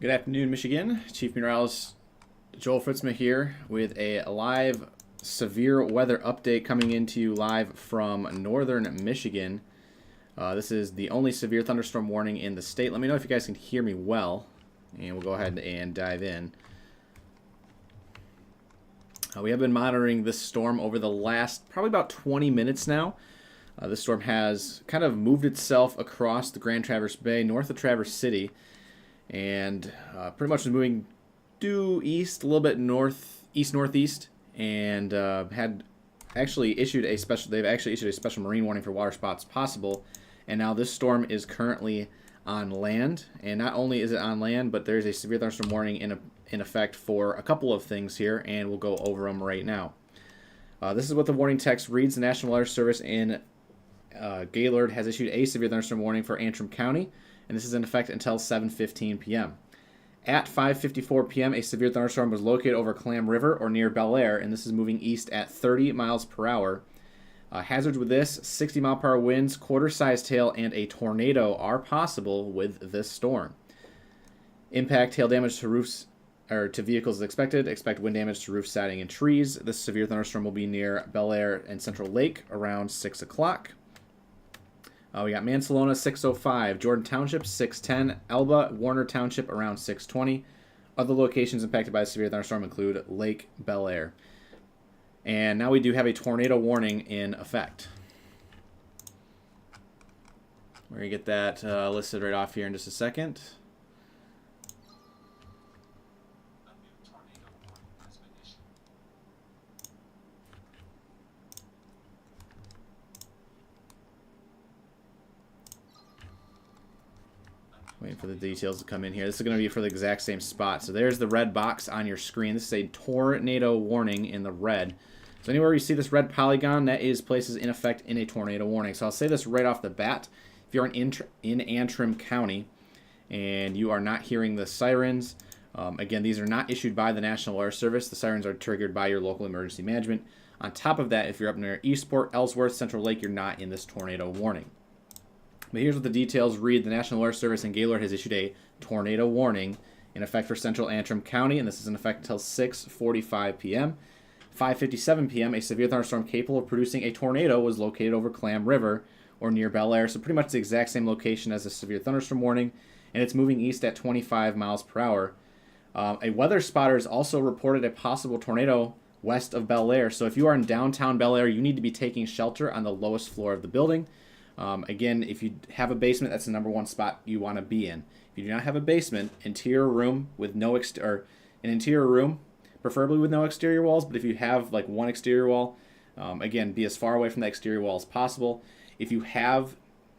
Good afternoon, Michigan. Chief Meteorologist Joel Fritzma here with a live severe weather update coming into you live from northern Michigan. This is the only severe thunderstorm warning in the state. Let me know if you guys can hear me well, and we'll go ahead and dive in. We have been monitoring this storm over the last probably about 20 minutes now. This storm has kind of moved itself across the Grand Traverse Bay, north of Traverse City, and pretty much is moving due east, a little bit northeast, and had actually issued a special. They've actually issued a special marine warning for water spots possible, and now this storm is currently on land. And not only is it on land, but there's a severe thunderstorm warning in effect for a couple of things here, and we'll go over them right now. This is what the warning text reads. The National Weather Service in Gaylord has issued a severe thunderstorm warning for Antrim County, and this is in effect until 7:15 p.m. At 5:54 p.m., a severe thunderstorm was located over Clam River or near Bel Air, and this is moving east at 30 miles per hour. Hazards with this: 60-mile-per-hour winds, quarter-sized hail, and a tornado are possible with this storm. Impact hail damage to roofs or to vehicles is expected. Expect wind damage to roof siding and trees. This severe thunderstorm will be near Bel Air and Central Lake around 6 o'clock. We got Mansalona 6:05, Jordan Township 6:10, Elba, Warner Township around 6:20. Other locations impacted by the severe thunderstorm include Lake Bel Air. And now we do have a tornado warning in effect. We're going to get that listed right off here in just a second. Waiting for the details to come in here. This is going to be for the exact same spot. So there's the red box on your screen. This is a tornado warning in the red. So anywhere you see this red polygon, that is places in effect in a tornado warning. So I'll say this right off the bat. If you're in Antrim County and you are not hearing the sirens, again, these are not issued by the National Weather Service. The sirens are triggered by your local emergency management. On top of that, if you're up near Eastport, Ellsworth, Central Lake, you're not in this tornado warning. But here's what the details read. The National Weather Service in Gaylord has issued a tornado warning in effect for central Antrim County, and this is in effect until 6:45 p.m. 5:57 p.m., a severe thunderstorm capable of producing a tornado was located over Clam River or near Bel Air, so pretty much the exact same location as the severe thunderstorm warning, and it's moving east at 25 miles per hour. A weather spotter has also reported a possible tornado west of Bel Air, so if you are in downtown Bel Air, you need to be taking shelter on the lowest floor of the building. Again, if you have a basement, that's the number one spot you want to be in. If you do not have a basement, interior room with no an interior room, preferably with no exterior walls. But if you have like one exterior wall, again, be as far away from the exterior wall as possible. If you have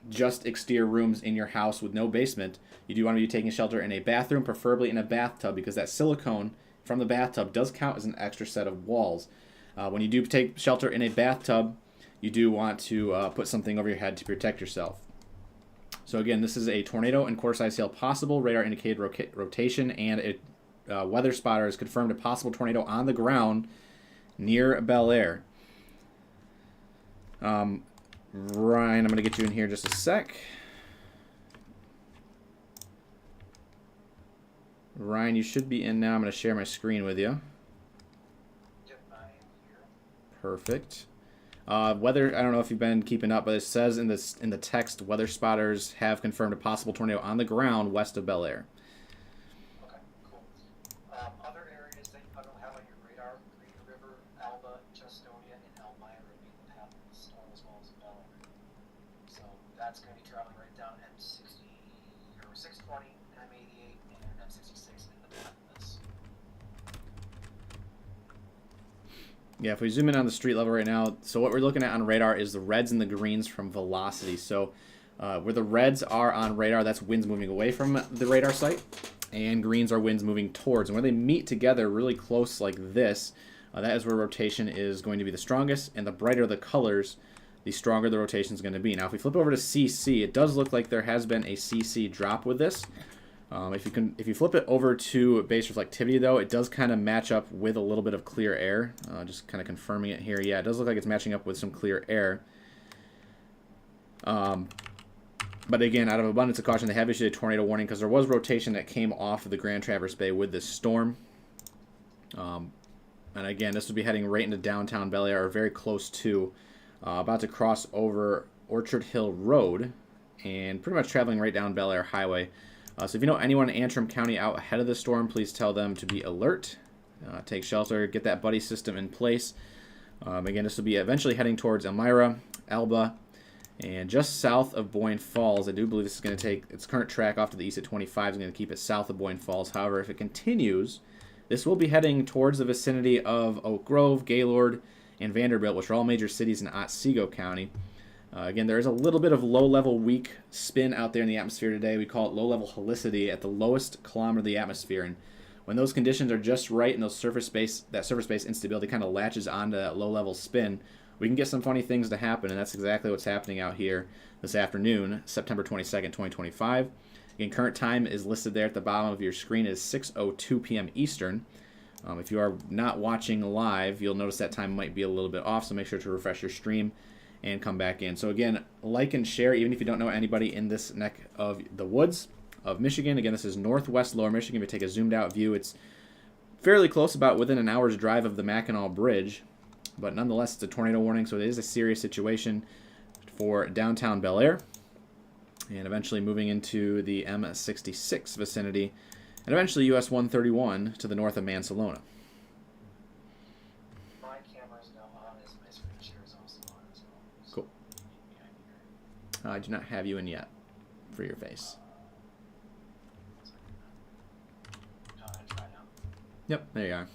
just exterior rooms in your house with no basement, you do want to be taking shelter in a bathroom, preferably in a bathtub, because that silicone from the bathtub does count as an extra set of walls. When you do take shelter in a bathtub, you do want to put something over your head to protect yourself. So again, this is a tornado and quarter-sized hail possible. Radar indicated rotation, and a weather spotter has confirmed a possible tornado on the ground near Bel Air. Ryan, I'm going to get you in here just a sec. Ryan, you should be in now. I'm going to share my screen with you. Yep, I am here. Perfect. Weather, I don't know if you've been keeping up, but it says in the text, weather spotters have confirmed a possible tornado on the ground west of Bel Air. Okay, cool. Other areas that you don't have on your radar: Green River, Alba, Chestonia, and Elmira will be the path of the storm as well as Bel Air. So that's going to be traveling right down M60 or 620, M88, and M66 in the path of this. Yeah, if we zoom in on the street level right now, so what we're looking at on radar is the reds and the greens from velocity. So where the reds are on radar, that's winds moving away from the radar site, and greens are winds moving towards. And where they meet together really close like this, that is where rotation is going to be the strongest, and the brighter the colors, the stronger the rotation is going to be. Now, if we flip over to CC, it does look like there has been a CC drop with this. If you flip it over to base reflectivity, though, it does kind of match up with a little bit of clear air. Just kind of confirming it here. Yeah, it does look like it's matching up with some clear air. But again, out of abundance of caution, they have issued a tornado warning because there was rotation that came off of the Grand Traverse Bay with this storm. And again, this would be heading right into downtown Bel Air, or very close to, about to cross over Orchard Hill Road, and pretty much traveling right down Bel Air Highway. So if you know anyone in Antrim County out ahead of the storm, please tell them to be alert, take shelter, get that buddy system in place. Again, this will be eventually heading towards Elmira, Alba, and just south of Boyne Falls. I do believe this is going to take its current track off to the east at 25. Is going to keep it south of Boyne Falls. However, if it continues, this will be heading towards the vicinity of Oak Grove, Gaylord, and Vanderbilt, which are all major cities in Otsego County. Again, there is a little bit of low-level weak spin out there in the atmosphere today. We call it low-level helicity at the lowest kilometer of the atmosphere. And when those conditions are just right and that surface space instability kind of latches onto that low-level spin, we can get some funny things to happen, and that's exactly what's happening out here this afternoon, September 22nd, 2025. Again, current time is listed there at the bottom of your screen as 6:02 p.m. Eastern. If you are not watching live, you'll notice that time might be a little bit off, so make sure to refresh your stream and come back in. So again, like and share, even if you don't know anybody in this neck of the woods of Michigan. Again, this is northwest Lower Michigan. If you take a zoomed out view, it's fairly close, about within an hour's drive of the Mackinac Bridge. But nonetheless, it's a tornado warning, so it is a serious situation for downtown Bel Air. And eventually moving into the M66 vicinity, and eventually US 131 to the north of Mansalona. My camera is now on, as my screen share is also on as well. So Cool. I do not have you in yet for your face. I'm gonna try now. Yep, there you are.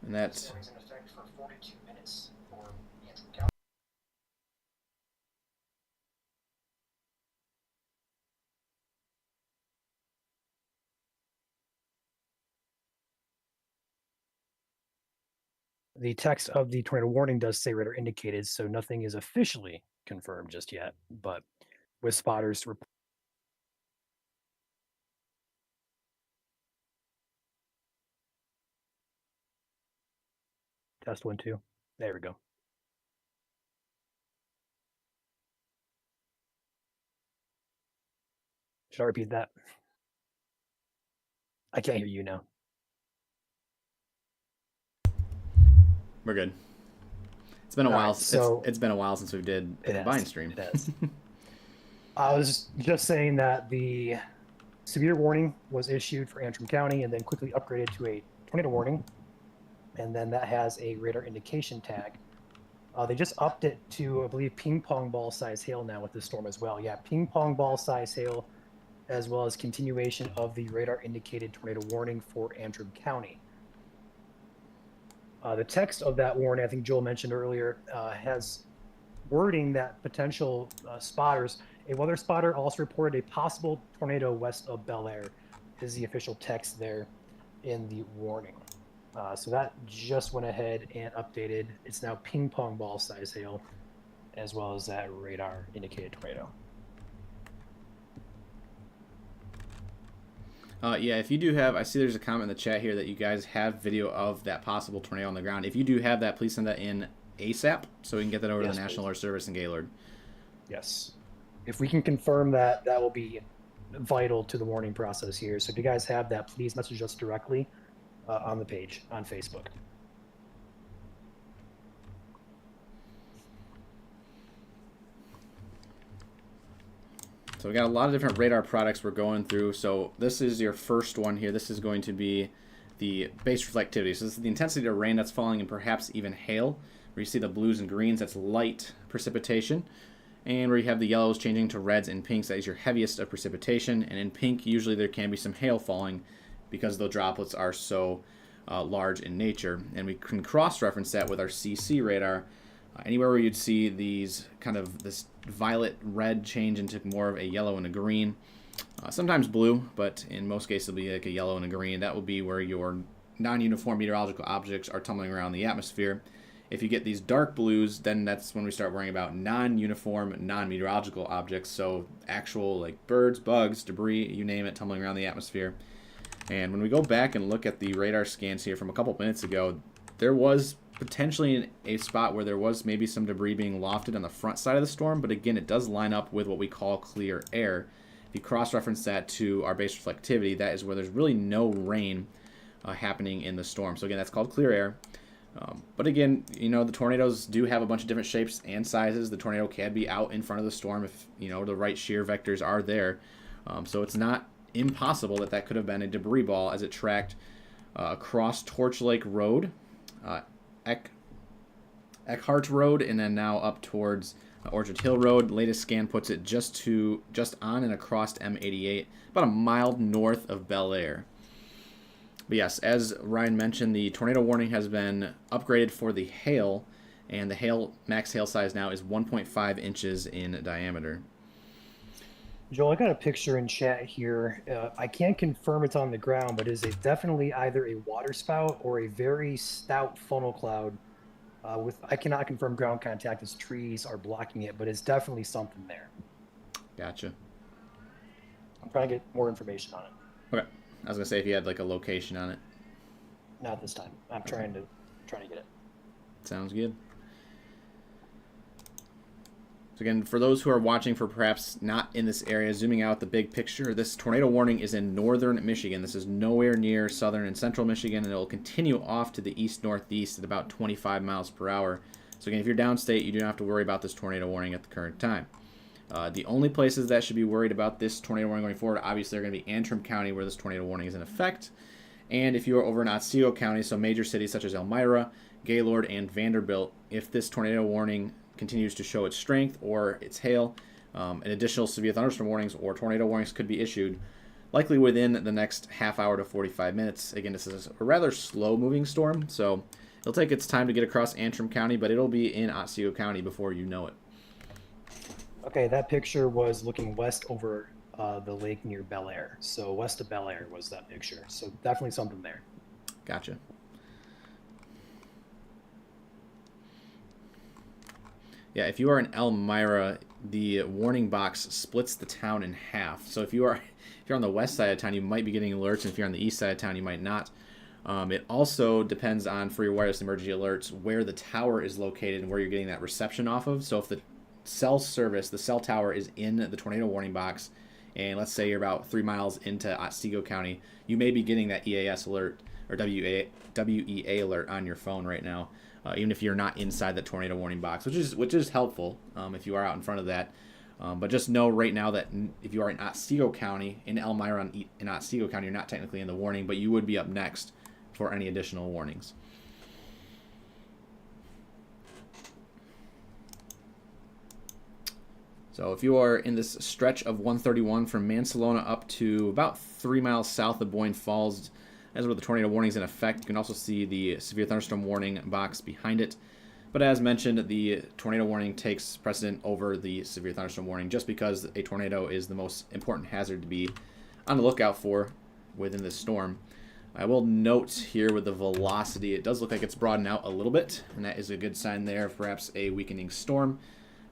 And This that's warning's in effect for 42 minutes for Antrim County. The text of the tornado warning does say radar indicated, so nothing is officially confirmed just yet. But with spotters test 1 2. There we go. Should I repeat that? I can't hear you now. we're good. It's been a All while. right, so- it's been a while since we did a It has. combined stream. It has. I was just saying that the severe warning was issued for Antrim County and then quickly upgraded to a tornado warning. And then that has a radar indication tag. They just upped it to, I believe, ping pong ball size hail now with this storm as well. Yeah, ping pong ball size hail, as well as continuation of the radar indicated tornado warning for Antrim County. The text of that warning, I think Joel mentioned earlier, has wording that potential spotters. A weather spotter also reported a possible tornado west of Bel Air, is the official text there in the warning. So that just went ahead and updated. It's now ping pong ball size hail, as well as that radar indicated tornado. Yeah, if you do have, I see there's a comment in the chat here that you guys have video of that possible tornado on the ground. If you do have that, please send that in ASAP so we can get that over to Yes, the National please. Alert Service in Gaylord. Yes. If we can confirm that, that will be vital to the warning process here. So if you guys have that, please message us directly on the page on Facebook. So we got a lot of different radar products we're going through. So this is your first one here. This is going to be the base reflectivity. So this is the intensity of rain that's falling and perhaps even hail. Where you see the blues and greens, that's light precipitation. And where you have the yellows changing to reds and pinks, that is your heaviest of precipitation. And in pink, usually there can be some hail falling because the droplets are so large in nature. And we can cross-reference that with our CC radar. Anywhere where you'd see these kind of this violet red change into more of a yellow and a green, sometimes blue, but in most cases it'll be like a yellow and a green. That will be where your non-uniform meteorological objects are tumbling around the atmosphere. If you get these dark blues, then that's when we start worrying about non-uniform, non-meteorological objects. So actual like birds, bugs, debris, you name it, tumbling around the atmosphere. And when we go back and look at the radar scans here from a couple minutes ago, there was potentially in a spot where there was maybe some debris being lofted on the front side of the storm, but again, it does line up with what we call clear air. If you cross-reference that to our base reflectivity, that is where there's really no rain happening in the storm. So again, that's called clear air. But again, you know, the tornadoes do have a bunch of different shapes and sizes. The tornado can be out in front of the storm if, you know, the right shear vectors are there. So it's not impossible that that could have been a debris ball as it tracked across Torch Lake Road, Eckhart Road, and then now up towards Orchard Hill Road. Latest scan puts it just on and across M88, about a mile north of Bel Air. But yes, as Ryan mentioned, the tornado warning has been upgraded for the hail, and the max hail size now is 1.5 inches in diameter. Joel, I got a picture in chat here. I can't confirm it's on the ground, but is it definitely either a water spout or a very stout funnel cloud? I cannot confirm ground contact as trees are blocking it, but it's definitely something there. Gotcha. I'm trying to get more information on it. Okay. I was gonna say if you had like a location on it. Not this time. I'm trying to get it. Sounds good. So again, for those who are watching for perhaps not in this area, zooming out the big picture, this tornado warning is in northern Michigan. This is nowhere near southern and central Michigan, and it will continue off to the east-northeast at about 25 miles per hour. So again, if you're downstate, you do not have to worry about this tornado warning at the current time. The only places that should be worried about this tornado warning going forward, obviously, are going to be Antrim County, where this tornado warning is in effect. And if you are over in Otsego County, so major cities such as Elmira, Gaylord, and Vanderbilt, if this tornado warning continues to show its strength or its hail, and additional severe thunderstorm warnings or tornado warnings could be issued, likely within the next half hour to 45 minutes. Again, this is a rather slow-moving storm, so it'll take its time to get across Antrim County, but it'll be in Otsego County before you know it. Okay, that picture was looking west over the lake near Bel Air. So west of Bel Air was that picture. So definitely something there. Gotcha. Yeah, if you are in Elmira, the warning box splits the town in half. So if you're on the west side of town, you might be getting alerts, and if you're on the east side of town, you might not. It also depends on, for your wireless emergency alerts, where the tower is located and where you're getting that reception off of. So if the cell tower is in the tornado warning box, and let's say you're about 3 miles into Otsego County, you may be getting that EAS alert or WEA alert on your phone right now, even if you're not inside the tornado warning box, which is helpful if you are out in front of that. But just know right now that if you are in Otsego County, in Elmira in Otsego County, you're not technically in the warning, but you would be up next for any additional warnings. So if you are in this stretch of 131 from Mansalona up to about 3 miles south of Boyne Falls, as where the tornado warning is in effect, you can also see the severe thunderstorm warning box behind it. But as mentioned, the tornado warning takes precedent over the severe thunderstorm warning just because a tornado is the most important hazard to be on the lookout for within this storm. I will note here with the velocity, it does look like it's broadened out a little bit, and that is a good sign there of perhaps a weakening storm.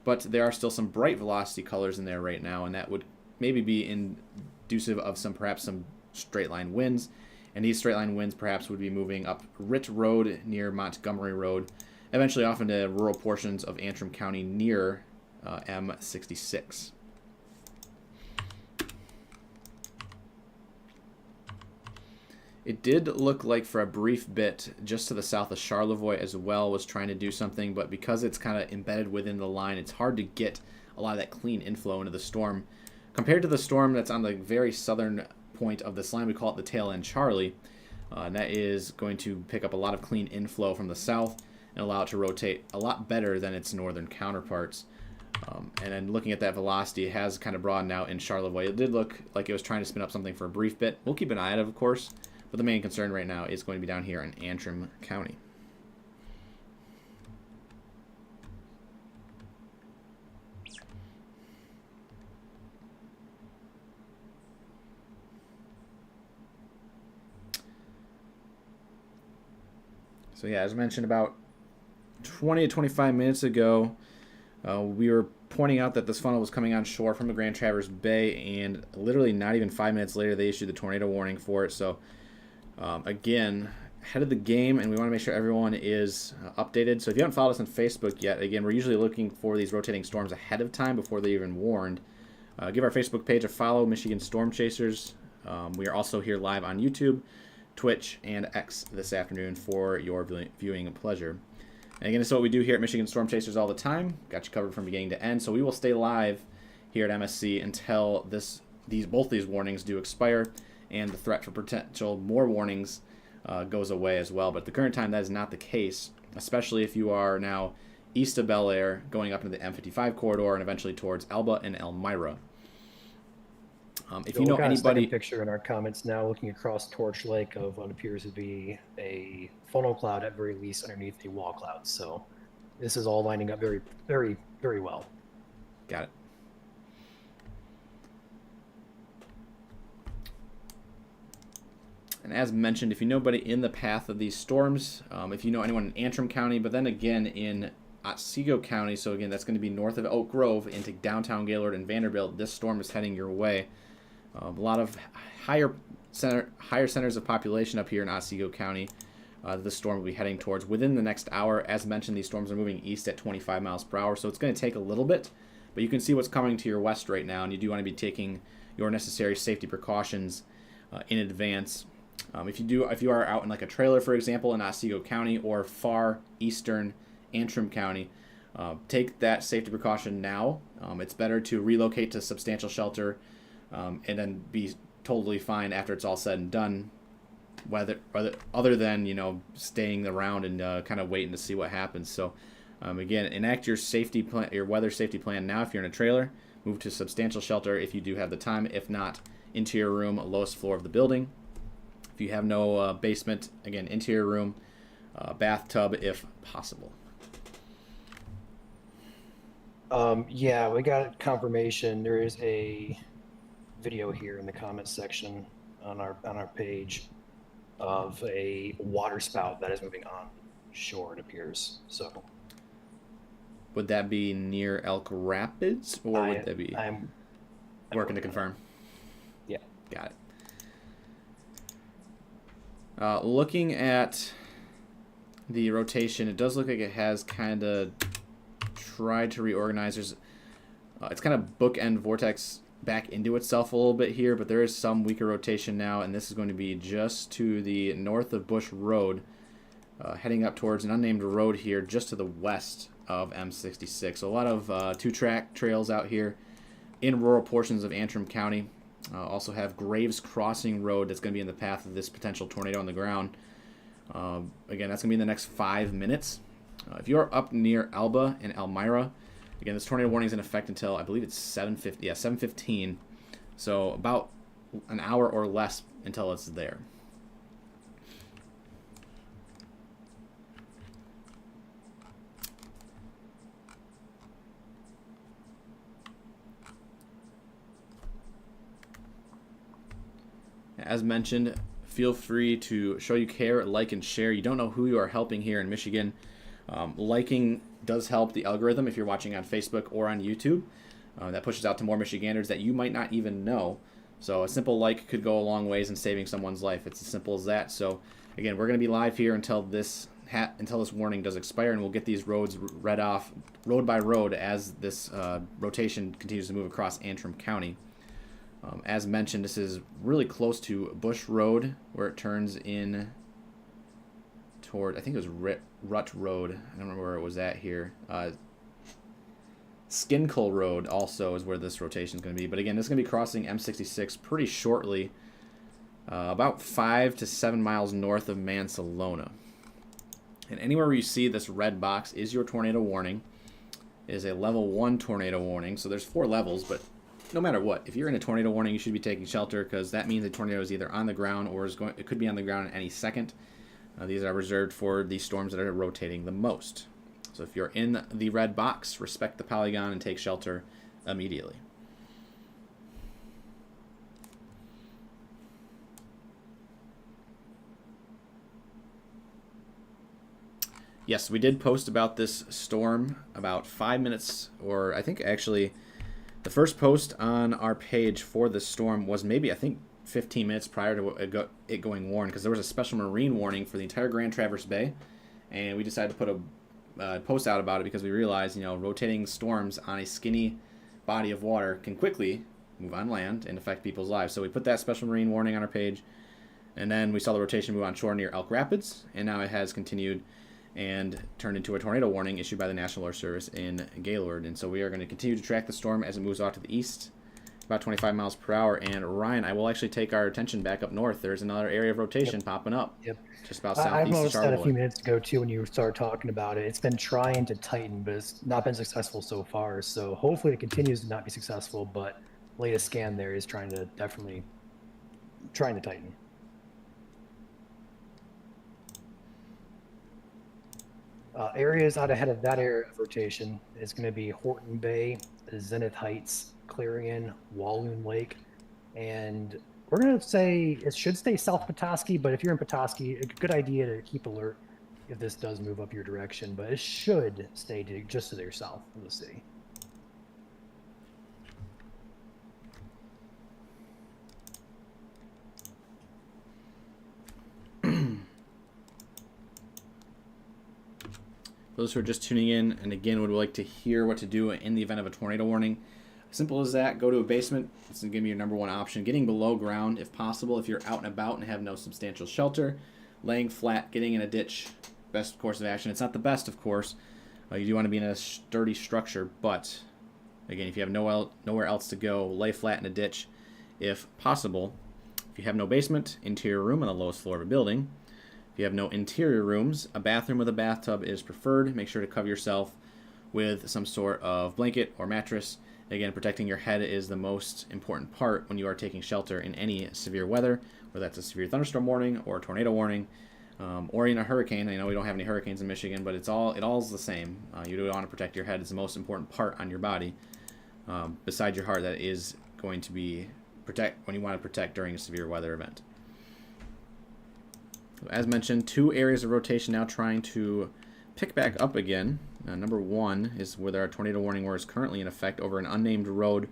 But there are still some bright velocity colors in there right now, and that would maybe be inducive of perhaps some straight line winds. And these straight line winds perhaps would be moving up Ritt Road near Montgomery Road, eventually off into rural portions of Antrim County near M66. It did look like for a brief bit, just to the south of Charlevoix as well, was trying to do something, but because it's kind of embedded within the line, it's hard to get a lot of that clean inflow into the storm. Compared to the storm that's on the very southern point of this line, we call it the tail end Charlie, and that is going to pick up a lot of clean inflow from the south and allow it to rotate a lot better than its northern counterparts. And then looking at that velocity, it has kind of broadened out in Charlevoix. It did look like it was trying to spin up something for a brief bit. We'll keep an eye on it, of course. But the main concern right now is going to be down here in Antrim County. So yeah, as mentioned about 20 to 25 minutes ago, we were pointing out that this funnel was coming on shore from the Grand Traverse Bay, and literally not even 5 minutes later, they issued the tornado warning for it. So again, ahead of the game, and we want to make sure everyone is updated. So if you haven't followed us on Facebook yet, again, we're usually looking for these rotating storms ahead of time before they're even warned. Give our Facebook page a follow, Michigan Storm Chasers. We are also here live on YouTube, Twitch, and X this afternoon for your viewing pleasure. And again, this is what we do here at Michigan Storm Chasers all the time. Got you covered from beginning to end. So we will stay live here at MSC until both these warnings do expire and the threat for potential more warnings goes away as well. But at the current time, that is not the case, especially if you are now east of Bel Air, going up into the M55 corridor, and eventually towards Alba and Elmira. If you know anybody, picture in our comments now, looking across Torch Lake of what appears to be a funnel cloud at very least underneath a wall cloud. So this is all lining up very, very, very well. Got it. And as mentioned, if you know anybody in the path of these storms, if you know anyone in Antrim County, but then again in Otsego County, so again that's going to be north of Oak Grove into downtown Gaylord and Vanderbilt, this storm is heading your way. A lot of higher centers of population up here in Otsego County. This storm will be heading towards within the next hour. As mentioned, these storms are moving east at 25 miles per hour, so it's going to take a little bit, but you can see what's coming to your west right now, and you do want to be taking your necessary safety precautions in advance. If you are out in like a trailer, for example, in Otsego County or far eastern Antrim County, take that safety precaution now. It's better to relocate to substantial shelter and then be totally fine after it's all said and done, other than staying around and kind of waiting to see what happens. So again, enact your safety plan, your weather safety plan now. If you're in a trailer, move to substantial shelter if you do have the time. If not, interior room, lowest floor of the building. If you have no basement, again, interior room, bathtub if possible. Yeah, we got confirmation. There is a video here in the comments section on our page of a water spout that is moving on shore, it appears. So would that be near Elk Rapids, or would that be? I'm working to confirm. Yeah, got it. Looking at the rotation, it does look like it has kind of tried to reorganize. It's kind of bookend vortex back into itself a little bit here, but there is some weaker rotation now, and this is going to be just to the north of Bush Road, heading up towards an unnamed road here just to the west of M66. So a lot of two-track trails out here in rural portions of Antrim County. Also have Graves Crossing Road that's going to be in the path of this potential tornado on the ground. Again, that's going to be in the next 5 minutes. If you're up near Alba and Elmira, again, this tornado warning is in effect until, I believe it's 7:50. Yeah, 7:15. So about an hour or less until it's there. As mentioned, feel free to show you care, like, and share. You don't know who you are helping here in Michigan. Liking does help the algorithm if you're watching on Facebook or on YouTube. That pushes out to more Michiganders that you might not even know. So a simple like could go a long ways in saving someone's life. It's as simple as that. So again, we're going to be live here until this warning does expire, and we'll get these roads read off road by road as this rotation continues to move across Antrim County. As mentioned, this is really close to Bush Road, where it turns in toward, I think it was Rut Road. I don't remember where it was at here. Skinkle Road also is where this rotation is going to be. But again, this is going to be crossing M66 pretty shortly, about 5 to 7 miles north of Mansalona. And anywhere where you see this red box is your tornado warning. It is a level 1 tornado warning. So there's 4 levels, but no matter what, if you're in a tornado warning, you should be taking shelter, because that means a tornado is either on the ground or it could be on the ground at any second. These are reserved for the storms that are rotating the most. So if you're in the red box, respect the polygon and take shelter immediately. Yes, we did post about this storm about 5 minutes, or I think actually the first post on our page for this storm was maybe, I think, 15 minutes prior to it going warned, because there was a special marine warning for the entire Grand Traverse Bay, and we decided to put a post out about it because we realized, rotating storms on a skinny body of water can quickly move on land and affect people's lives. So we put that special marine warning on our page, and then we saw the rotation move on shore near Elk Rapids, and now it has continued and turned into a tornado warning issued by the National Weather Service in Gaylord. And so we are going to continue to track the storm as it moves off to the east, about 25 miles per hour. And Ryan, I will actually take our attention back up north. There's another area of rotation popping up. Yep. Just about I've southeast of noticed that a Charlevoix. few minutes ago too when you started talking about it. It's been trying to tighten, but it's not been successful so far. So hopefully it continues to not be successful. But latest scan there is definitely trying to tighten. Areas out ahead of that area of rotation is going to be Horton Bay, Zenith Heights, Clarion, Walloon Lake, and we're going to say it should stay south Petoskey, but if you're in Petoskey, a good idea to keep alert if this does move up your direction, but it should stay just to their south of the city. Those who are just tuning in and again would like to hear what to do in the event of a tornado warning, simple as that. Go to a basement. This is going to give you your number one option. Getting below ground if possible if you're out and about and have no substantial shelter. Laying flat, getting in a ditch, best course of action. It's not the best, of course. You do want to be in a sturdy structure, but again, if you have nowhere else to go, lay flat in a ditch if possible. If you have no basement, interior room on the lowest floor of a building. If you have no interior rooms, a bathroom with a bathtub is preferred. Make sure to cover yourself with some sort of blanket or mattress. Again, protecting your head is the most important part when you are taking shelter in any severe weather, whether that's a severe thunderstorm warning or a tornado warning, or in a hurricane. I know we don't have any hurricanes in Michigan, but it all's the same. You do want to protect your head. It's the most important part on your body, besides your heart, that is going to be when you want to protect during a severe weather event. As mentioned, 2 areas of rotation now trying to pick back up again. Number 1 is where there are tornado warning orders currently in effect over an unnamed road,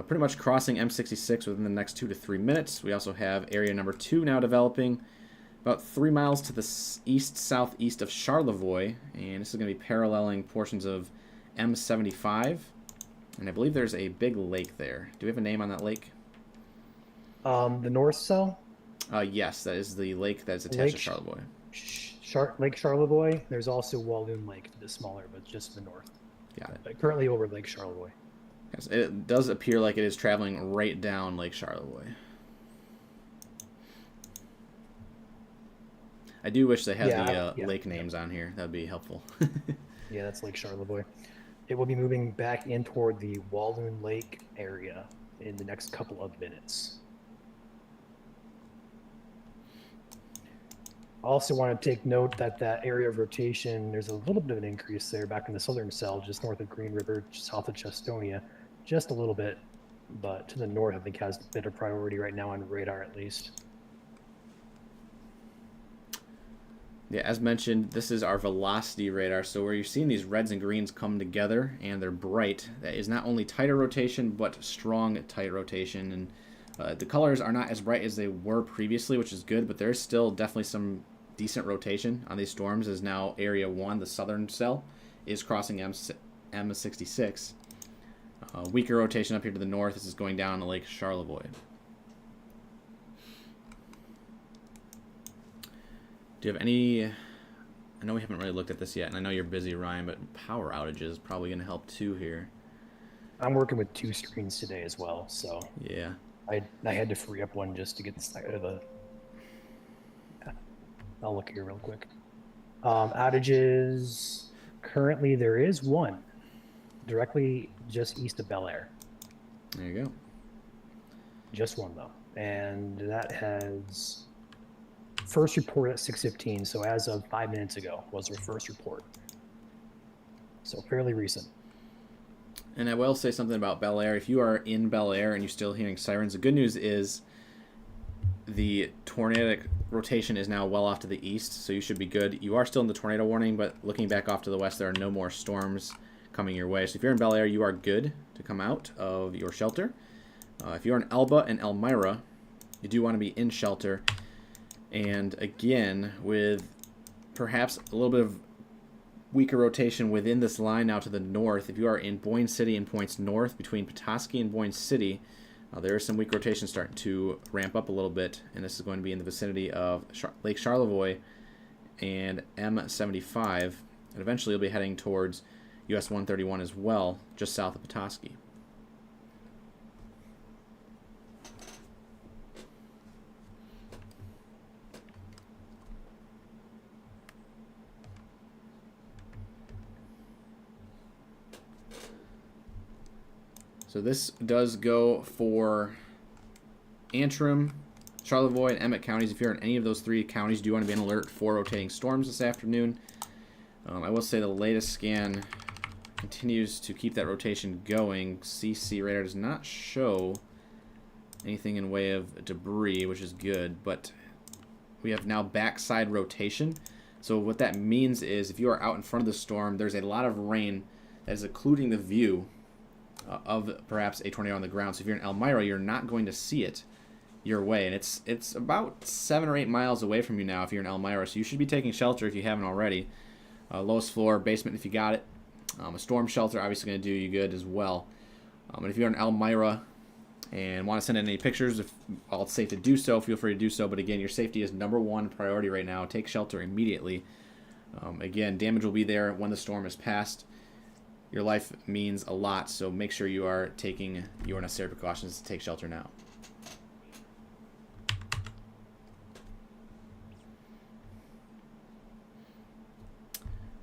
pretty much crossing M66 within the next 2 to 3 minutes. We also have area number 2 now developing about 3 miles to the east-southeast of Charlevoix, and this is going to be paralleling portions of M75, and I believe there's a big lake there. Do we have a name on that lake? The North Cell? Yes, that is the lake that's attached to Charlevoix. Lake Charlevoix. There's also Walloon Lake, the smaller, but just to the north. Got it. But currently over Lake Charlevoix. Yes, it does appear like it is traveling right down Lake Charlevoix. I do wish they had the lake names on here. That would be helpful. Yeah, that's Lake Charlevoix. It will be moving back in toward the Walloon Lake area in the next couple of minutes. I also want to take note that area of rotation, there's a little bit of an increase there back in the southern cell, just north of Green River, just south of Chestonia, just a little bit, but to the north, I think has a bit of priority right now on radar at least. Yeah, as mentioned, this is our velocity radar. So where you're seeing these reds and greens come together and they're bright, that is not only tighter rotation, but strong tight rotation. And the colors are not as bright as they were previously, which is good, but there's still definitely some decent rotation on these storms, as now Area 1, the southern cell, is crossing M66. Weaker rotation up here to the north. This is going down to Lake Charlevoix. Do you have any... I know we haven't really looked at this yet, and I know you're busy, Ryan, but power outages is probably going to help too here. I'm working with 2 screens today as well, so... Yeah. I had to free up one just to get this out of the... Yeah. I'll look here real quick. Outages, currently there is one directly just east of Bel Air. There you go. Just one though. And that has first report at 6:15, so as of 5 minutes ago was their first report. So fairly recent. And I will say something about Bel Air. If you are in Bel Air and you're still hearing sirens, the good news is the tornadic rotation is now well off to the east, so you should be good. You are still in the tornado warning, but looking back off to the west, there are no more storms coming your way. So if you're in Bel Air, you are good to come out of your shelter. If you're in Alba and Elmira, you do want to be in shelter. And again, with perhaps a little bit of weaker rotation within this line now to the north, if you are in Boyne City and points north between Petoskey and Boyne City, there is some weak rotation starting to ramp up a little bit, and this is going to be in the vicinity of Lake Charlevoix and M75, and eventually you'll be heading towards US 131 as well, just south of Petoskey. So this does go for Antrim, Charlevoix, and Emmett counties. If you're in any of those 3 counties, do you want to be on alert for rotating storms this afternoon? I will say the latest scan continues to keep that rotation going. CC radar does not show anything in way of debris, which is good, but we have now backside rotation. So what that means is if you are out in front of the storm, there's a lot of rain that is occluding the view of perhaps a tornado on the ground. So if you're in Elmira, you're not going to see it your way, and it's about 7 or 8 miles away from you now if you're in Elmira, so you should be taking shelter if you haven't already. Lowest floor, basement if you got it. A storm shelter obviously going to do you good as well. And if you're in Elmira and want to send in any pictures, if all it's safe to do so, feel free to do so, but again, your safety is #1 priority right now. Take shelter immediately. Again, damage will be there when the storm is past. Your life means a lot, so make sure you are taking your necessary precautions to take shelter now.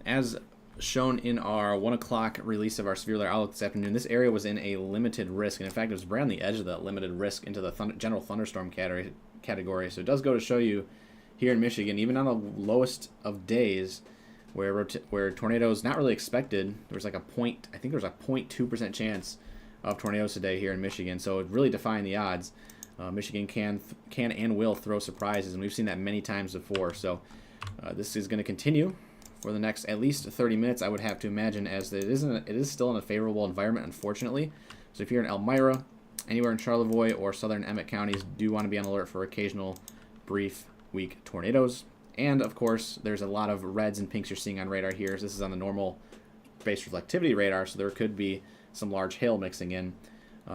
As shown in our 1 o'clock release of our severe weather outlook this afternoon, this area was in a limited risk, and in fact it was right on the edge of that limited risk into the general thunderstorm category. So it does go to show you here in Michigan, even on the lowest of days, where tornadoes not really expected, there was like I think there was a 0.2% chance of tornadoes today here in Michigan. So it really defying the odds. Michigan can and will throw surprises, and we've seen that many times before. So this is going to continue for the next at least 30 minutes, I would have to imagine, as it is still in a favorable environment, unfortunately. So if you're in Elmira, anywhere in Charlevoix or southern Emmett counties, do want to be on alert for occasional brief weak tornadoes. And of course, there's a lot of reds and pinks you're seeing on radar here. So this is on the normal base reflectivity radar, so there could be some large hail mixing in.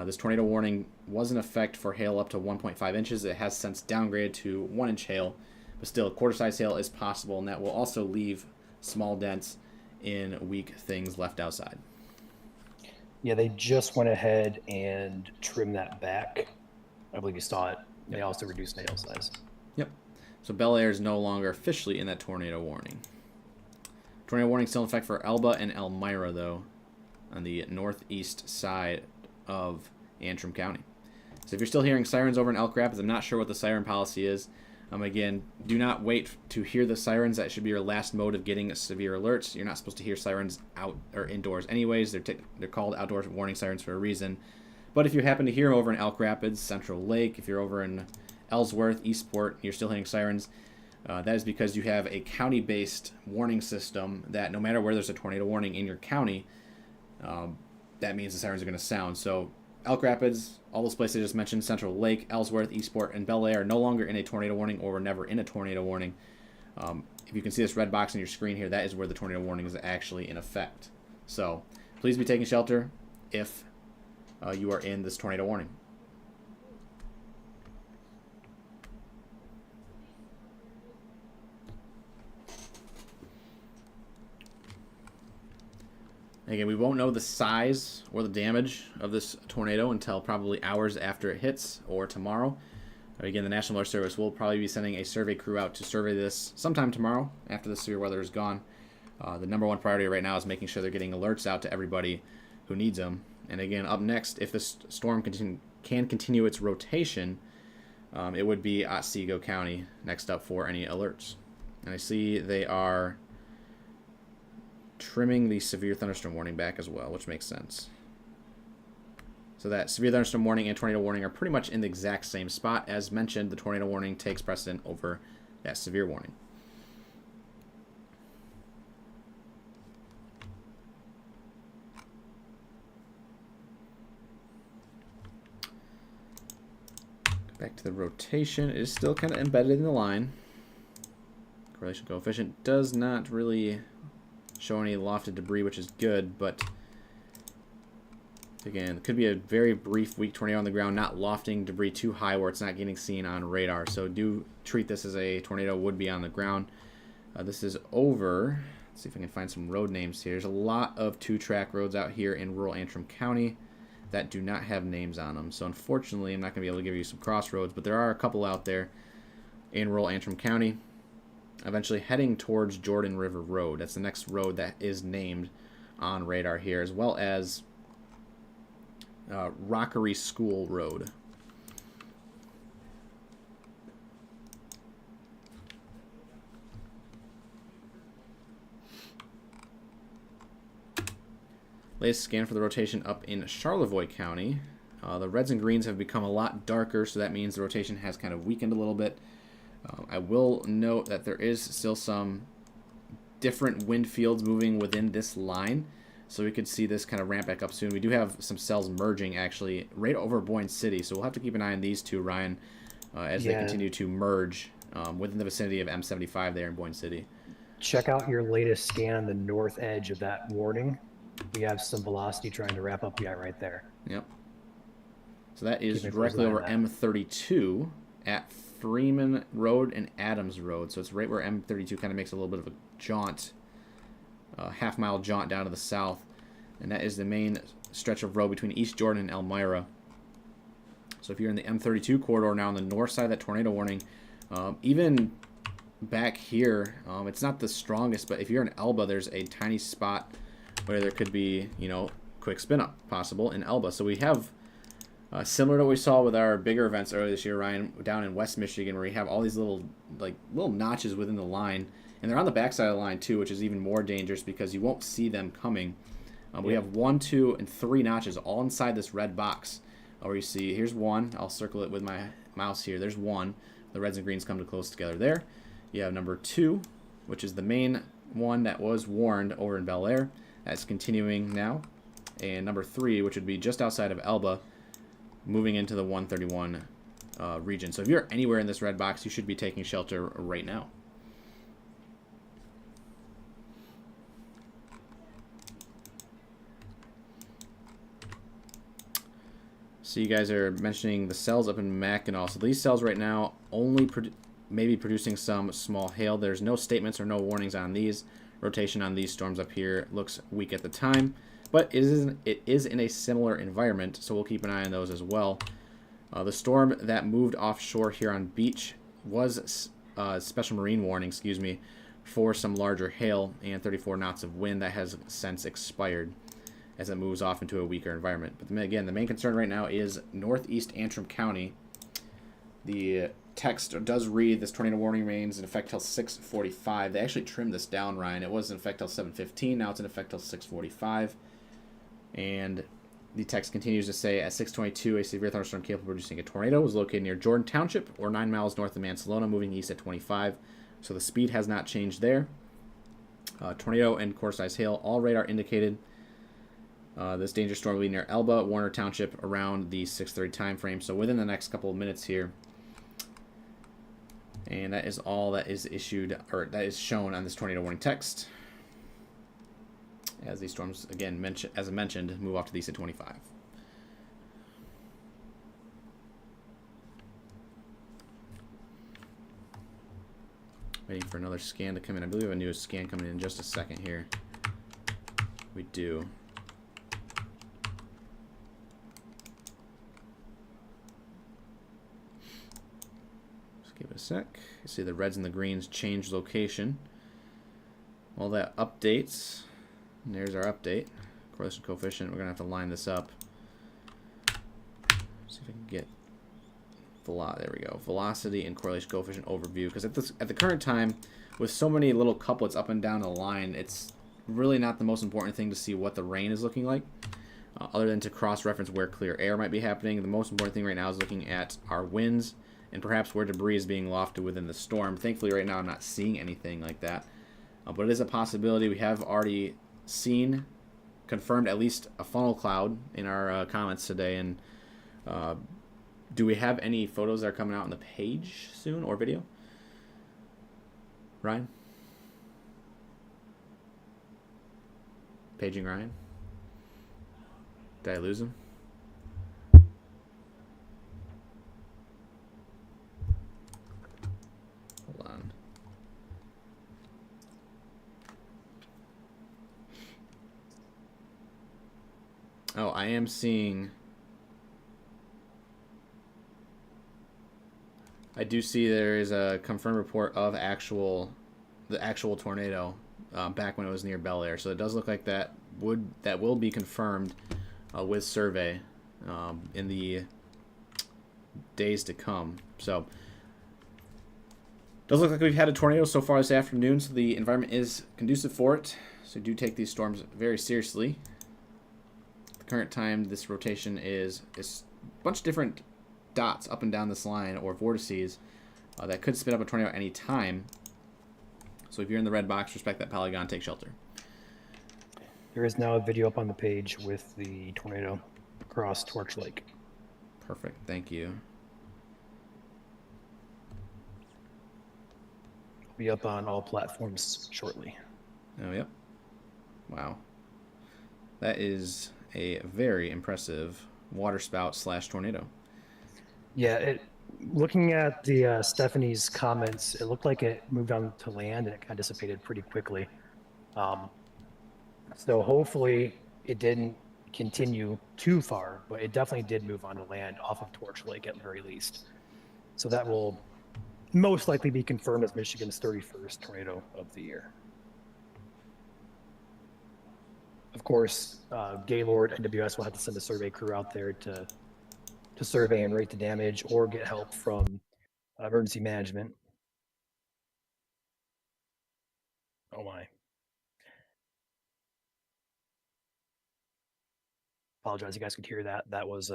This tornado warning was in effect for hail up to 1.5 inches. It has since downgraded to 1-inch hail, but still quarter-size hail is possible, and that will also leave small dents in weak things left outside. Yeah, they just went ahead and trimmed that back. I believe you saw it. They also reduced the hail size. Yep. So Bel Air is no longer officially in that tornado warning. Tornado warning still in effect for Elba and Elmira, though, on the northeast side of Antrim County. So if you're still hearing sirens over in Elk Rapids, I'm not sure what the siren policy is. Again, do not wait to hear the sirens. That should be your last mode of getting severe alerts. You're not supposed to hear sirens out or indoors anyways. They're called outdoor warning sirens for a reason. But if you happen to hear them over in Elk Rapids, Central Lake, if you're over in Ellsworth, Eastport, and you're still hearing sirens, that is because you have a county-based warning system that no matter where there's a tornado warning in your county, that means the sirens are going to sound. So Elk Rapids, all those places I just mentioned, Central Lake, Ellsworth, Eastport, and Bel Air are no longer in a tornado warning or were never in a tornado warning. If you can see this red box on your screen here, that is where the tornado warning is actually in effect. So please be taking shelter if you are in this tornado warning. Again, we won't know the size or the damage of this tornado until probably hours after it hits or tomorrow. Again, the National Weather Service will probably be sending a survey crew out to survey this sometime tomorrow after the severe weather is gone. The #1 priority right now is making sure they're getting alerts out to everybody who needs them. And again, up next, if this storm can continue its rotation, it would be Otsego County next up for any alerts. And I see they are trimming the severe thunderstorm warning back as well, which makes sense. So that severe thunderstorm warning and tornado warning are pretty much in the exact same spot. As mentioned, the tornado warning takes precedent over that severe warning. Back to the rotation. It is still kind of embedded in the line. Correlation coefficient does not really show any lofted debris, which is good, but again, it could be a very brief, weak tornado on the ground, not lofting debris too high where it's not getting seen on radar. So do treat this as a tornado would be on the ground. This is over. Let's see if I can find some road names here. There's a lot of 2-track roads out here in rural Antrim County that do not have names on them. So unfortunately, I'm not going to be able to give you some crossroads, but there are a couple out there in rural Antrim County. Eventually heading towards Jordan River Road. That's the next road that is named on radar here, as well as Rockery School Road. Latest scan for the rotation up in Charlevoix County. The reds and greens have become a lot darker, so that means the rotation has kind of weakened a little bit. I will note that there is still some different wind fields moving within this line, so we could see this kind of ramp back up soon. We do have some cells merging actually right over Boyne City, so we'll have to keep an eye on these two, Ryan, as they continue to merge within the vicinity of M75 there in Boyne City. Check out your latest scan on the north edge of that warning. We have some velocity trying to wrap up right there. Yep. So that is directly over M32 at Freeman Road and Adams Road. So it's right where M32 kind of makes a little bit of a jaunt, half-mile jaunt down to the south. And that is the main stretch of road between East Jordan and Elmira. So if you're in the M32 corridor now on the north side of that tornado warning, even back here, it's not the strongest, but if you're in Elba, there's a tiny spot where there could be, quick spin-up possible in Elba. So we have, similar to what we saw with our bigger events earlier this year, Ryan, down in West Michigan, where we have all these little notches within the line. And they're on the backside of the line, too, which is even more dangerous because you won't see them coming. We have 1, 2, and 3 notches all inside this red box. Where you see, here's one. I'll circle it with my mouse here. There's one. The reds and greens come to close together there. You have number 2, which is the main one that was warned over in Bel Air. That's continuing now. And number 3, which would be just outside of Elba, moving into the 131 region. So if you're anywhere in this red box, you should be taking shelter right now. So you guys are mentioning the cells up in Mackinac. So these cells right now only maybe producing some small hail. There's no statements or no warnings on these. Rotation on these storms up here looks weak at the time, but it is in a similar environment, so we'll keep an eye on those as well. The storm that moved offshore here on beach was special marine warning, for some larger hail and 34 knots of wind that has since expired as it moves off into a weaker environment. But again, the main concern right now is northeast Antrim County. The text does read this tornado warning remains in effect till 6:45. They actually trimmed this down, Ryan. It was in effect till 7:15. Now it's in effect till 6:45. And the text continues to say, at 6:22, a severe thunderstorm capable of producing a tornado was located near Jordan Township, or 9 miles north of Mansalona, moving east at 25. So the speed has not changed there. Tornado and quarter-size hail, all radar indicated. This dangerous storm will be near Elba, Warner Township, around the 6:30 time frame. So within the next couple of minutes here. And that is all that is issued, or that is shown on this tornado warning text. As these storms, again, as I mentioned, move off to the east at 25. Waiting for another scan to come in. I believe we have a new scan coming in just a second here. We do. Give it a sec. You see the reds and the greens change location. All that updates. And there's our update. Correlation coefficient. We're going to have to line this up. See if I can get there we go. Velocity and correlation coefficient overview. Because at the current time, with so many little couplets up and down the line, it's really not the most important thing to see what the rain is looking like. Other than to cross-reference where clear air might be happening. The most important thing right now is looking at our winds and perhaps where debris is being lofted within the storm. Thankfully, right now, I'm not seeing anything like that. But it is a possibility. We have already confirmed at least a funnel cloud in our comments today, and Do we have any photos that are coming out on the page soon or video? Ryan? Paging Ryan? Did I lose him? Hold on. Oh, I am seeing... I do see there is a confirmed report of the actual tornado back when it was near Bel Air. So it does look like that will be confirmed with survey in the days to come. So does look like we've had a tornado so far this afternoon, so the environment is conducive for it. So do take these storms very seriously. At the current time, this rotation is a bunch of different dots up and down this line, or vortices, that could spin up a tornado at any time. So if you're in the red box, respect that polygon, take shelter. There is now a video up on the page with the tornado across Torch Lake. Perfect, thank you. It'll be up on all platforms shortly. Oh, yep. Wow. That is a very impressive waterspout / tornado. Yeah, looking at the Stephanie's comments, it looked like it moved on to land and it kind of dissipated pretty quickly. So hopefully it didn't continue too far, but it definitely did move on to land off of Torch Lake at the very least. So that will most likely be confirmed as Michigan's 31st tornado of the year. Of course, Gaylord and WS will have to send a survey crew out there to survey and rate the damage or get help from emergency management. Oh my. Apologize, you guys could hear that. That was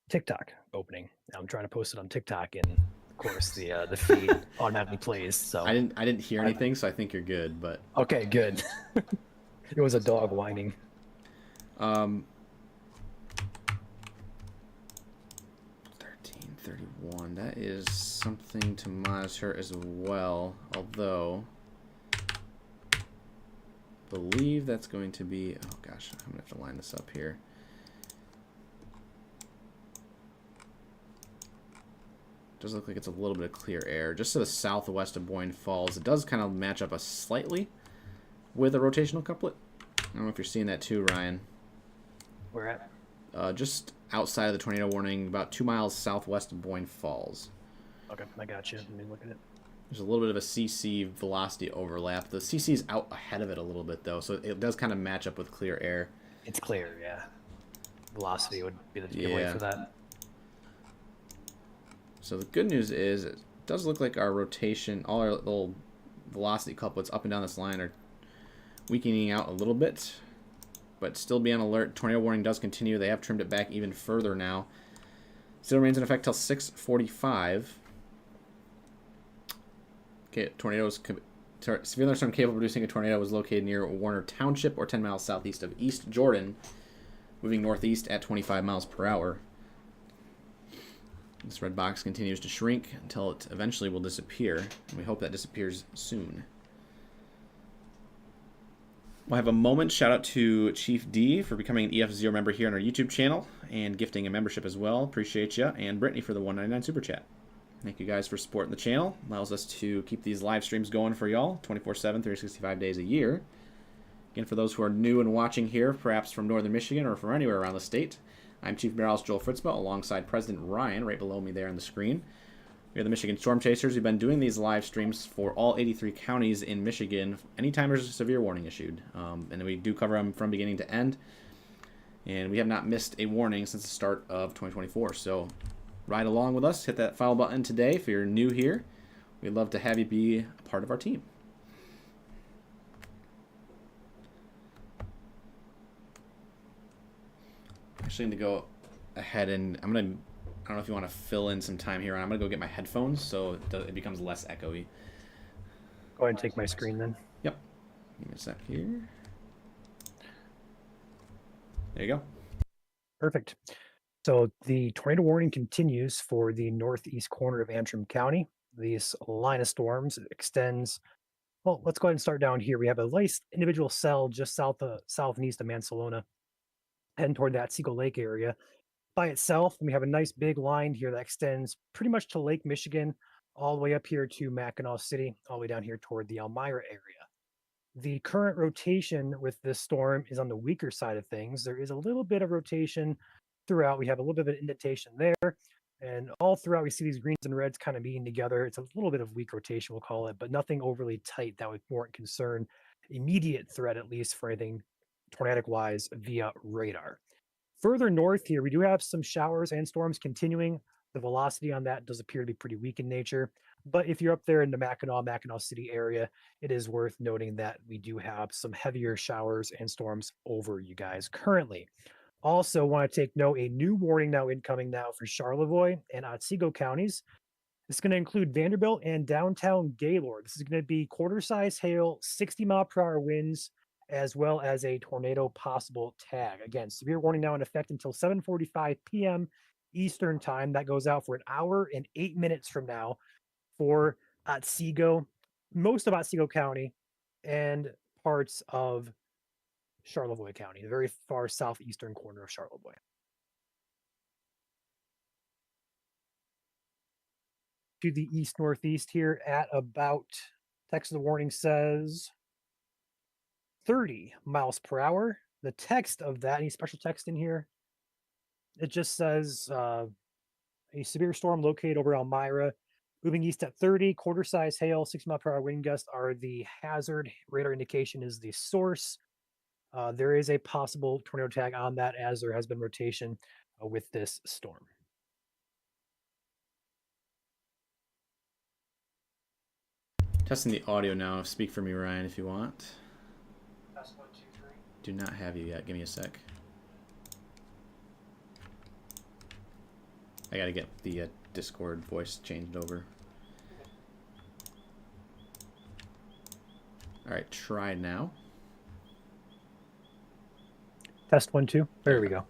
TikTok opening. I'm trying to post it on TikTok, and of course the feed automatically plays. So I didn't hear anything, so I think you're good. But okay, good. It was a dog whining. 1331. That is something to monitor as well. Although, believe that's going to be. Oh gosh, I'm gonna have to line this up here. Does look like it's a little bit of clear air just to the southwest of Boyne Falls. It does kind of match up slightly with a rotational couplet. I don't know if you're seeing that too, Ryan. Where at? Just outside of the tornado warning, about 2 miles southwest of Boyne Falls. Okay, I got you. Let me look at it. There's a little bit of a CC velocity overlap. The CC is out ahead of it a little bit, though, so it does kind of match up with clear air. It's clear, yeah. Velocity would be the giveaway for that. So the good news is it does look like our rotation, all our little velocity couplets up and down this line are weakening out a little bit, but still be on alert. Tornado warning does continue. They have trimmed it back even further now. Still remains in effect till 6:45. Okay, severe thunderstorm capable of producing a tornado was located near Warner Township or 10 miles southeast of East Jordan, moving northeast at 25 miles per hour. This red box continues to shrink until it eventually will disappear, and we hope that disappears soon. We'll have a moment. Shout out to Chief D for becoming an EF0 member here on our YouTube channel and gifting a membership as well. Appreciate you. And Brittany for the $1.99 super chat. Thank you guys for supporting the channel. Allows us to keep these live streams going for y'all 24/7, 365 days a year. Again, for those who are new and watching here, perhaps from northern Michigan or from anywhere around the state, I'm Chief Meteorologist Joel Fritzma alongside President Ryan right below me there on the screen. We are the Michigan Storm Chasers. We've been doing these live streams for all 83 counties in Michigan anytime there's a severe warning issued. And we do cover them from beginning to end. And we have not missed a warning since the start of 2024. So ride along with us. Hit that follow button today if you're new here. We'd love to have you be a part of our team. Actually, I'm going to go ahead and I don't know if you want to fill in some time here. I'm going to go get my headphones so it becomes less echoey. Go ahead and take my screen then. Yep. Give me a sec here. There you go. Perfect. So the tornado warning continues for the northeast corner of Antrim County. This line of storms extends. Well, let's go ahead and start down here. We have a nice individual cell just south and east of Mansalona, heading toward that Seagull Lake area. By itself, and we have a nice big line here that extends pretty much to Lake Michigan, all the way up here to Mackinac City, all the way down here toward the Elmira area. The current rotation with this storm is on the weaker side of things. There is a little bit of rotation throughout. We have a little bit of an indentation there. And all throughout, we see these greens and reds kind of meeting together. It's a little bit of weak rotation, we'll call it, but nothing overly tight that would warrant concern, immediate threat, at least for anything tornadic wise via radar. Further north here, we do have some showers and storms continuing. The velocity on that does appear to be pretty weak in nature. But if you're up there in the Mackinac City area, it is worth noting that we do have some heavier showers and storms over you guys currently. Also, want to take note a new warning now incoming now for Charlevoix and Otsego counties. This is going to include Vanderbilt and downtown Gaylord. This is going to be quarter size hail, 60-mile-per-hour winds, as well as a tornado possible tag. Again, severe warning now in effect until 7:45 p.m. Eastern time. That goes out for an hour and 8 minutes from now for Otsego, most of Otsego County, and parts of Charlevoix County, the very far southeastern corner of Charlevoix. To the east northeast here at about, text of the warning says 30 miles per hour. The text of that, any special text in here? It just says a severe storm located over Elmira, moving east at 30, quarter size hail, 60-mile-per-hour wind gusts are the hazard. Radar indication is the source. There is a possible tornado tag on that as there has been rotation with this storm. Testing the audio now. Speak for me, Ryan, if you want. Test 1, 2, 3. Do not have you yet. Give me a sec. I gotta get the Discord voice changed over. Alright, try now. Test 1, 2. There we go.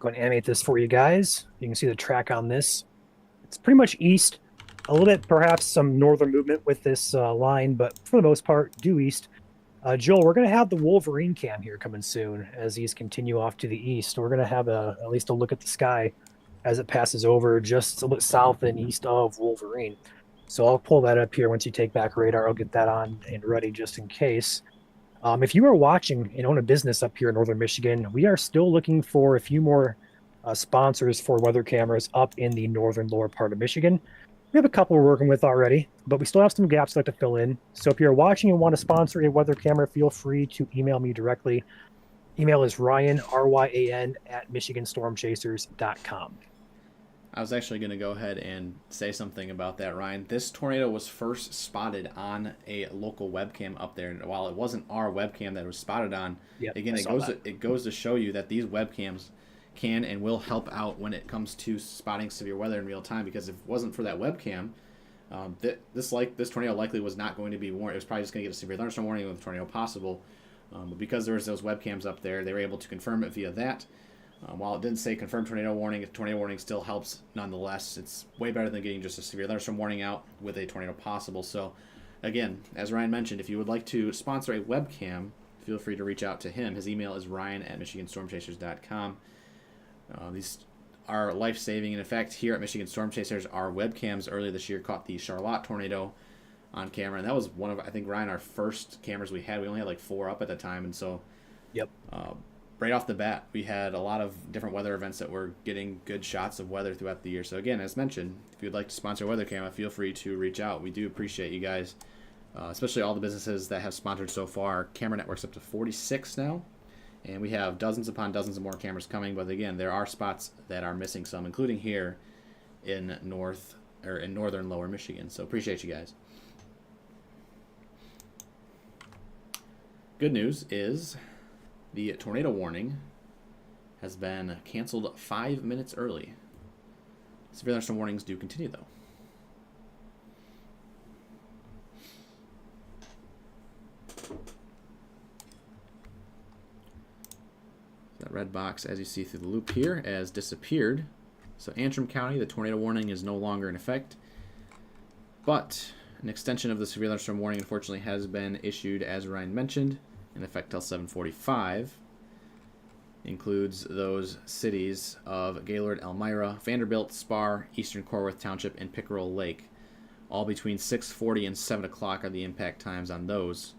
Go ahead and animate this for you guys. You can see the track on this. It's pretty much east, a little bit perhaps some northern movement with this line, but for the most part, due east. Joel, we're going to have the Wolverine cam here coming soon as these continue off to the east. We're going to have at least a look at the sky as it passes over just a little bit south and east of Wolverine. So I'll pull that up here once you take back radar. I'll get that on and ready just in case. If you are watching and own a business up here in northern Michigan, we are still looking for a few more sponsors for weather cameras up in the northern lower part of Michigan. We have a couple we're working with already, but we still have some gaps we'd like to fill in. So if you're watching and want to sponsor a weather camera, feel free to email me directly. Email is Ryan, R-Y-A-N, at MichiganStormChasers.com. I was actually going to go ahead and say something about that, Ryan. This tornado was first spotted on a local webcam up there. And while it wasn't our webcam that it was spotted on, again, it goes to show you that these webcams can and will help out when it comes to spotting severe weather in real time. Because if it wasn't for that webcam, this tornado likely was not going to be warned. It was probably just going to get a severe thunderstorm warning with a tornado possible. But because there was those webcams up there, they were able to confirm it via that. While it didn't say confirmed tornado warning, a tornado warning still helps nonetheless. It's way better than getting just a severe thunderstorm warning out with a tornado possible. So, again, as Ryan mentioned, if you would like to sponsor a webcam, feel free to reach out to him. His email is ryan@michiganstormchasers.com. These are life-saving. In fact, here at Michigan Storm Chasers, our webcams earlier this year caught the Charlotte tornado on camera, and that was one of, I think, Ryan, our first cameras we had. We only had like 4 up at the time, and so right off the bat, we had a lot of different weather events that were getting good shots of weather throughout the year. So again, as mentioned, if you'd like to sponsor a weather camera, feel free to reach out. We do appreciate you guys, especially all the businesses that have sponsored so far. Our camera network's up to 46 now, and we have dozens upon dozens of more cameras coming. But again, there are spots that are missing some, including here in northern lower Michigan. So appreciate you guys. Good news is the tornado warning has been canceled 5 minutes early. Severe thunderstorm warnings do continue, though. That red box, as you see through the loop here, has disappeared. So Antrim County, the tornado warning is no longer in effect. But an extension of the severe thunderstorm warning, unfortunately, has been issued, as Ryan mentioned, in effect till 7:45. Includes those cities of Gaylord, Elmira, Vanderbilt, Spar, Eastern Corwith Township, and Pickerel Lake. All between 6:40 and 7 o'clock are the impact times on those.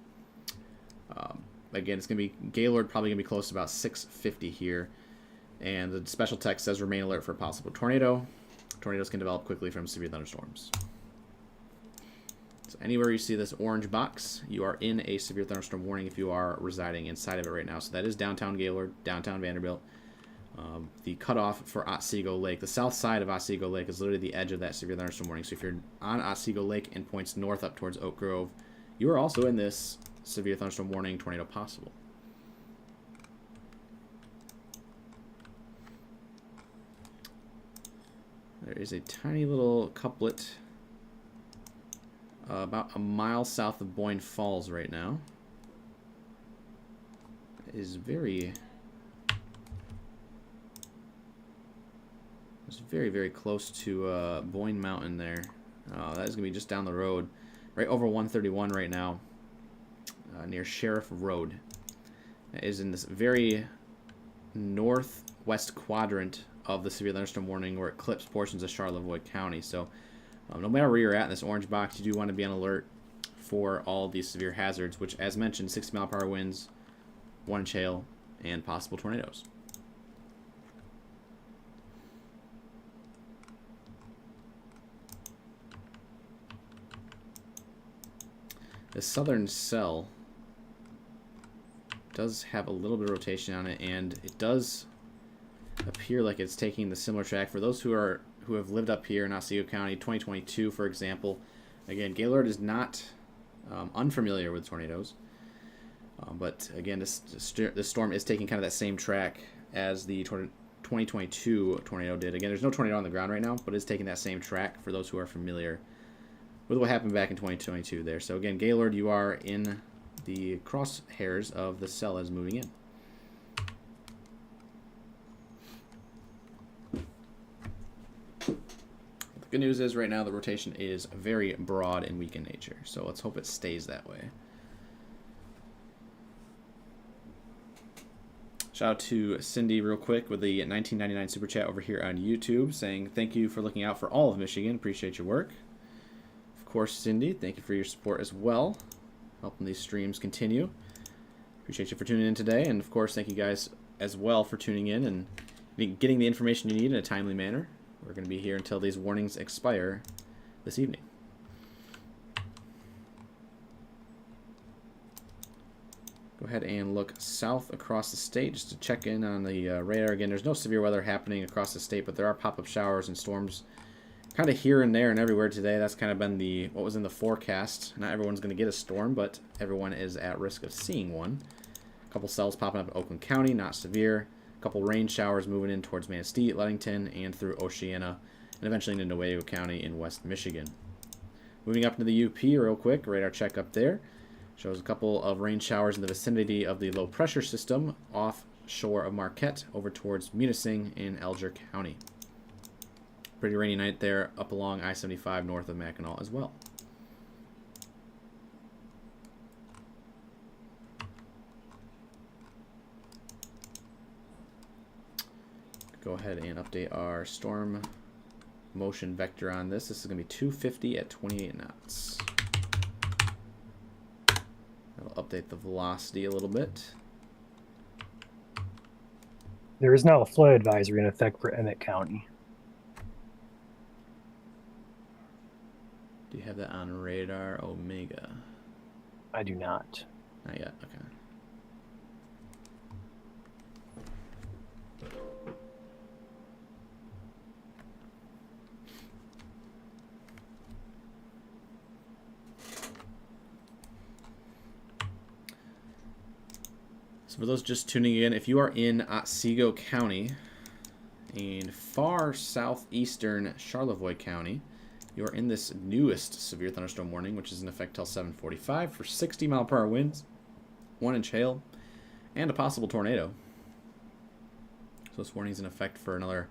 Again, it's going to be Gaylord, probably going to be close to about 6:50 here. And the special text says remain alert for a possible tornado. Tornadoes can develop quickly from severe thunderstorms. So anywhere you see this orange box, you are in a severe thunderstorm warning if you are residing inside of it right now. So that is downtown Gaylord, downtown Vanderbilt. The cutoff for Otsego Lake, the south side of Otsego Lake is literally the edge of that severe thunderstorm warning. So if you're on Otsego Lake and points north up towards Oak Grove, you are also in this severe thunderstorm warning, tornado possible. There is a tiny little couplet about a mile south of Boyne Falls right now. It is very close to Boyne Mountain there. That is going to be just down the road, right over 131 right now, near Sheriff Road. It is in this very northwest quadrant of the severe thunderstorm warning where it clips portions of Charlevoix County. So no matter where you're at in this orange box, you do want to be on alert for all these severe hazards, which, as mentioned, 60-mile-per-hour winds, 1-inch hail, and possible tornadoes. The southern cell does have a little bit of rotation on it, and it does appear like it's taking the similar track. For those who have lived up here in Otsego County, 2022, for example, again, Gaylord is not unfamiliar with tornadoes, but again, this storm is taking kind of that same track as the 2022 tornado did. Again, there's no tornado on the ground right now, but it's taking that same track for those who are familiar with what happened back in 2022 there. So again, Gaylord, you are in the crosshairs of the cell as moving in. The good news is right now the rotation is very broad and weak in nature, so let's hope it stays that way. Shout out to Cindy real quick with the 1999 Super Chat over here on YouTube saying thank you for looking out for all of Michigan. Appreciate your work. Of course, Cindy, thank you for your support as well, helping these streams continue. Appreciate you for tuning in today, and of course, thank you guys as well for tuning in and getting the information you need in a timely manner. We're going to be here until these warnings expire this evening. Go ahead and look south across the state just to check in on the radar. Again, there's no severe weather happening across the state, but there are pop-up showers and storms kind of here and there and everywhere today. That's kind of been what was in the forecast. Not everyone's going to get a storm, but everyone is at risk of seeing one. A couple cells popping up in Oakland County, not severe. A couple rain showers moving in towards Manistee, Ludington, and through Oceana, and eventually into Newaygo County in West Michigan. Moving up into the UP real quick, radar check up there. Shows a couple of rain showers in the vicinity of the low pressure system offshore of Marquette over towards Munising in Alger County. Pretty rainy night there up along I-75 north of Mackinac as well. Go ahead and update our storm motion vector on this. This is going to be 250 at 28 knots. That'll update the velocity a little bit. There is now a flood advisory in effect for Emmett County. Do you have that on radar Omega? I do not. Not yet, okay. So for those just tuning in, if you are in Otsego County and far southeastern Charlevoix County, you are in this newest severe thunderstorm warning, which is in effect till 7:45 for 60-mile-per-hour winds, 1-inch hail, and a possible tornado. So this warning is in effect for another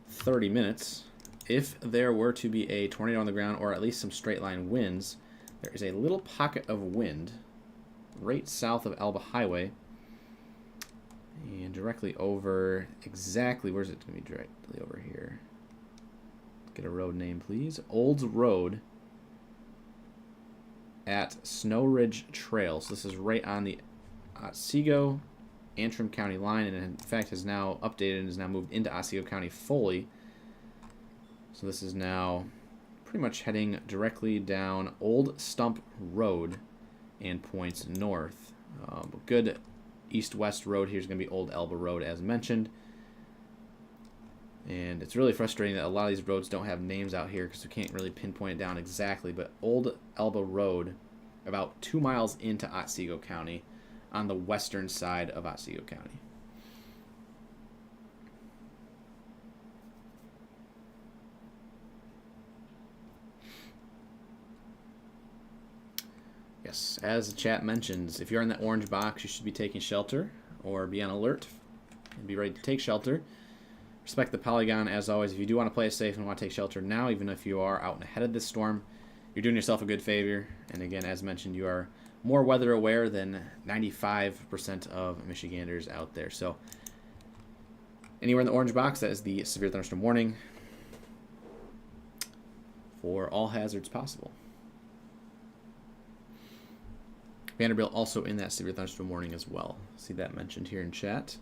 30 minutes. If there were to be a tornado on the ground, or at least some straight line winds, there is a little pocket of wind right south of Alba Highway and directly over exactly, where's it going to be directly over here? Get a road name, please. Olds Road at Snow Ridge Trail. So this is right on the Otsego Antrim County line, and in fact has now updated and has now moved into Otsego County fully. So this is now pretty much heading directly down Old Stump Road and points north. Good east-west road here is going to be Old Elba Road, as mentioned. And it's really frustrating that a lot of these roads don't have names out here because we can't really pinpoint it down exactly. But Old Elba Road, about 2 miles into Otsego County, on the western side of Otsego County. Yes, as the chat mentions, if you're in that orange box, you should be taking shelter or be on alert and be ready to take shelter. Respect the polygon, as always. If you do want to play it safe and want to take shelter now, even if you are out and ahead of this storm, you're doing yourself a good favor. And again, as mentioned, you are more weather aware than 95% of Michiganders out there. So anywhere in the orange box, that is the severe thunderstorm warning for all hazards possible. Vanderbilt also in that severe thunderstorm warning as well. See that mentioned here in chat.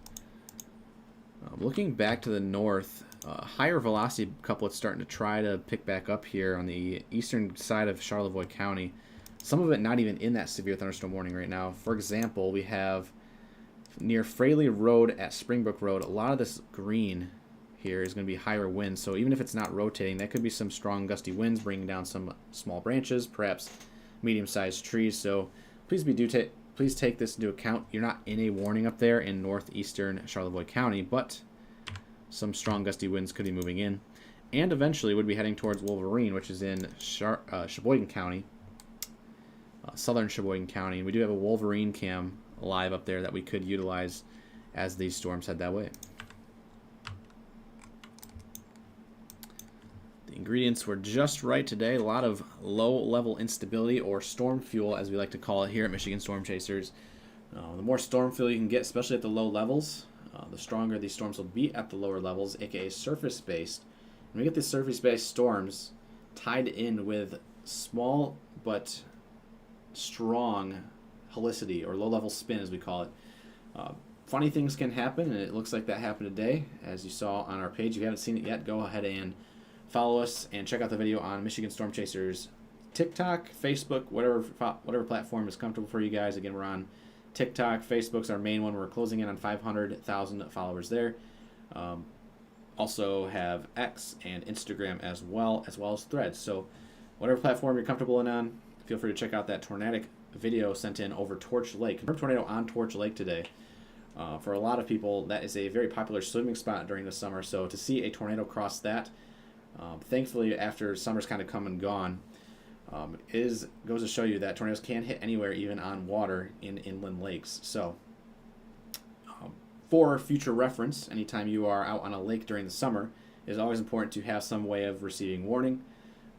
Looking back to the north, higher velocity couplets starting to try to pick back up here on the eastern side of Charlevoix County. Some of it not even in that severe thunderstorm warning right now. For example, we have near Fraley Road at Springbrook Road, a lot of this green here is going to be higher winds. So even if it's not rotating, that could be some strong gusty winds bringing down some small branches, perhaps medium-sized trees. So please take this into account. You're not in a warning up there in northeastern Charlevoix County, but some strong gusty winds could be moving in. And eventually would be heading towards Wolverine, which is in Sheboygan County, southern Sheboygan County. And we do have a Wolverine cam live up there that we could utilize as these storms head that way. Ingredients were just right today. A lot of low-level instability, or storm fuel, as we like to call it here at Michigan Storm Chasers. The more storm fuel you can get, especially at the low levels, the stronger these storms will be at the lower levels, aka surface-based. And we get these surface-based storms tied in with small but strong helicity, or low-level spin, as we call it. Funny things can happen, and it looks like that happened today, as you saw on our page. If you haven't seen it yet, go ahead and follow us and check out the video on Michigan Storm Chasers TikTok, Facebook, whatever platform is comfortable for you guys. Again, we're on TikTok. Facebook's our main one. We're closing in on 500,000 followers there. Also have X and Instagram as well as Threads. So whatever platform you're comfortable on, feel free to check out that tornadic video sent in over Torch Lake. Confirmed tornado on Torch Lake today. For a lot of people, that is a very popular swimming spot during the summer. So to see a tornado cross that, thankfully, after summer's kind of come and gone, goes to show you that tornadoes can hit anywhere, even on water in inland lakes. So, for future reference, anytime you are out on a lake during the summer, it is always important to have some way of receiving warning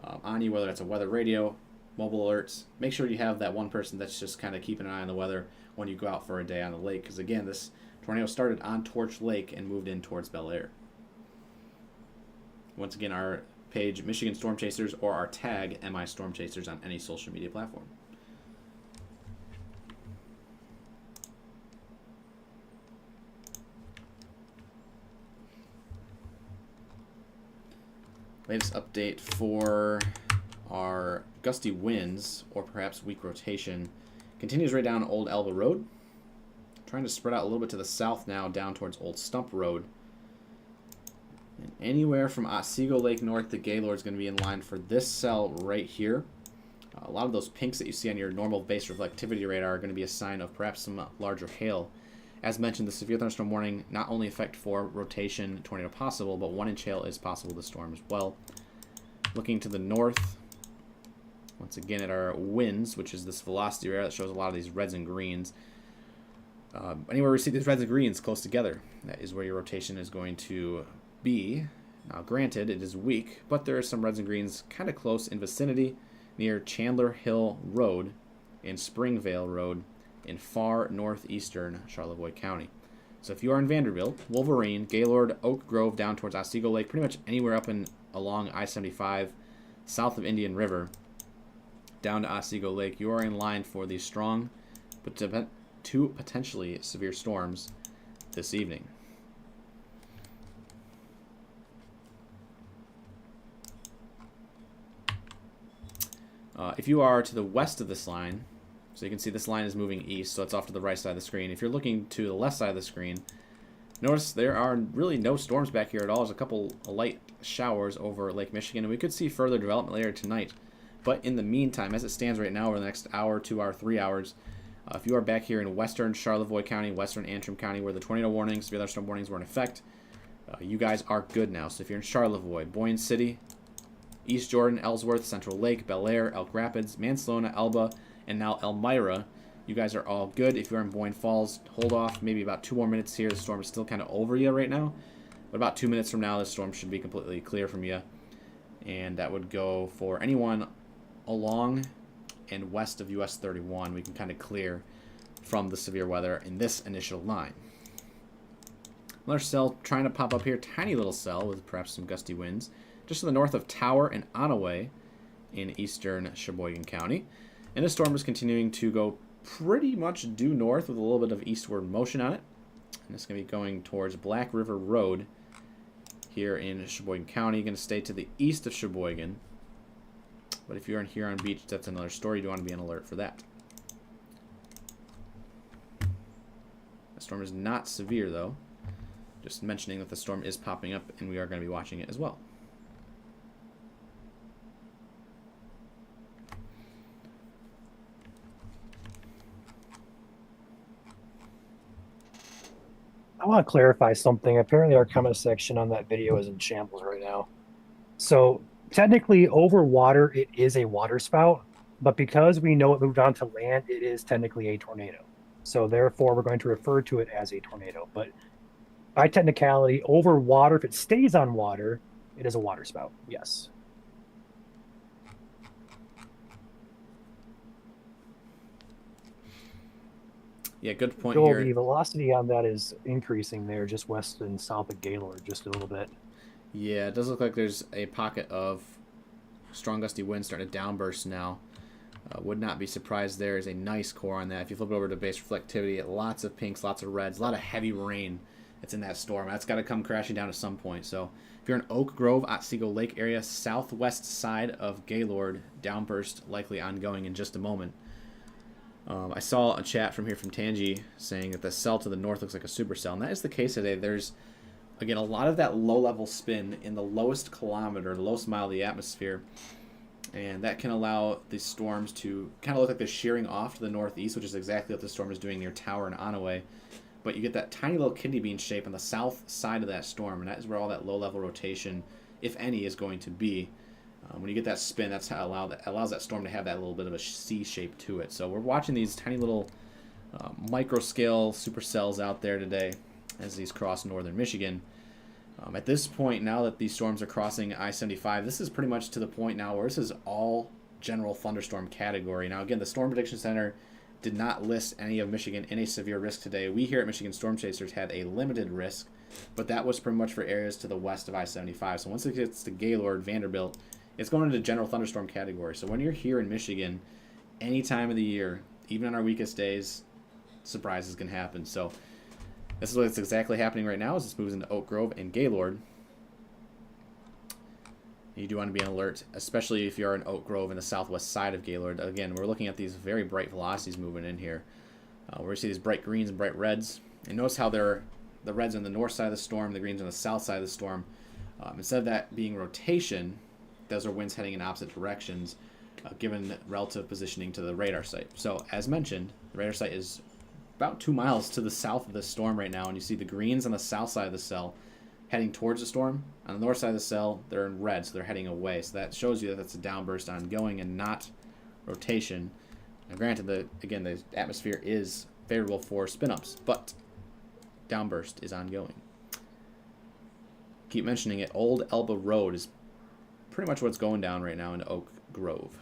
on you, whether that's a weather radio, mobile alerts. Make sure you have that one person that's just kind of keeping an eye on the weather when you go out for a day on the lake, because again, this tornado started on Torch Lake and moved in towards Bel Air. Once again, our page, Michigan Storm Chasers, or our tag, MI Storm Chasers, on any social media platform. Latest update for our gusty winds, or perhaps weak rotation, continues right down Old Elba Road. Trying to spread out a little bit to the south now, down towards Old Stump Road. And anywhere from Otsego Lake north to Gaylord is going to be in line for this cell right here. A lot of those pinks that you see on your normal base reflectivity radar are going to be a sign of perhaps some larger hail As mentioned, the severe thunderstorm warning not only affect for rotation tornado possible, but 1 inch hail is possible with the storm as well. Looking to the north, once again at our winds, which is this velocity area that shows a lot of these reds and greens. Anywhere we see these reds and greens close together, that is where your rotation is going to be. Now, granted, it is weak, but there are some reds and greens kind of close in vicinity near Chandler Hill Road and Springvale Road in far northeastern Charlevoix County. So if you are in Vanderbilt, Wolverine, Gaylord, Oak Grove, down towards Otsego Lake, pretty much anywhere up and along I-75, south of Indian River, down to Otsego Lake, you are in line for these strong, but two potentially severe storms this evening. If you are to the west of this line, so you can see this line is moving east, so it's off to the right side of the screen. If you're looking to the left side of the screen, notice there are really no storms back here at all. There's a couple light showers over Lake Michigan, and we could see further development later tonight. But in the meantime, as it stands right now, over the next hour, 2 hour, 3 hours, if you are back here in western Charlevoix County, western Antrim County, where the tornado warnings, severe thunderstorm warnings were in effect, you guys are good now. So if you're in Charlevoix, Boyne City, East Jordan, Ellsworth, Central Lake, Bel Air, Elk Rapids, Mansalona, Elba, and now Elmira, you guys are all good. If you're in Boyne Falls, hold off maybe about 2 more minutes here. The storm is still kind of over you right now. But about 2 minutes from now, the storm should be completely clear from you. And that would go for anyone along and west of US 31. We can kind of clear from the severe weather in this initial line. Another cell trying to pop up here. Tiny little cell with perhaps some gusty winds. Just to the north of Tower and Onaway in eastern Sheboygan County. And this storm is continuing to go pretty much due north with a little bit of eastward motion on it. And it's going to be going towards Black River Road here in Sheboygan County. Going to stay to the east of Sheboygan. But if you're in Huron Beach, that's another story. You do want to be on alert for that. The storm is not severe, though. Just mentioning that the storm is popping up, and we are going to be watching it as well. I want to clarify something. Apparently, our comment section on that video is in shambles right now. So, technically, over water, it is a water spout. But because we know it moved on to land, it is technically a tornado. So, therefore, we're going to refer to it as a tornado. But by technicality, over water, if it stays on water, it is a water spout. Yes. Yeah, good point Joel, here. the velocity on that is increasing there, just west and south of Gaylord, just a little bit. Yeah, it does look like there's a pocket of strong gusty winds starting to downburst now. Would not be surprised there is a nice core on that. If you flip it over to base reflectivity, lots of pinks, lots of reds, a lot of heavy rain that's in that storm. That's got to come crashing down at some point. So if you're in Oak Grove, Otsego Lake area, southwest side of Gaylord, downburst likely ongoing in just a moment. I saw a chat from here from Tangi saying that the cell to the north looks like a supercell, and that is the case today. There's, again, a lot of that low-level spin in the lowest kilometer, the lowest mile of the atmosphere, and that can allow the storms to kind of look like they're shearing off to the northeast, which is exactly what the storm is doing near Tower and Onaway. But you get that tiny little kidney bean shape on the south side of that storm, and that is where all that low-level rotation, if any, is going to be. When you get that spin, that's how allows that storm to have that little bit of a C shape to it. So we're watching these tiny little micro-scale supercells out there today as these cross northern Michigan. At this point, now that these storms are crossing I-75, this is pretty much to the point now where this is all general thunderstorm category. Now, again, the Storm Prediction Center did not list any of Michigan in a severe risk today. We here at Michigan Storm Chasers had a limited risk, but that was pretty much for areas to the west of I-75. So once it gets to Gaylord, Vanderbilt, it's going into general thunderstorm category. So when you're here in Michigan, any time of the year, even on our weakest days, surprises can happen. So this is what's exactly happening right now as this moves into Oak Grove and Gaylord. You do want to be on alert, especially if you're in Oak Grove in the southwest side of Gaylord. Again, we're looking at these very bright velocities moving in here. We see these bright greens and bright reds. And notice how the reds on the north side of the storm, the greens on the south side of the storm. Instead of that being rotation, those are winds heading in opposite directions, given relative positioning to the radar site. So, as mentioned, the radar site is about 2 miles to the south of the storm right now, and you see the greens on the south side of the cell heading towards the storm. On the north side of the cell, they're in red, so they're heading away. So that shows you that that's a downburst ongoing and not rotation. Now, granted, the atmosphere is favorable for spin-ups, but downburst is ongoing. Keep mentioning it. Old Elba Road is pretty much what's going down right now in Oak Grove.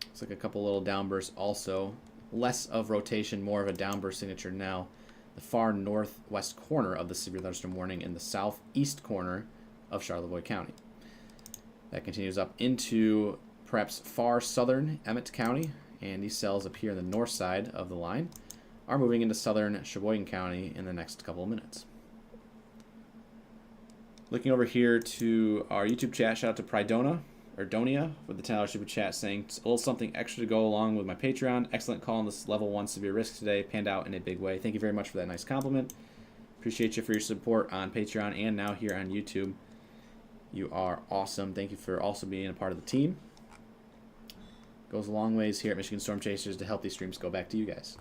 Looks like a couple little downbursts also. Less of rotation, more of a downburst signature now. The far northwest corner of the severe thunderstorm warning in the southeast corner of Charlevoix County. That continues up into perhaps far southern Emmett County, and these cells up here on the north side of the line are moving into southern Sheboygan County in the next couple of minutes. Looking over here to our YouTube chat, shout out to Pridona, or Donia, with the $10 super chat saying, a little something extra to go along with my Patreon. Excellent call on this level 1 severe risk today. Panned out in a big way. Thank you very much for that nice compliment. Appreciate you for your support on Patreon and now here on YouTube. You are awesome. Thank you for also being a part of the team. Goes a long ways here at Michigan Storm Chasers to help these streams go back to you guys.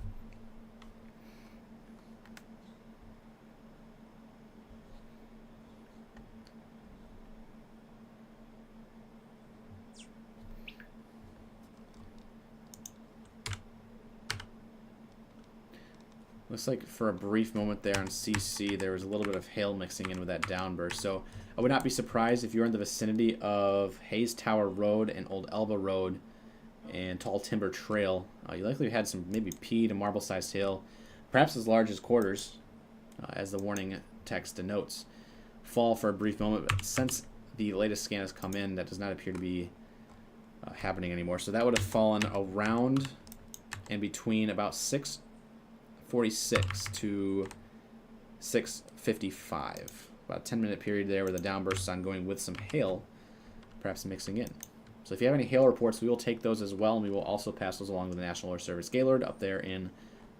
Looks like for a brief moment there on CC, there was a little bit of hail mixing in with that downburst. So I would not be surprised if you're in the vicinity of Hayes Tower Road and Old Elba Road and Tall Timber Trail. You likely had some maybe pea to marble-sized hail, perhaps as large as quarters, as the warning text denotes. Fall for a brief moment, but since the latest scan has come in, that does not appear to be happening anymore. So that would have fallen around and between about 6:46 to 6:55. About a 10-minute period there where the downburst is ongoing with some hail, perhaps mixing in. So if you have any hail reports, we will take those as well, and we will also pass those along with the National Weather Service Gaylord up there in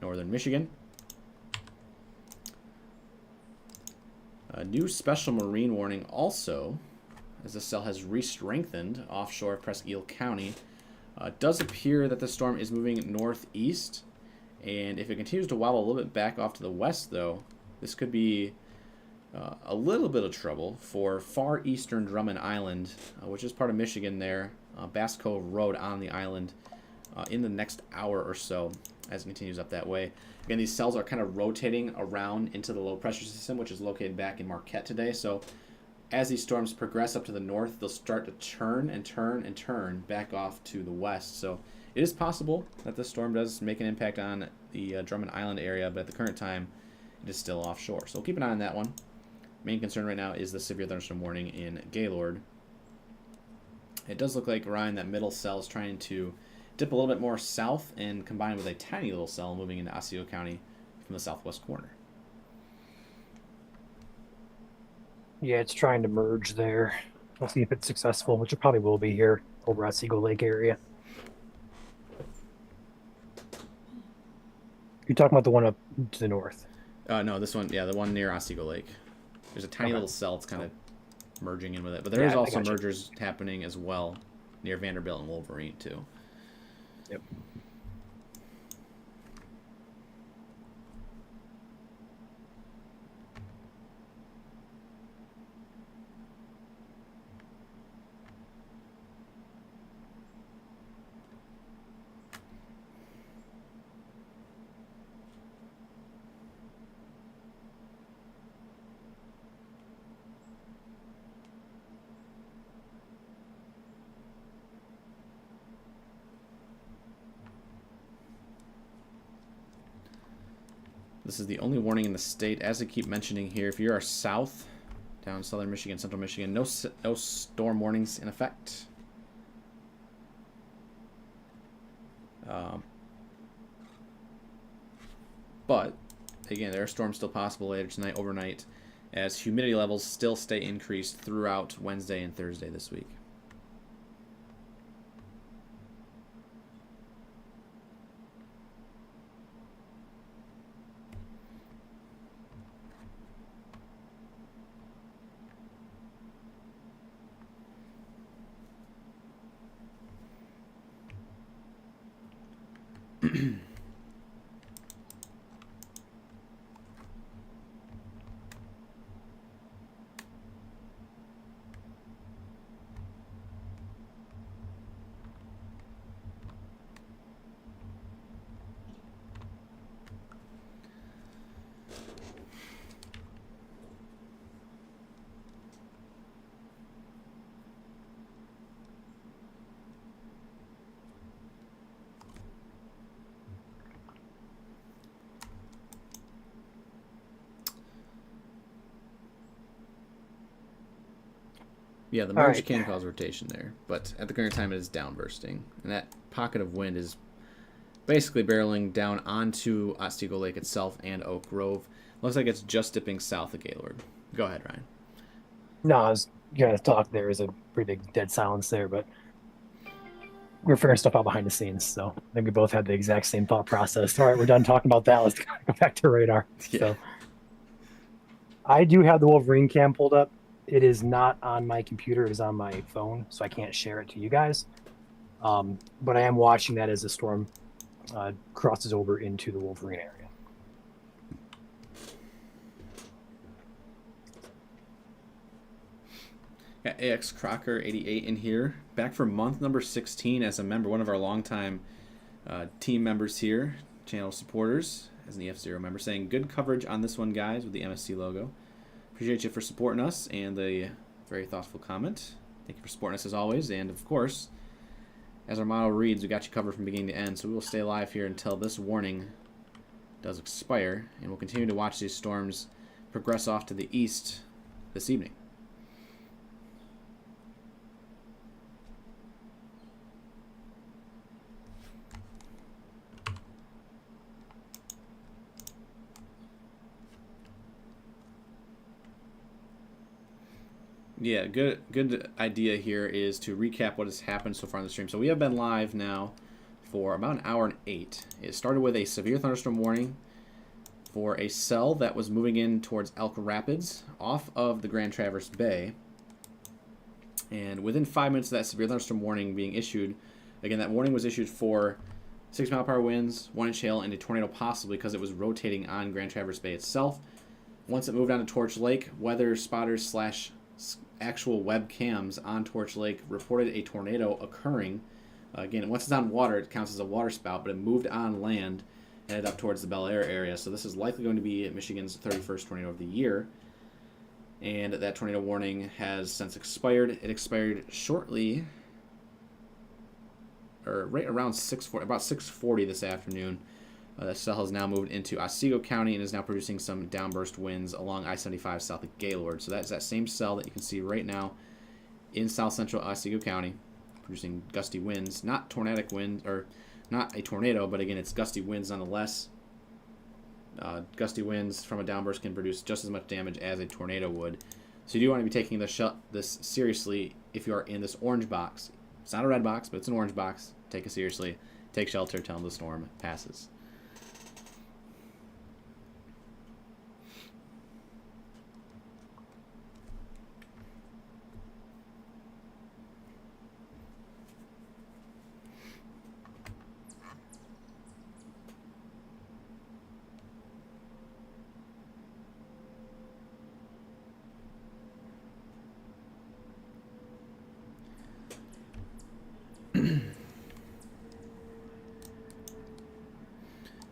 northern Michigan. A new special marine warning also, as the cell has re-strengthened offshore of Presque Isle County. It does appear that the storm is moving northeast, and if it continues to wobble a little bit back off to the west, though, this could be a little bit of trouble for far eastern Drummond Island, which is part of Michigan there, Bass Cove Road on the island, in the next hour or so as it continues up that way. Again, these cells are kind of rotating around into the low pressure system, which is located back in Marquette today. So as these storms progress up to the north, they'll start to turn and turn and turn back off to the west. So it is possible that this storm does make an impact on the Drummond Island area, but at the current time, it is still offshore. So we'll keep an eye on that one. Main concern right now is the severe thunderstorm warning in Gaylord. It does look like, Ryan, that middle cell is trying to dip a little bit more south and combine with a tiny little cell moving into Osseo County from the southwest corner. Yeah, it's trying to merge there. We'll see if it's successful, which it probably will be here over at Seagull Lake area. You're talking about the one up to the north? No, this one, yeah, the one near Osseo Lake. There's a tiny little cell that's kind of merging in with it. But there is also mergers happening as well near Vanderbilt and Wolverine, too. Yep. This is the only warning in the state. As I keep mentioning here, if you are south, down southern Michigan, central Michigan, no storm warnings in effect. But, again, there are storms still possible later tonight, overnight, as humidity levels still stay increased throughout Wednesday and Thursday this week. Yeah, the All merge right. can cause rotation there, but at the current time it is downbursting. And that pocket of wind is basically barreling down onto Otsego Lake itself and Oak Grove. Looks like it's just dipping south of Gaylord. Go ahead, Ryan. No, I was gonna talk. There is a pretty big dead silence there, but we're figuring stuff out behind the scenes. So I think we both had the exact same thought process. All right, we're done talking about that. Let's go back to radar. Yeah. So I do have the Wolverine cam pulled up. It is not on my computer. It is on my phone, so I can't share it to you guys. But I am watching that as the storm crosses over into the Wolverine area. Got AX Crocker 88 in here, back for month number 16 as a member, one of our longtime team members here, channel supporters, as an EF0 member, saying good coverage on this one, guys, with the MSC logo. Appreciate you for supporting us and the very thoughtful comment. Thank you for supporting us as always, and of course, as our motto reads, we got you covered from beginning to end, so we will stay live here until this warning does expire, and we'll continue to watch these storms progress off to the east this evening. Yeah, good idea here is to recap what has happened so far in the stream. So we have been live now for about an hour and 8. It started with a severe thunderstorm warning for a cell that was moving in towards Elk Rapids off of the Grand Traverse Bay. And within 5 minutes of that severe thunderstorm warning being issued, again, that warning was issued for 6-mile-per-hour winds, 1-inch hail, and a tornado possibly because it was rotating on Grand Traverse Bay itself. Once it moved on to Torch Lake, weather spotters / actual webcams on Torch Lake reported a tornado occurring. Again, once it's on water, it counts as a water spout, but it moved on land, headed up towards the Bel Air area. So this is likely going to be Michigan's 31st tornado of the year. And that tornado warning has since expired. It expired shortly, or right around 6:40, about 6:40 this afternoon. That cell has now moved into Otsego County and is now producing some downburst winds along I-75 south of Gaylord. So that's that same cell that you can see right now in south central Otsego County, producing gusty winds, not tornadic winds, or not a tornado, but again, it's gusty winds nonetheless. Gusty winds from a downburst can produce just as much damage as a tornado would. So you do want to be taking this seriously if you are in this orange box. It's not a red box, but it's an orange box. Take it seriously. Take shelter until the storm passes.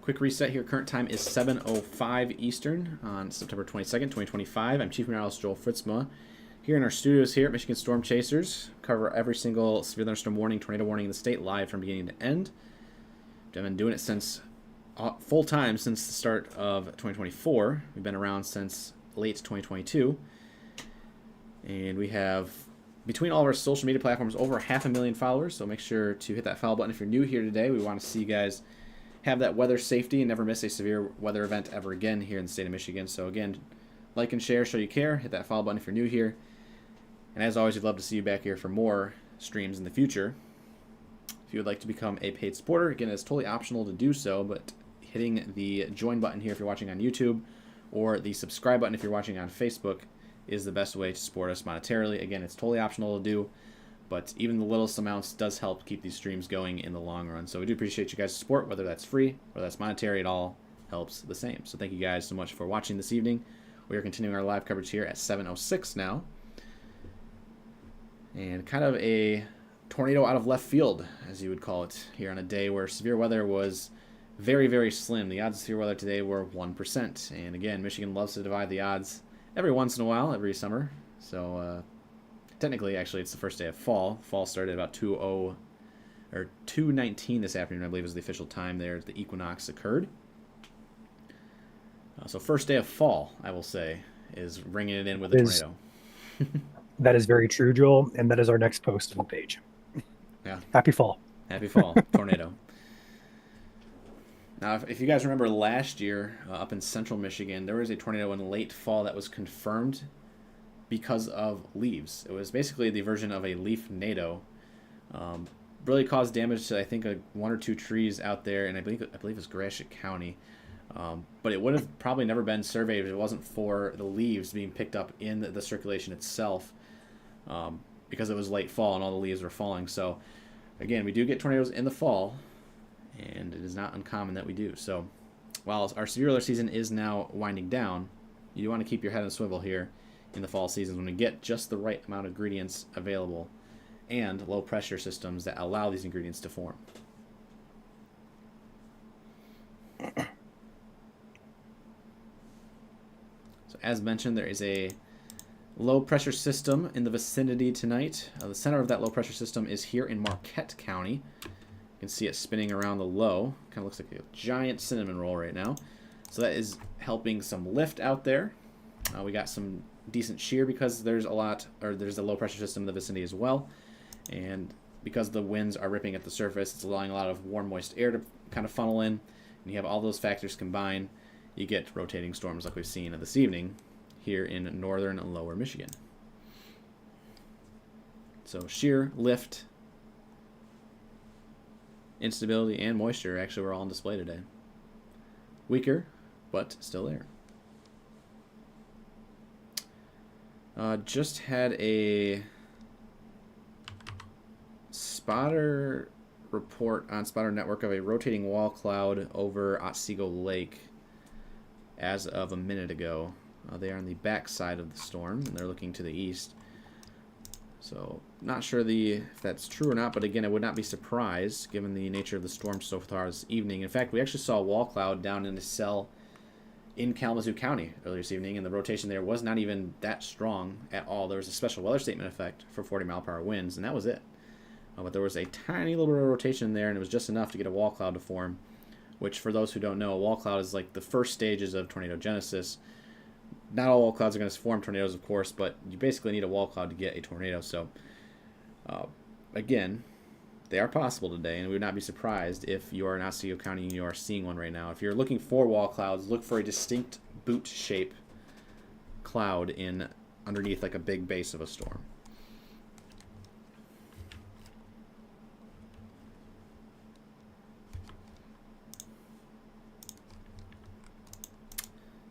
Quick reset here. Current time is 7:05 Eastern on September 22nd, 2025. I'm Chief Meteorologist Joel Fritzma here in our studios here at Michigan Storm Chasers. Cover every single severe thunderstorm warning, tornado warning in the state live from beginning to end. I've been doing it since full time since the start of 2024. We've been around since late 2022. And we have, between all of our social media platforms, over 500,000 followers. So make sure to hit that follow button if you're new here today. We want to see you guys have that weather safety and never miss a severe weather event ever again here in the state of Michigan. So again, like and share, show you care. Hit that follow button if you're new here. And as always, we'd love to see you back here for more streams in the future. If you would like to become a paid supporter, again, it's totally optional to do so, but hitting the join button here if you're watching on YouTube or the subscribe button if you're watching on Facebook is the best way to support us monetarily. Again, it's totally optional to do, But even the littlest amounts does help keep these streams going in the long run. So we do appreciate you guys' support, whether that's free or that's monetary, it all helps the same. So thank you guys so much for watching this evening. We are continuing our live coverage here at 7:06 now. And kind of a tornado out of left field, as you would call it, here on a day where severe weather was very, very slim. The odds of severe weather today were 1%. And again, Michigan loves to divide the odds every once in a while, every summer. So technically, actually, it's the first day of fall. Fall started about 2:19 this afternoon, I believe, is the official time there. The equinox occurred. So first day of fall, I will say, is ringing it in with a tornado. That is very true, Joel, and that is our next post on the page. Yeah. Happy fall. Happy fall, tornado. Now, if you guys remember last year up in central Michigan, there was a tornado in late fall that was confirmed because of leaves. It was basically the version of a leaf nado. Really caused damage to, I think, one or two trees out there, and I believe it was Gratiot County. But it would have probably never been surveyed if it wasn't for the leaves being picked up in the circulation itself, because it was late fall and all the leaves were falling. So, again, we do get tornadoes in the fall, and it is not uncommon that we do. So, while our severe weather season is now winding down, you do want to keep your head on a swivel here in the fall season when we get just the right amount of ingredients available and low pressure systems that allow these ingredients to form. So as mentioned, there is a low pressure system in the vicinity tonight. The center of that low pressure system is here in Marquette County. You can see it spinning around the low. Kind of looks like a giant cinnamon roll right now. So that is helping some lift out there. We got some decent shear because there's a low pressure system in the vicinity as well. And because the winds are ripping at the surface, it's allowing a lot of warm, moist air to kind of funnel in. And you have all those factors combined, you get rotating storms like we've seen this evening here in northern and lower Michigan. So shear, lift, instability, and moisture actually were all on display today. Weaker, but still there. Just had a spotter report on Spotter Network of a rotating wall cloud over Otsego Lake as of a minute ago. They are on the back side of the storm, and they're looking to the east. So, not sure if that's true or not, but again, I would not be surprised given the nature of the storm so far this evening. In fact, we actually saw a wall cloud down in a cell in Kalamazoo County earlier this evening, and the rotation there was not even that strong at all. There was a special weather statement effect for 40-mile-per-hour winds, and that was it. But there was a tiny little bit of rotation there, and it was just enough to get a wall cloud to form, which, for those who don't know, a wall cloud is like the first stages of tornado genesis. Not all wall clouds are going to form tornadoes, of course, but you basically need a wall cloud to get a tornado. So, again, they are possible today, and we would not be surprised if you are in Otsego County and you are seeing one right now. If you're looking for wall clouds, look for a distinct boot shape cloud underneath like a big base of a storm.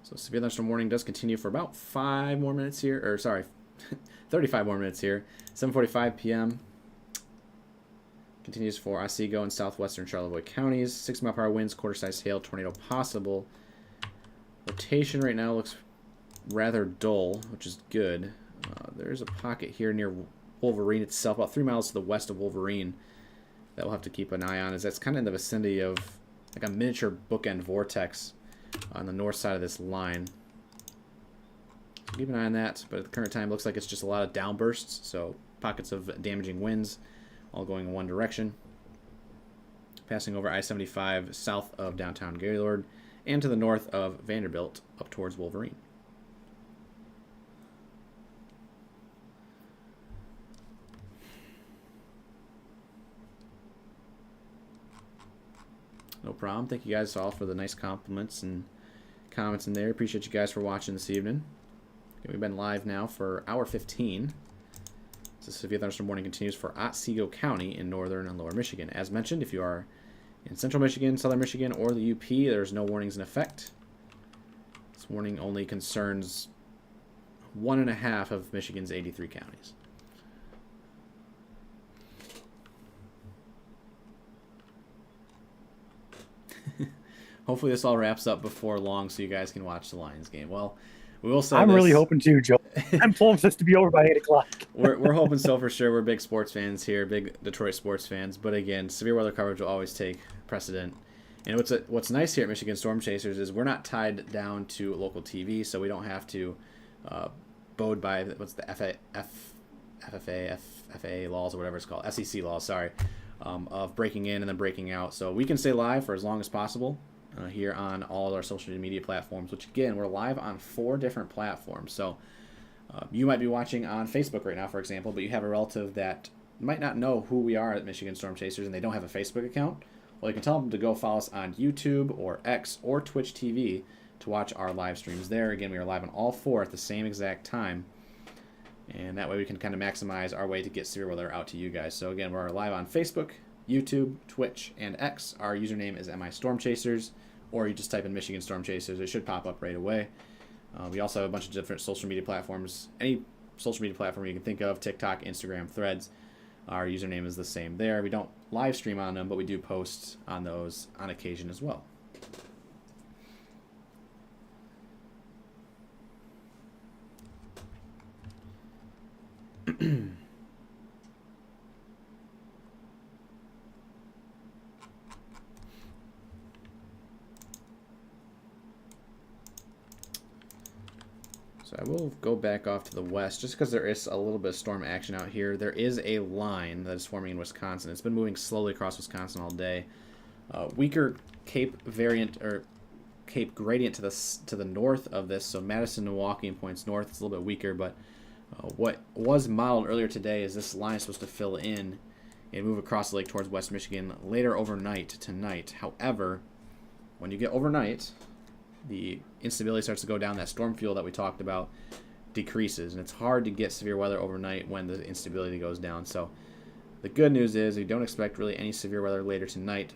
So severe thunderstorm warning does continue for about 5 more minutes here, or sorry, 35 more minutes here. 7:45 p.m. Continues for Otsego and southwestern Charlevoix counties. 6-mile-per-hour winds, quarter-sized hail, tornado possible. Rotation right now looks rather dull, which is good. There's a pocket here near Wolverine itself, about 3 miles to the west of Wolverine, that we'll have to keep an eye on, as that's kind of in the vicinity of like a miniature bookend vortex on the north side of this line. So keep an eye on that, but at the current time, it looks like it's just a lot of downbursts, so pockets of damaging winds, all going in one direction. Passing over I-75 south of downtown Gaylord and to the north of Vanderbilt up towards Wolverine. No problem. Thank you guys all for the nice compliments and comments in there. Appreciate you guys for watching this evening. Okay, we've been live now for hour 15. The severe thunderstorm warning continues for Otsego County in northern and lower Michigan. As mentioned, if you are in central Michigan, southern Michigan, or the UP, there's no warnings in effect. This warning only concerns 1.5 of Michigan's 83 counties. hopefully this all wraps up before long so you guys can watch the Lions game. Well, we will say I'm this. really hoping to, Joe. I'm pulling for this to be over by 8 o'clock. we're hoping so for sure. We're big sports fans here, big Detroit sports fans. But again, severe weather coverage will always take precedent. And what's nice here at Michigan Storm Chasers is we're not tied down to local TV, so we don't have to bode by what's the FFA laws or whatever it's called, SEC laws, sorry, of breaking in and then breaking out. So we can stay live for as long as possible here on all of our social media platforms, which again, we're live on 4 different platforms. So you might be watching on Facebook right now, for example, but you have a relative that might not know who we are at Michigan Storm Chasers and they don't have a Facebook account. Well, you can tell them to go follow us on YouTube or X or Twitch TV to watch our live streams there. Again, we are live on all 4 at the same exact time. And that way we can kind of maximize our way to get severe weather out to you guys. So again, we're live on Facebook, YouTube, Twitch, and X. Our username is MI Storm Chasers, or you just type in Michigan Storm Chasers. It should pop up right away. We also have a bunch of different social media platforms. Any social media platform you can think of, TikTok, Instagram, Threads. Our username is the same there. We don't live stream on them, but we do post on those on occasion as well. So I will go back off to the west just because there is a little bit of storm action out here. There is a line that is forming in Wisconsin. It's been moving slowly across Wisconsin all day. Weaker Cape variant or Cape gradient to the north of this. So Madison, Milwaukee, and points north. It's a little bit weaker, but what was modeled earlier today is this line is supposed to fill in and move across the lake towards West Michigan later overnight tonight. However, when you get overnight, the instability starts to go down. That storm fuel that we talked about decreases, and it's hard to get severe weather overnight when the instability goes down. So the good news is we don't expect really any severe weather later tonight,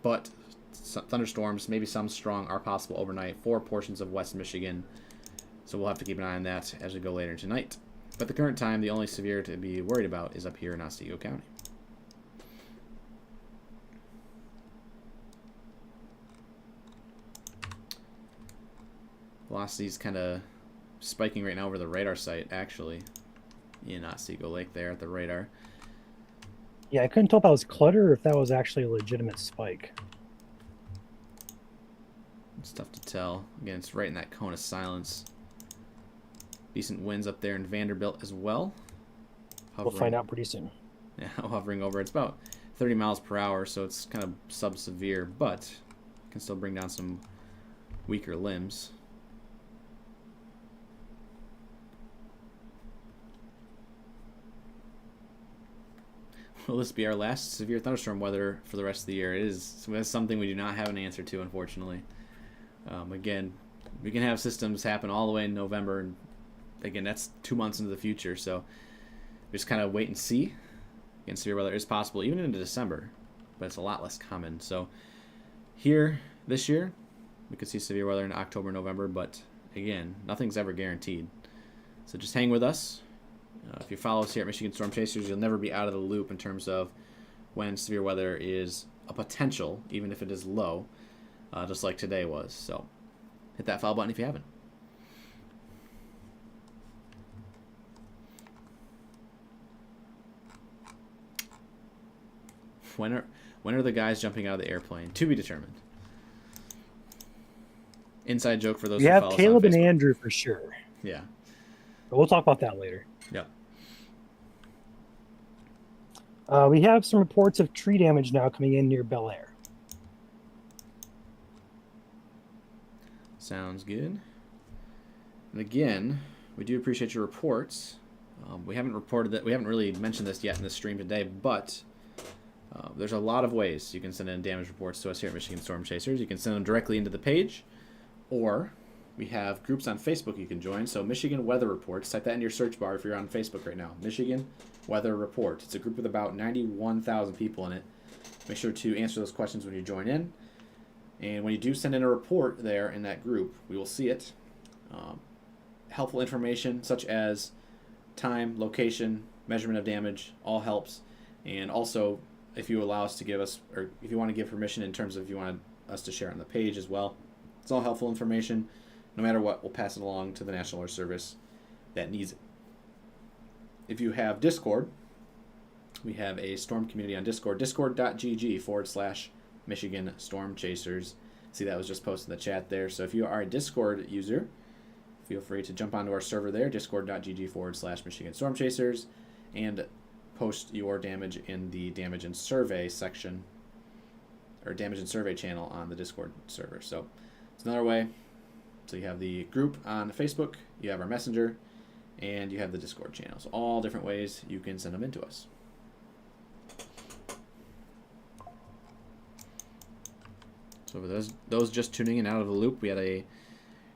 but thunderstorms, maybe some strong, are possible overnight for portions of West Michigan. So we'll have to keep an eye on that as we go later tonight. But at the current time, the only severe to be worried about is up here in Otsego County. Velocity's kind of spiking right now over the radar site, actually, in Otsego Lake there at the radar. Yeah, I couldn't tell if that was clutter or if that was actually a legitimate spike. It's tough to tell. Again, it's right in that cone of silence. Decent winds up there in Vanderbilt as well. We'll find out pretty soon. Yeah, hovering over. It's about 30 miles per hour, so it's kind of sub-severe, but can still bring down some weaker limbs. Will this be our last severe thunderstorm weather for the rest of the year? It is. That's something we do not have an answer to, unfortunately. Again, we can have systems happen all the way in November, and again, that's 2 months into the future, so just kind of wait and see. Again, severe weather is possible even into December, but it's a lot less common. So here this year, we could see severe weather in October, November, but again, nothing's ever guaranteed. So just hang with us. If you follow us here at Michigan Storm Chasers, you'll never be out of the loop in terms of when severe weather is a potential, even if it is low, just like today was. So hit that follow button if you haven't. When are the guys jumping out of the airplane? To be determined. Inside joke for those We who have follow Caleb us on and Facebook. Andrew for sure. Yeah. But we'll talk about that later. Yeah. We have some reports of tree damage now coming in near Bel Air. Sounds good. And again, we do appreciate your reports. We haven't reported that. We haven't really mentioned this yet in this stream today, but there's a lot of ways you can send in damage reports to us here at Michigan Storm Chasers. You can send them directly into the page, or we have groups on Facebook you can join. So Michigan Weather Reports, type that in your search bar if you're on Facebook right now. Michigan Weather Report. It's a group with about 91,000 people in it. Make sure to answer those questions when you join in. And when you do send in a report there in that group, we will see it. Helpful information such as time, location, measurement of damage, all helps. And also, if you allow us to give us, or if you want to give permission in terms of if you want to us to share on the page as well. It's all helpful information. No matter what, we'll pass it along to the National Weather Service that needs it. If you have Discord, we have a storm community on Discord, discord.gg/Michigan Storm Chasers. See, that was just posted in the chat there. So if you are a Discord user, feel free to jump onto our server there, discord.gg/Michigan Storm Chasers, and post your damage in the damage and survey section, or damage and survey channel on the Discord server. So it's another way. So you have the group on Facebook, you have our messenger, and you have the Discord channel. So all different ways you can send them into us. So for those just tuning in out of the loop, we had a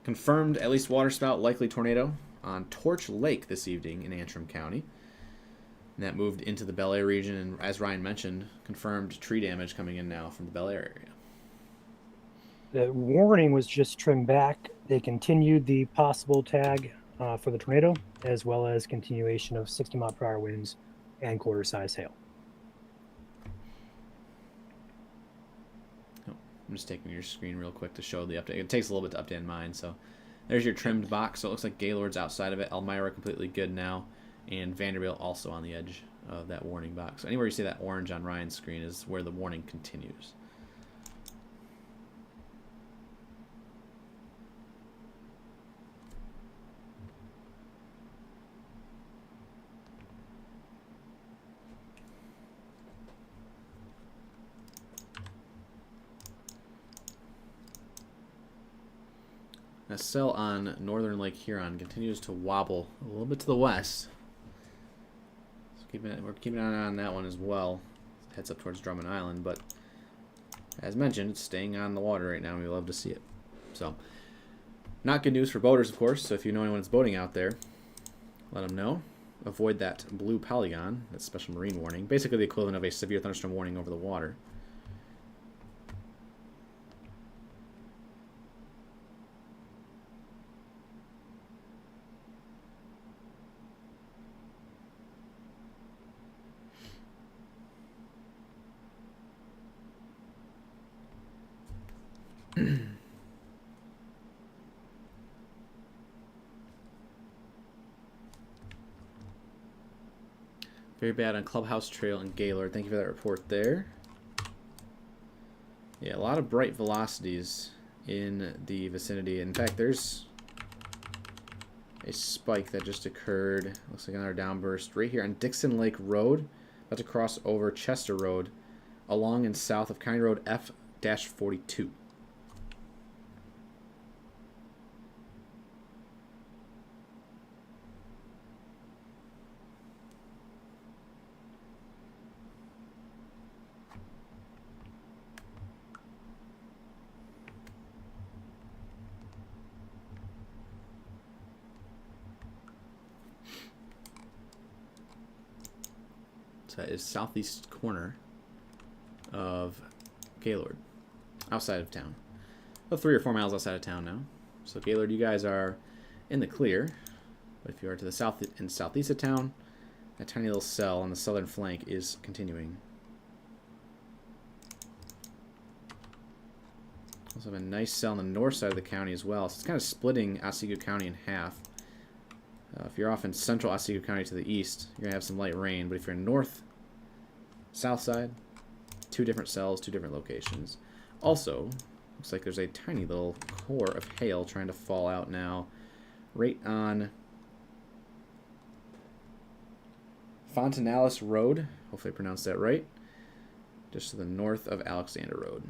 confirmed at least waterspout likely tornado on Torch Lake this evening in Antrim County. And that moved into the Bel Air region, and as Ryan mentioned, confirmed tree damage coming in now from the Bel Air area. The warning was just trimmed back. They continued the possible tag for the tornado, as well as continuation of 60-mile-per-hour winds and quarter-size hail. I'm just taking your screen real quick to show the update. It takes a little bit to update mine. So there's your trimmed box. So it looks like Gaylord's outside of it. Elmira completely good now. And Vanderbilt also on the edge of that warning box. So anywhere you see that orange on Ryan's screen is where the warning continues. A cell on northern Lake Huron continues to wobble a little bit to the west. So we're keeping an eye on that one as well. It heads up towards Drummond Island, but as mentioned, it's staying on the water right now, and we love to see it. So, not good news for boaters, of course. So if you know anyone that's boating out there, let them know. Avoid that blue polygon, that special marine warning. Basically the equivalent of a severe thunderstorm warning over the water. Very bad on Clubhouse Trail and Gaylord. Thank you for that report there. Yeah, a lot of bright velocities in the vicinity. In fact, there's a spike that just occurred. Looks like another downburst right here on Dixon Lake Road. About to cross over Chester Road along and south of County Road F-42. So that is southeast corner of Gaylord, outside of town. About 3 or 4 miles outside of town now. So Gaylord, you guys are in the clear. But if you are to the south and southeast of town, that tiny little cell on the southern flank is continuing. Also have a nice cell on the north side of the county as well. So it's kind of splitting Otsego County in half. If you're off in central Otsego County to the east, you're going to have some light rain. But if you're north, south side, 2 different cells, 2 different locations. Also, looks like there's a tiny little core of hail trying to fall out now right on Fontanalis Road. Hopefully I pronounced that right. Just to the north of Alexander Road.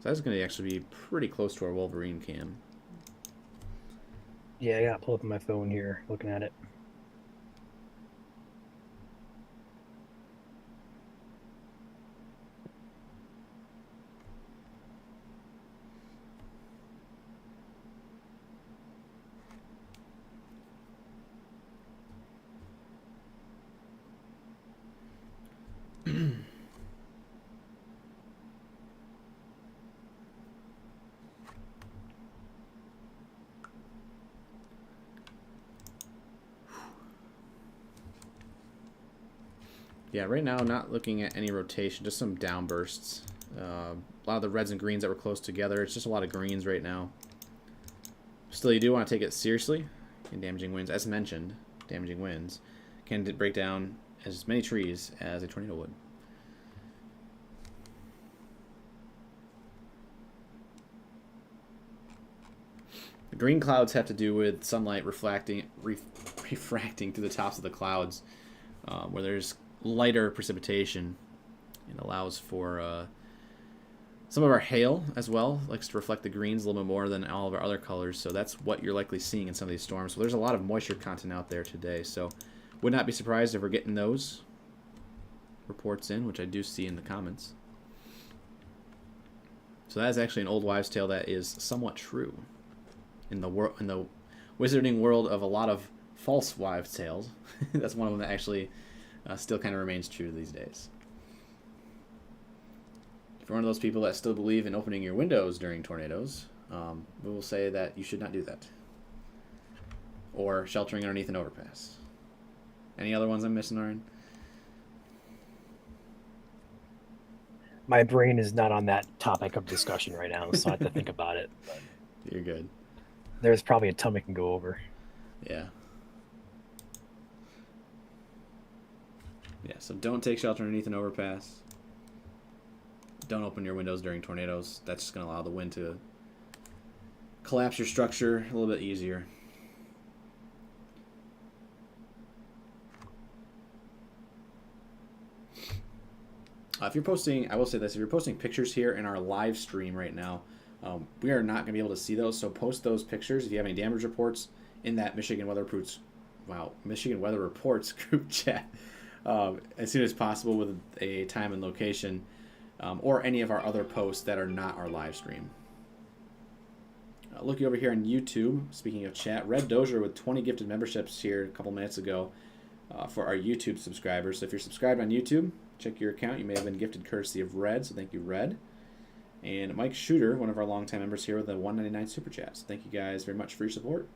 So that's going to actually be pretty close to our Wolverine cam. Yeah, I got to pull up on my phone here, looking at it. Yeah, right now not looking at any rotation, just some downbursts A lot of the reds and greens that were close together. It's just a lot of greens right now. Still, you do want to take it seriously. And damaging winds, as mentioned, damaging winds can break down as many trees as a tornado would. The green clouds have to do with sunlight refracting through the tops of the clouds, where there's lighter precipitation. It allows for some of our hail as well. Likes to reflect the greens a little bit more than all of our other colors, so that's what you're likely seeing in some of these storms. So there's a lot of moisture content out there today, so would not be surprised if we're getting those reports in, which I do see in the comments. So that is actually an old wives' tale that is somewhat true in the wizarding world of a lot of false wives' tales. That's one of them that actually still kind of remains true these days. If you're one of those people that still believe in opening your windows during tornadoes, we will say that you should not do that. Or sheltering underneath an overpass. Any other ones I'm missing, Ryan? My brain is not on that topic of discussion right now, so I have to think about it. But You're good. there's probably a ton we can go over. Yeah. Yeah, so don't take shelter underneath an overpass. Don't open your windows during tornadoes. That's just going to allow the wind to collapse your structure a little bit easier. If you're posting, I will say this, if you're posting pictures here in our live stream right now, we are not going to be able to see those, so post those pictures if you have any damage reports in that Michigan Weather Reports group chat as soon as possible with a time and location, or any of our other posts that are not our live stream. Looking over here on YouTube, speaking of chat, Red Dozier with 20 gifted memberships here a couple minutes ago for our YouTube subscribers. So if you're subscribed on YouTube, check your account. You may have been gifted courtesy of Red, so thank you, Red. And Mike Shooter, one of our longtime members here with the $1.99 super chat. So thank you guys very much for your support.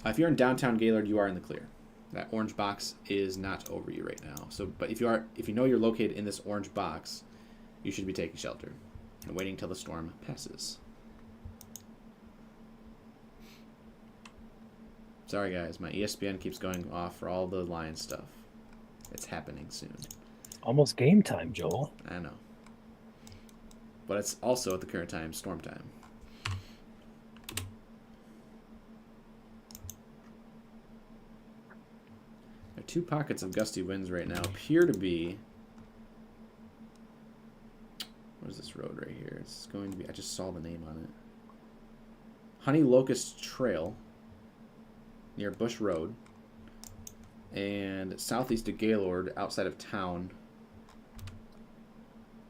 If you're in downtown Gaylord, you are in the clear. That orange box is not over you right now. So, but if you know you're located in this orange box, you should be taking shelter and waiting until the storm passes. Sorry guys, my ESPN keeps going off for all the Lions stuff. It's happening soon. Almost game time, Joel. I know. But it's also at the current time, storm time. There are two pockets of gusty winds right now. Appear to be... What is this road right here? It's going to be... I just saw the name on it. Honey Locust Trail near Bush Road. And southeast of Gaylord, outside of town,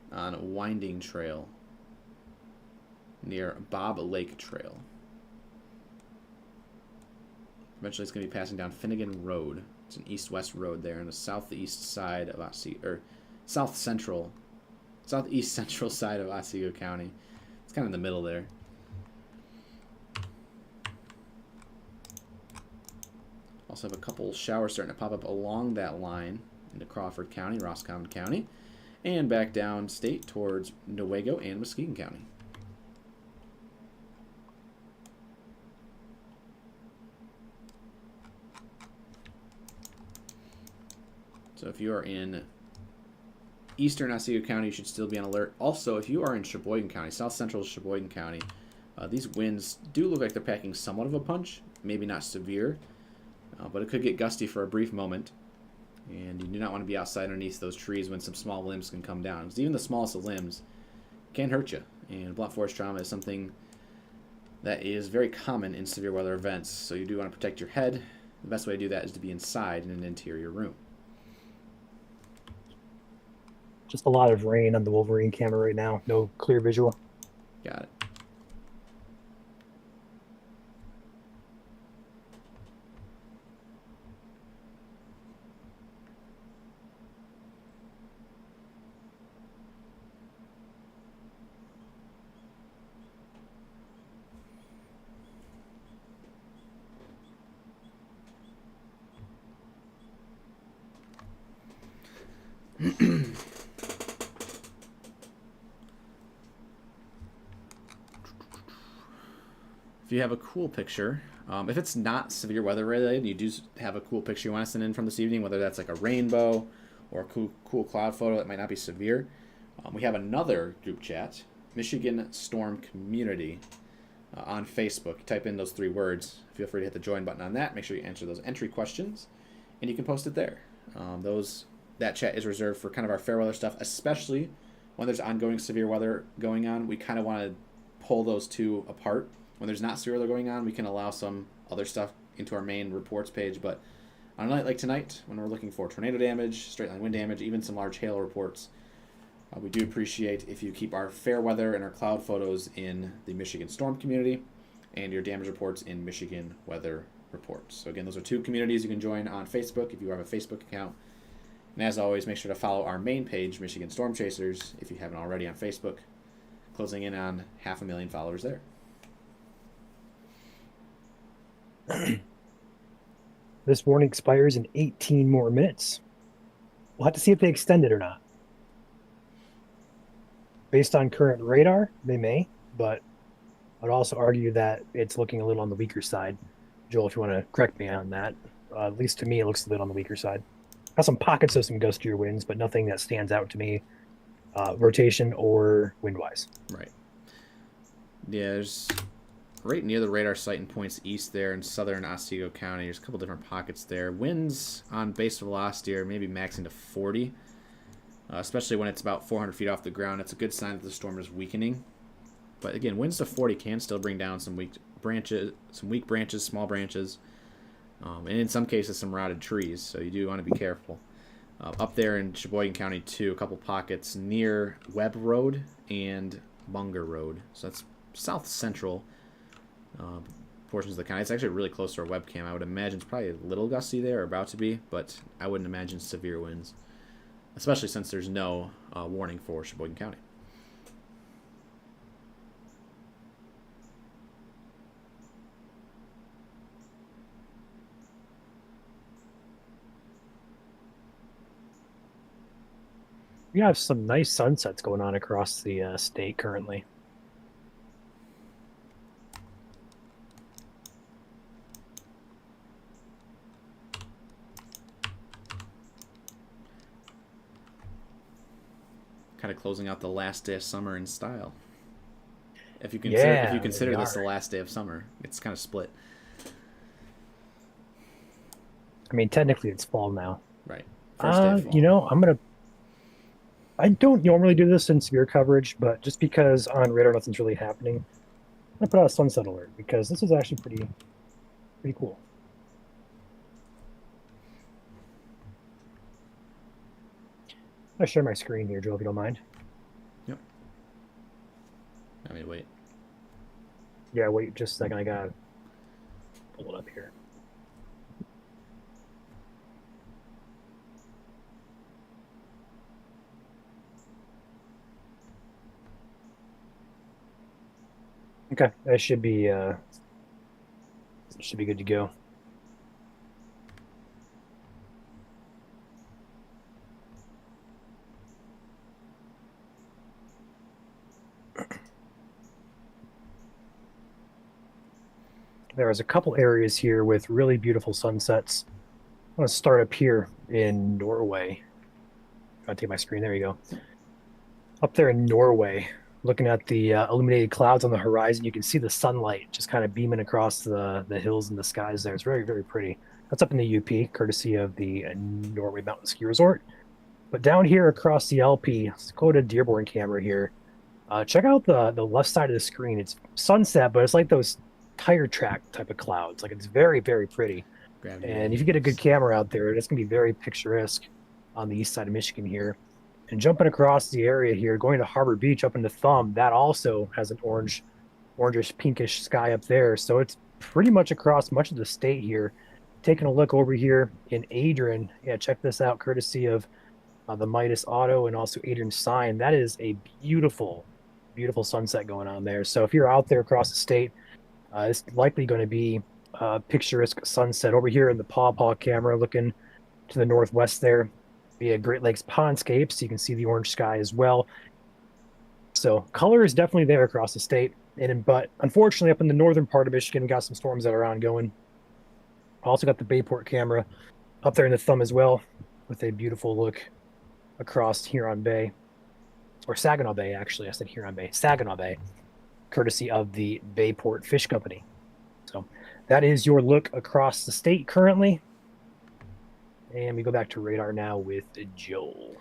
on a winding trail near Bob Lake Trail. Eventually it's going to be passing down Finnegan Road. It's an east-west road there on the southeast side of Otsego, or southeast central side of Otsego County. It's kind of in the middle there. Also have a couple showers starting to pop up along that line into Crawford County, Roscommon County, and back down state towards Newaygo and Muskegon County. So if you are in eastern Otsego County, you should still be on alert. Also, if you are in Sheboygan County, south central Sheboygan County, these winds do look like they're packing somewhat of a punch, maybe not severe. But it could get gusty for a brief moment, and you do not want to be outside underneath those trees when some small limbs can come down, because even the smallest of limbs can hurt you, and blunt force trauma is something that is very common in severe weather events, so you do want to protect your head. The best way to do that is to be inside in an interior room. Just a lot of rain on the Wolverine camera right now. No clear visual. Got it. you have a cool picture, if it's not severe weather related, you do have a cool picture you want to send in from this evening, whether that's like a rainbow or a cool cloud photo that might not be severe, we have another group chat, Michigan Storm Community, on Facebook. Type in those 3 words. Feel free to hit the join button on that. Make sure you answer those entry questions, and you can post it there. That chat is reserved for kind of our fair weather stuff, especially when there's ongoing severe weather going on. We kind of want to pull those 2 apart. When there's not severe weather going on, we can allow some other stuff into our main reports page. But on a night like tonight, when we're looking for tornado damage, straight line wind damage, even some large hail reports, we do appreciate if you keep our fair weather and our cloud photos in the Michigan Storm Community and your damage reports in Michigan Weather Reports. So again, those are 2 communities you can join on Facebook if you have a Facebook account. And as always, make sure to follow our main page, Michigan Storm Chasers, if you haven't already on Facebook, closing in on 500,000 followers there. This warning expires in 18 more minutes. We'll have to see if they extend it or not. Based on current radar, they may, but I'd also argue that it's looking a little on the weaker side. Joel, if you want to correct me on that, at least to me, it looks a little on the weaker side. Has some pockets of some gustier winds, but nothing that stands out to me, rotation or wind-wise. Right. Yeah, there's right near the radar site and points east there in southern Otsego County. There's a couple different pockets there. Winds on base velocity are maybe maxing to 40, especially when it's about 400 feet off the ground. It's a good sign that the storm is weakening. But again, winds to 40 can still bring down some weak branches, small branches, and in some cases some rotted trees. So you do want to be careful. Up there in Sheboygan County too, a couple pockets near Webb Road and Munger Road. So that's south central portions of the county. It's actually really close to our webcam. I would imagine it's probably a little gusty there, or about to be, but I wouldn't imagine severe winds, especially since there's no warning for Sheboygan County. We have some nice sunsets going on across the state currently. Kind of closing out the last day of summer in style. If you consider this the last day of summer, it's kind of split. I mean, technically it's fall now. Right. First day of fall. You know, I don't normally do this in severe coverage, but just because on radar nothing's really happening, I'm gonna put out a sunset alert because this is actually pretty cool. I'm gonna share my screen here, Joe, if you don't mind. Yep. I mean, wait. Yeah, wait just a second. I gotta pull it up here. Okay, that should be good to go. There's a couple areas here with really beautiful sunsets. I'm going to start up here in Norway. I'll take my screen. There you go. Up there in Norway, looking at the illuminated clouds on the horizon, you can see the sunlight just kind of beaming across the hills and the skies there. It's very, very pretty. That's up in the UP, courtesy of the Norway Mountain Ski Resort. But down here across the LP, let's go to Dearborn camera here. Check out the left side of the screen. It's sunset, but it's like those tire track type of clouds. Like, it's very, very pretty. And if you get a good camera out there, it's going to be very picturesque on the east side of Michigan here. And jumping across the area here, going to Harbor Beach up into Thumb, that also has an orangish, pinkish sky up there. So it's pretty much across much of the state here. Taking a look over here in Adrian, yeah, check this out, courtesy of the Midas Auto and also Adrian Sign. That is a beautiful, beautiful sunset going on there. So if you're out there across the state, it's likely going to be a picturesque sunset. Over here in the Paw Paw camera, looking to the northwest there, via Great Lakes Pondscape, so you can see the orange sky as well. So color is definitely there across the state. But unfortunately, up in the northern part of Michigan, we got some storms that are ongoing. Also got the Bayport camera up there in the thumb as well, with a beautiful look across Huron Bay, or Saginaw Bay, actually. I said Huron Bay, Saginaw Bay, courtesy of the Bayport Fish Company. So that is your look across the state currently. And we go back to radar now with Joel.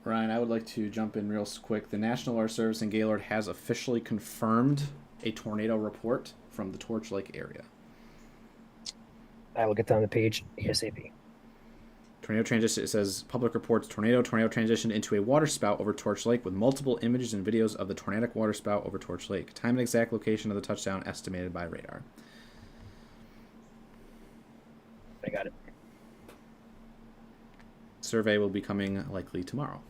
Ryan, I would like to jump in real quick. The National Weather Service in Gaylord has officially confirmed a tornado report from the Torch Lake area. I will get down the page ASAP. Tornado transition, it says, public reports tornado transition into a water spout over Torch Lake with multiple images and videos of the tornadic water spout over Torch Lake. Time and exact location of the touchdown estimated by radar. I got it. Survey will be coming likely tomorrow.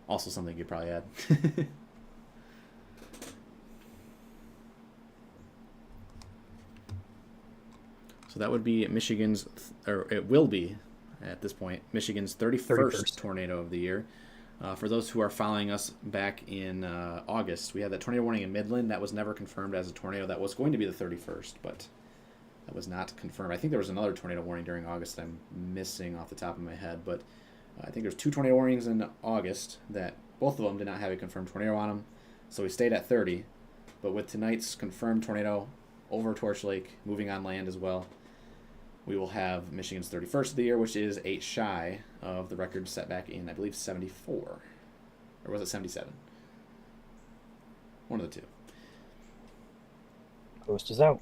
Also something you probably add. So that would be Michigan's, or it will be at this point, Michigan's 31st tornado of the year. For those who are following us back in August, we had that tornado warning in Midland. That was never confirmed as a tornado. That was going to be the 31st, but that was not confirmed. I think there was another tornado warning during August that I'm missing off the top of my head, but I think there's 2 tornado warnings in August that both of them did not have a confirmed tornado on them, so we stayed at 30. But with tonight's confirmed tornado over Torch Lake, moving on land as well, we will have Michigan's 31st of the year, which is 8 shy of the record set back in, I believe, 74. Or was it 77? One of the two. Post is out.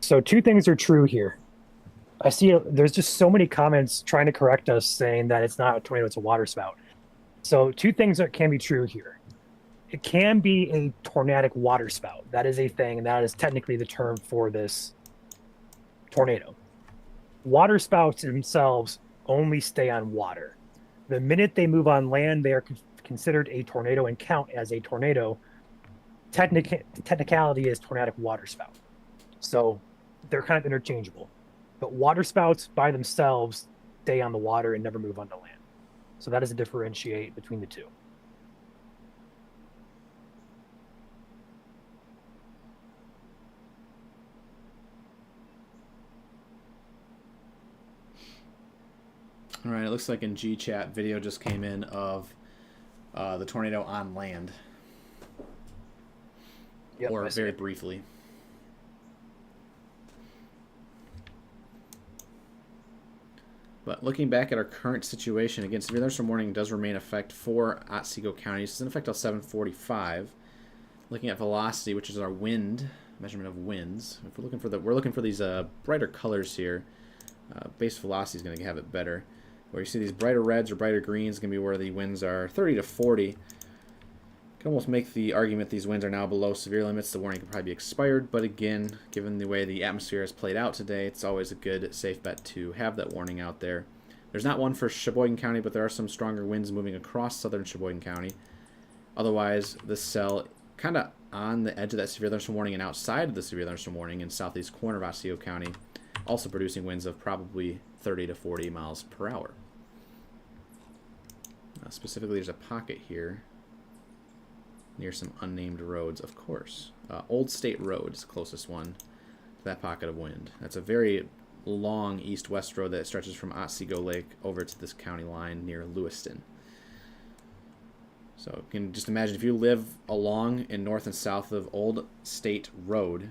So 2 things are true here. I see there's just so many comments trying to correct us saying that it's not a tornado, it's a water spout. So 2 things that can be true here. It can be a tornadic water spout. That is a thing, and that is technically the term for this tornado. Water spouts themselves only stay on water. The minute they move on land, they are considered a tornado and count as a tornado. Technicality is tornadic water spout. So they're kind of interchangeable. But water spouts by themselves stay on the water and never move onto land. So that is a differentiate between the 2. All right, it looks like in G-Chat, video just came in of the tornado on land. Yep, or very briefly. But looking back at our current situation, again, severe thunderstorm warning does remain in effect for Otsego County. It's in effect till 7:45. Looking at velocity, which is our wind measurement of winds. If we're looking for these brighter colors here. Base velocity is going to have it better. Where you see these brighter reds or brighter greens, going to be where the winds are 30 to 40. You can almost make the argument these winds are now below severe limits. The warning could probably be expired, but again, given the way the atmosphere has played out today, it's always a good, safe bet to have that warning out there. There's not one for Sheboygan County, but there are some stronger winds moving across southern Sheboygan County. Otherwise, this cell kind of on the edge of that severe thunderstorm warning and outside of the severe thunderstorm warning in southeast corner of Otsego County, also producing winds of probably 30 to 40 miles per hour. Specifically, there's a pocket here near some unnamed roads, of course. Old State Road is the closest one to that pocket of wind. That's a very long east-west road that stretches from Otsego Lake over to this county line near Lewiston. So you can just imagine if you live along in north and south of Old State Road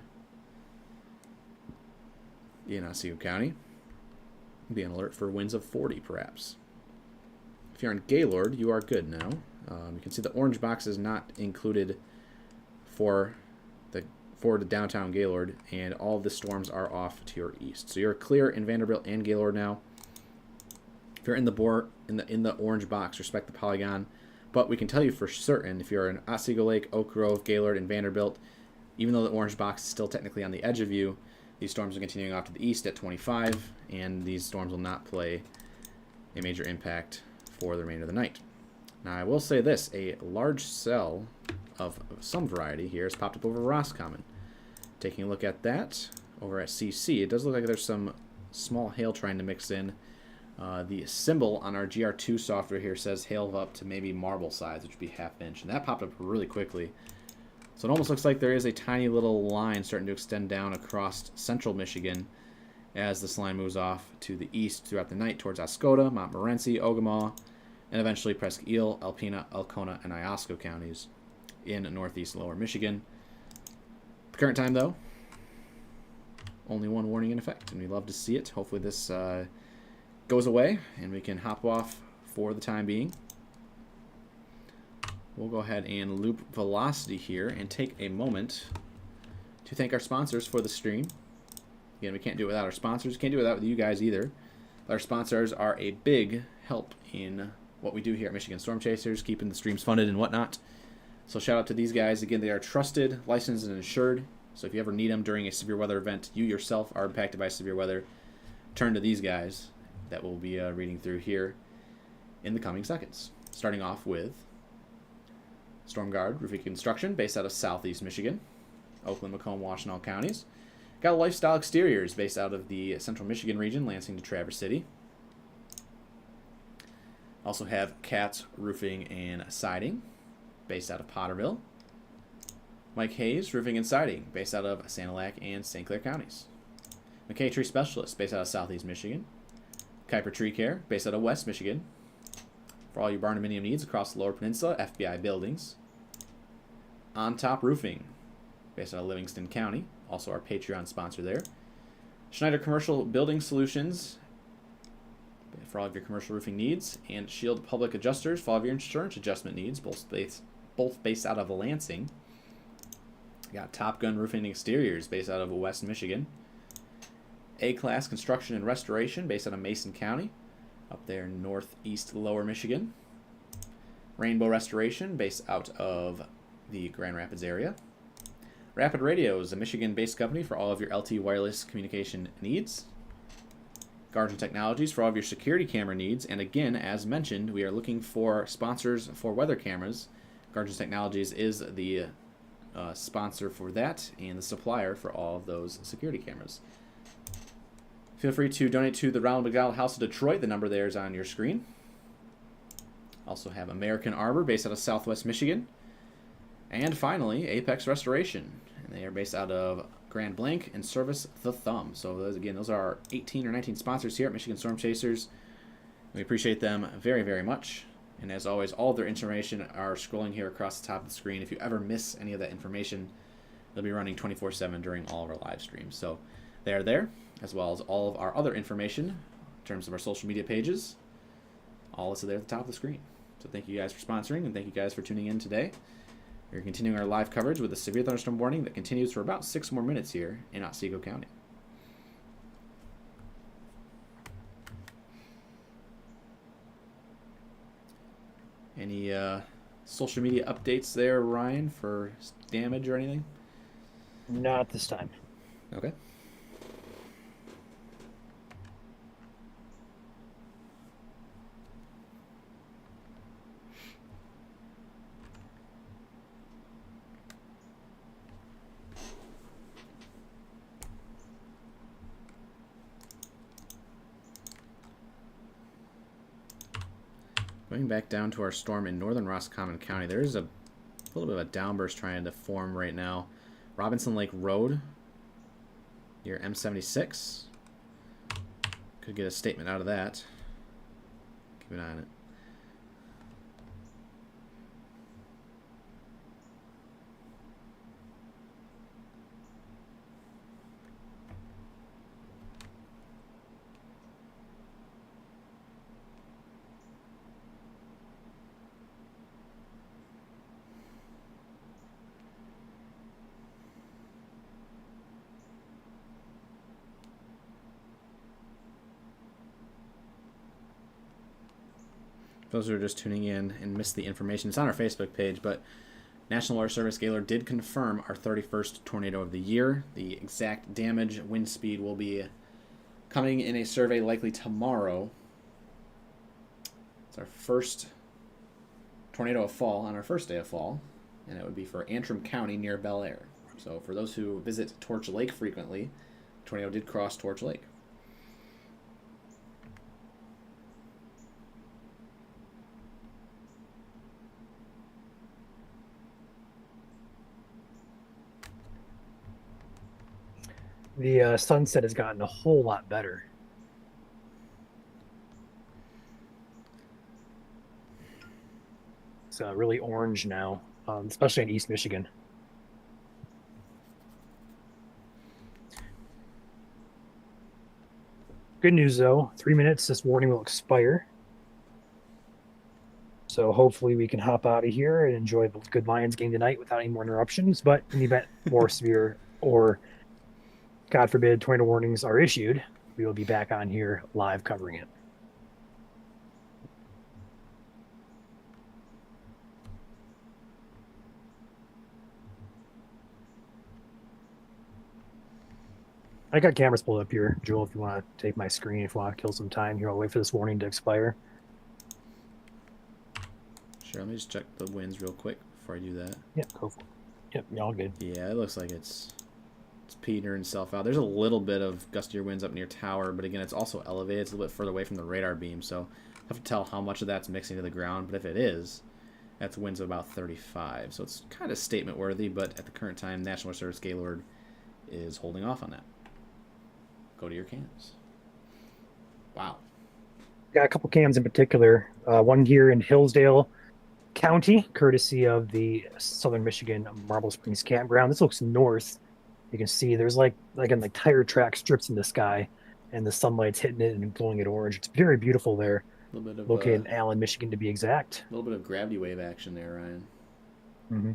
in Otsego County, be on alert for winds of 40 perhaps. If you're in Gaylord, you are good now. You can see the orange box is not included for the downtown Gaylord, and all of the storms are off to your east. So you're clear in Vanderbilt and Gaylord now. If you're in the orange box, respect the polygon. But we can tell you for certain, if you're in Otsego Lake, Oak Grove, Gaylord, and Vanderbilt, Even though the orange box is still technically on the edge of you, these storms are continuing off to the east at 25, and these storms will not play a major impact for the remainder of the night. Now, I will say this, a large cell of some variety here has popped up over Roscommon. Taking a look at that over at CC, it does look like there's some small hail trying to mix in. The symbol on our GR2 software here says hail of up to maybe marble size, which would be ½ inch, and that popped up really quickly. So it almost looks like there is a tiny little line starting to extend down across central Michigan as this line moves off to the east throughout the night towards Oscoda, Montmorency, Ogemaw, and eventually Presque Isle, Alpena, Alcona, and Iosco counties in northeast lower Michigan. Current time, though, only one warning in effect, and we love to see it. Hopefully this goes away and we can hop off for the time being. We'll go ahead and loop velocity here and take a moment to thank our sponsors for the stream. Again, we can't do it without our sponsors. Can't do it without you guys either. Our sponsors are a big help in what we do here at Michigan Storm Chasers, keeping the streams funded and whatnot. So shout out to these guys. Again, they are trusted, licensed, and insured. So if you ever need them during a severe weather event, you yourself are impacted by severe weather, turn to these guys that we'll be reading through here in the coming seconds. Starting off with StormGuard Roofing Construction, based out of Southeast Michigan, Oakland, Macomb, Washtenaw counties. Got Lifestyle Exteriors, based out of the Central Michigan region, Lansing to Traverse City. Also have Katz Roofing and Siding, based out of Potterville. Mike Hayes Roofing and Siding, based out of Sanilac and St. Clair counties. McKay Tree Specialists, based out of Southeast Michigan. Kuiper Tree Care, based out of West Michigan. For all your barndominium needs across the Lower Peninsula, FBI Buildings. On Top Roofing, based out of Livingston County, also our Patreon sponsor there. Schneider Commercial Building Solutions, for all of your commercial roofing needs. And Shield Public Adjusters, for all of your insurance adjustment needs, both based out of Lansing. Got Top Gun Roofing and Exteriors, based out of West Michigan. A-Class Construction and Restoration, based out of Mason County, up there in northeast lower Michigan. Rainbow Restoration, based out of the Grand Rapids area. Rapid Radios, a Michigan-based company for all of your LTE wireless communication needs. Guardian Technologies for all of your security camera needs. And again, as mentioned, we are looking for sponsors for weather cameras. Guardian Technologies is the sponsor for that and the supplier for all of those security cameras. Feel free to donate to the Ronald McDonald House of Detroit. The number there is on your screen. Also have American Arbor, based out of Southwest Michigan. And finally, Apex Restoration. And they are based out of Grand Blanc and Service the Thumb. So those are our 18 or 19 sponsors here at Michigan Storm Chasers. We appreciate them very, very much. And as always, all of their information are scrolling here across the top of the screen. If you ever miss any of that information, they'll be running 24/7 during all of our live streams. So they are there, as well as all of our other information in terms of our social media pages. All listed there at the top of the screen. So thank you guys for sponsoring, and thank you guys for tuning in today. We're continuing our live coverage with a severe thunderstorm warning that continues for about 6 more minutes here in Otsego County. Any social media updates there, Ryan, for damage or anything? Not this time. Okay. Going back down to our storm in northern Roscommon County, there's a little bit of a downburst trying to form right now. Robinson Lake Road near M76. Could get a statement out of that. Keep an eye on it. Those who are just tuning in and missed the information, it's on our Facebook page, but National Weather Service Gaylord did confirm our 31st tornado of the year. The exact damage, wind speed will be coming in a survey likely tomorrow. It's our first tornado of fall on our first day of fall, and it would be for Antrim County near Bel Air. So for those who visit Torch Lake frequently, the tornado did cross Torch Lake. The sunset has gotten a whole lot better. It's really orange now, especially in East Michigan. Good news, though. 3 minutes, this warning will expire. So hopefully we can hop out of here and enjoy the good Lions game tonight without any more interruptions. But in the event more severe or, God forbid, tornado warnings are issued, we will be back on here live covering it. I got cameras pulled up here, Joel, if you want to take my screen, if you want to kill some time here, I'll wait for this warning to expire. Sure, let me just check the winds real quick before I do that. Yeah, go for it. Yep, you're all good. Yeah, it looks like it's petering itself out. There's a little bit of gustier winds up near Tower, but again, it's also elevated. It's a little bit further away from the radar beam, so I have to tell how much of that's mixing to the ground. But if it is, that's winds of about 35. So it's kind of statement worthy, but at the current time, National Weather Service Gaylord is holding off on that. Go to your cams. Wow. Got a couple cams in particular. One here in Hillsdale County, courtesy of the Southern Michigan Marble Springs Campground. This looks north. You can see there's like tire track strips in the sky, and the sunlight's hitting it and glowing it orange. It's very beautiful there. A little bit of located in Allen, Michigan, to be exact. A little bit of gravity wave action there, Ryan. Mm-hmm.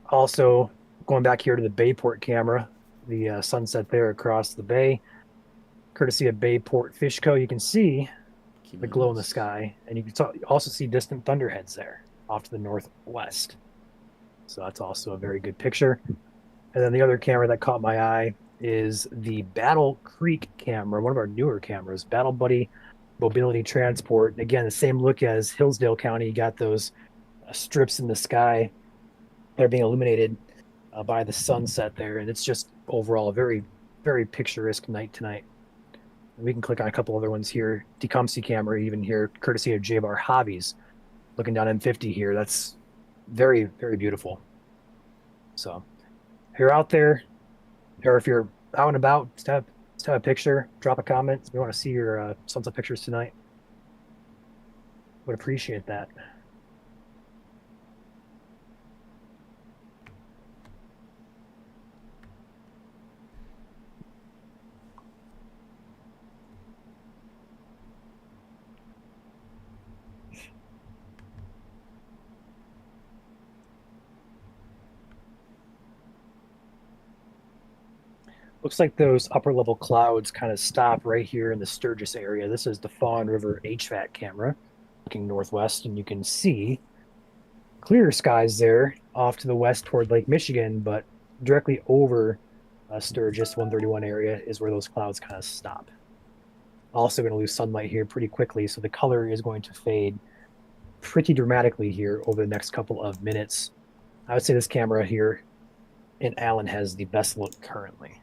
Also, going back here to the Bayport camera, the sunset there across the bay, courtesy of Bayport Fish Co. You can see the glow in the sky, and you can also see distant thunderheads there off to the northwest. So that's also a very good picture. And then the other camera that caught my eye is the Battle Creek camera, one of our newer cameras, Battle Buddy Mobility Transport. And again, the same look as Hillsdale County. You got those strips in the sky that are being illuminated by the sunset there, and it's just overall a very, very picturesque night tonight. And we can click on a couple other ones here. Tecumseh camera even here, courtesy of J-Bar Hobbies. Looking down M50 here, that's very, very beautiful. So if you're out there, or if you're out and about, just have a picture, drop a comment. We want to see your sunset pictures tonight. Would appreciate that. Looks like those upper level clouds kind of stop right here in the Sturgis area. This is the Fawn River HVAC camera looking northwest, and you can see clear skies there off to the west toward Lake Michigan, but directly over Sturgis 131 area is where those clouds kind of stop. Also going to lose sunlight here pretty quickly, so the color is going to fade pretty dramatically here over the next couple of minutes. I would say this camera here in Allen has the best look currently.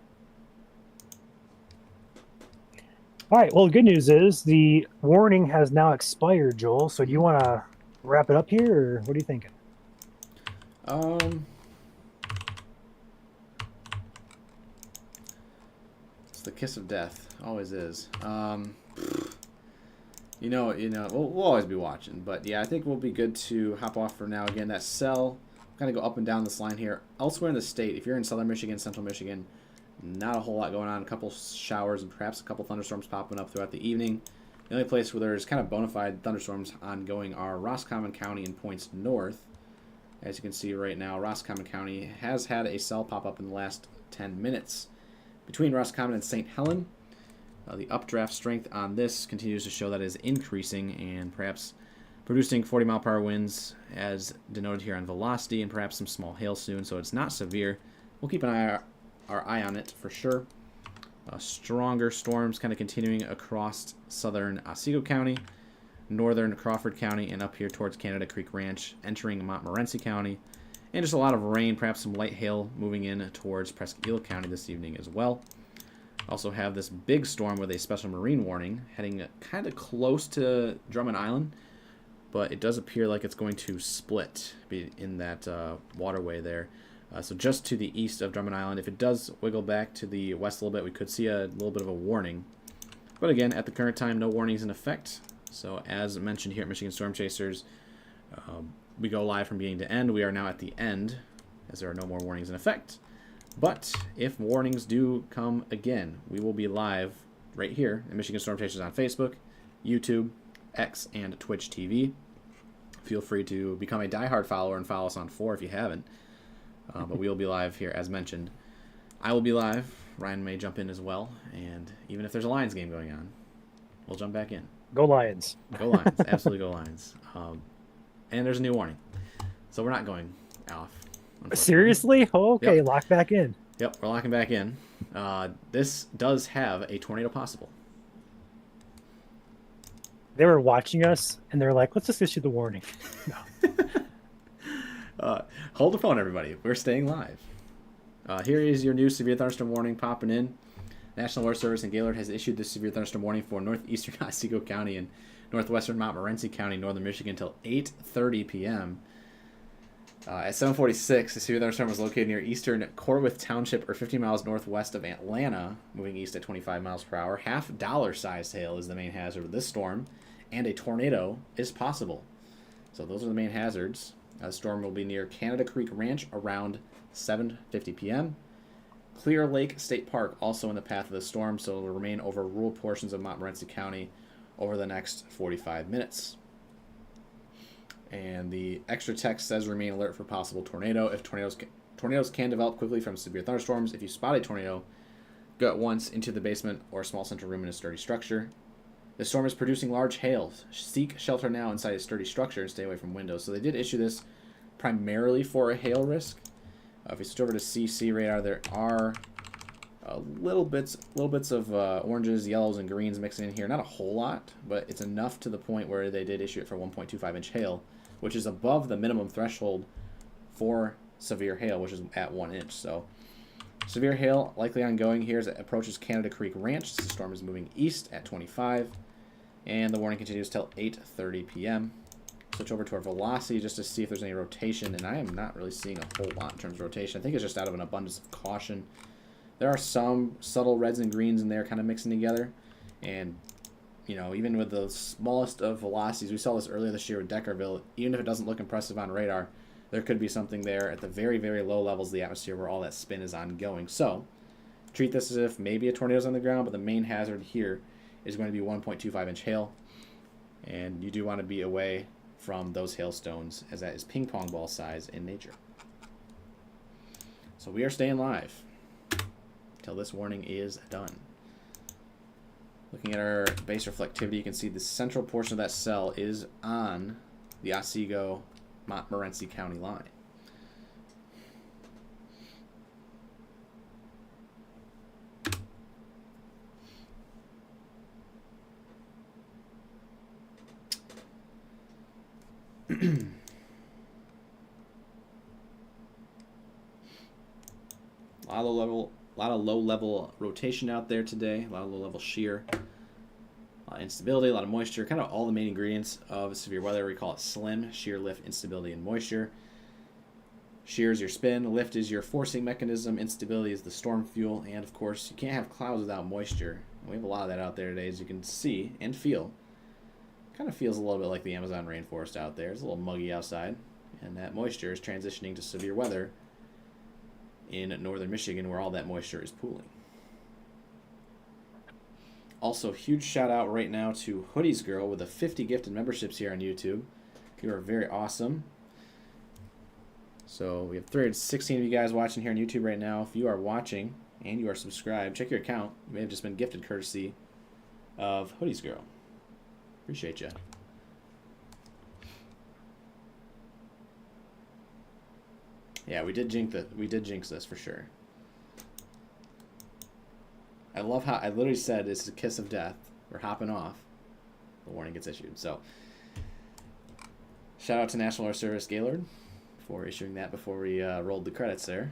All right, well, the good news is the warning has now expired, Joel. So do you want to wrap it up here, or what are you thinking? It's the kiss of death. Always is. We'll always be watching. But, yeah, I think we'll be good to hop off for now. Again, that cell, kind of go up and down this line here. Elsewhere in the state, if you're in southern Michigan, central Michigan, not a whole lot going on. A couple showers and perhaps a couple thunderstorms popping up throughout the evening. The only place where there's kind of bona fide thunderstorms ongoing are Roscommon County and points north. As you can see right now, Roscommon County has had a cell pop up in the last 10 minutes. Between Roscommon and St. Helen, the updraft strength on this continues to show that it is increasing, and perhaps producing 40-mile-per-hour winds as denoted here on velocity, and perhaps some small hail soon, so it's not severe. We'll keep our eye on it for sure. Stronger storms kind of continuing across southern Otsego County, northern Crawford County, and up here towards Canada Creek Ranch, entering Montmorency County. And just a lot of rain, perhaps some light hail moving in towards Prescott County this evening as well. Also have this big storm with a special marine warning heading kind of close to Drummond Island, but it does appear like it's going to split in that waterway there. So just to the east of Drummond Island. If it does wiggle back to the west a little bit, we could see a little bit of a warning. But again, at the current time, no warnings in effect. So as mentioned here at Michigan Storm Chasers, we go live from beginning to end. We are now at the end, as there are no more warnings in effect. But if warnings do come again, we will be live right here at Michigan Storm Chasers on Facebook, YouTube, X, and Twitch TV. Feel free to become a diehard follower and follow us on 4 if you haven't. But we will be live here, as mentioned. I will be live. Ryan may jump in as well. And even if there's a Lions game going on, we'll jump back in. Go Lions. Go Lions. Absolutely go Lions. And there's a new warning. So we're not going off. Seriously? Oh, okay, Yep. lock back in. Yep, we're locking back in. This does have a tornado possible. They were watching us, and they're like, let's just issue the warning. Hold the phone, everybody. We're staying live. Here is your new severe thunderstorm warning popping in. National Weather Service in Gaylord has issued this severe thunderstorm warning for northeastern Otsego County and northwestern Montmorency County, northern Michigan, until 8:30 p.m. At 7:46, the severe thunderstorm was located near eastern Corwith Township, or 50 miles northwest of Atlanta, moving east at 25 miles per hour. $half-sized hail is the main hazard of this storm, and a tornado is possible. So those are the main hazards. The storm will be near Canada Creek Ranch around 7:50 p.m. Clear Lake State Park also in the path of the storm, so it will remain over rural portions of Montmorency County over the next 45 minutes. And the extra text says remain alert for possible tornado. If tornadoes can develop quickly from severe thunderstorms. If you spot a tornado, go at once into the basement or small central room in a sturdy structure. The storm is producing large hail. Seek shelter now inside a sturdy structure and stay away from windows. So they did issue this primarily for a hail risk. If you switch over to CC radar, there are little bits of oranges, yellows, and greens mixing in here. Not a whole lot, but it's enough to the point where they did issue it for 1.25-inch hail, which is above the minimum threshold for severe hail, which is at 1 inch. So severe hail likely ongoing here as it approaches Canada Creek Ranch. The storm is moving east at 25, and the warning continues till 8:30 p.m. Switch over to our velocity just to see if there's any rotation, and I am not really seeing a whole lot in terms of rotation. I think it's just out of an abundance of caution. There are some subtle reds and greens in there kind of mixing together, and you know, even with the smallest of velocities, we saw this earlier this year with Deckerville, even if it doesn't look impressive on radar, there could be something there at the very, very low levels of the atmosphere where all that spin is ongoing. So treat this as if maybe a tornado's on the ground, but the main hazard here is going to be 1.25-inch hail, and you do want to be away from those hailstones, as that is ping pong ball size in nature. So we are staying live until this warning is done. Looking at our base reflectivity, you can see the central portion of that cell is on the Otsego Montmorency County line. A lot of low-level rotation out there today. A lot of low-level shear, a lot of instability, a lot of moisture. Kind of all the main ingredients of severe weather. We call it SLIM: shear, lift, instability, and moisture. Shear is your spin, lift is your forcing mechanism, instability is the storm fuel, and of course, you can't have clouds without moisture. And we have a lot of that out there today, as you can see and feel. Kind of feels a little bit like the Amazon rainforest out there. It's a little muggy outside, and that moisture is transitioning to severe weather in northern Michigan, where all that moisture is pooling. Also, huge shout out right now to Hoodies Girl with the 50 gifted memberships here on YouTube. You are very awesome. So we have 316 of you guys watching here on YouTube right now. If you are watching and you are subscribed, check your account. You may have just been gifted courtesy of Hoodies Girl. Appreciate you. Yeah, we did jinx this for sure. I love how I literally said it's a kiss of death. We're hopping off. The warning gets issued. So, shout out to National Air Service Gaylord for issuing that before we rolled the credits there.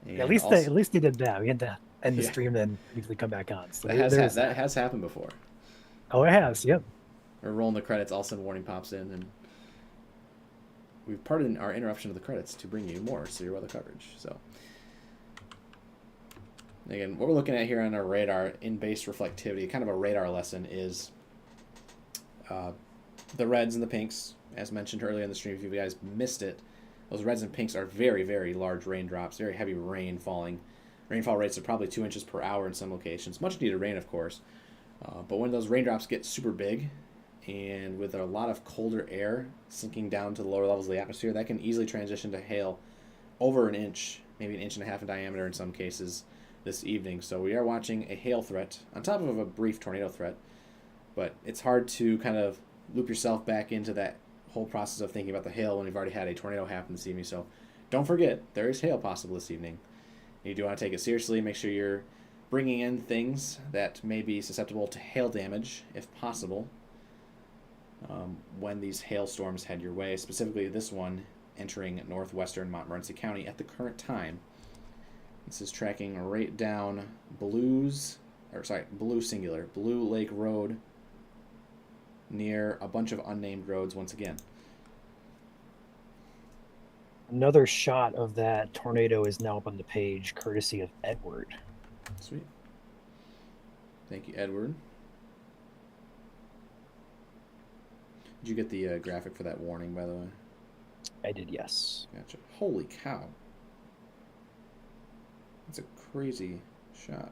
And At least they did that. We had to end the Yeah. stream, then immediately come back on. So that has happened before. Oh, it has. Yep. We're rolling the credits. All of a sudden, warning pops in, and we've parted our interruption of the credits to bring you more severe weather coverage. So, again, what we're looking at here on our radar in base reflectivity, kind of a radar lesson, is the reds and the pinks. As mentioned earlier in the stream, if you guys missed it, those reds and pinks are very, very large raindrops, very heavy rain falling. Rainfall rates are probably 2 inches per hour in some locations. Much needed rain, of course. But when those raindrops get super big, and with a lot of colder air sinking down to the lower levels of the atmosphere, that can easily transition to hail over an inch, maybe an inch and a half in diameter in some cases this evening. So we are watching a hail threat on top of a brief tornado threat. But it's hard to kind of loop yourself back into that whole process of thinking about the hail when you've already had a tornado happen this evening. So don't forget, there is hail possible this evening. You do want to take it seriously. Make sure you're bringing in things that may be susceptible to hail damage, if possible, when these hailstorms head your way. Specifically, this one entering northwestern Montmorency County at the current time. This is tracking right down Blue Lake Road, near a bunch of unnamed roads once again. Another shot of that tornado is now up on the page, courtesy of Edward. Sweet. Thank you, Edward. Did you get the graphic for that warning, by the way? I did, yes. Gotcha. Holy cow. That's a crazy shot.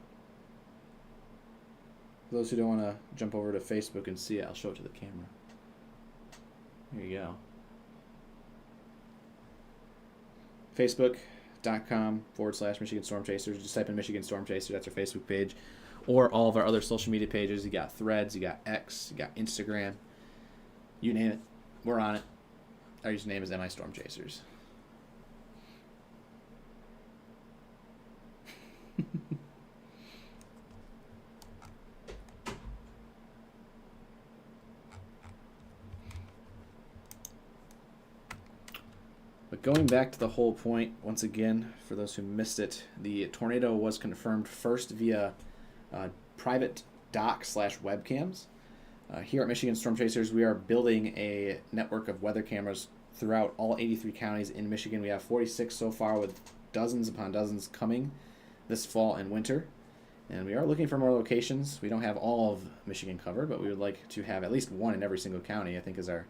For those who don't want to jump over to Facebook and see it, I'll show it to the camera. There you go. Facebook.com/Michigan Storm Chasers. Just type in Michigan Storm Chasers. That's our Facebook page. Or all of our other social media pages. You got Threads, you got X, you got Instagram. You name it. We're on it. Our username is MI Storm Chasers. But going back to the whole point, once again, for those who missed it, the tornado was confirmed first via private dock/webcams. Here at Michigan Storm Chasers, we are building a network of weather cameras throughout all 83 counties in Michigan. We have 46 so far, with dozens upon dozens coming this fall and winter. And we are looking for more locations. We don't have all of Michigan covered, but we would like to have at least one in every single county, I think is our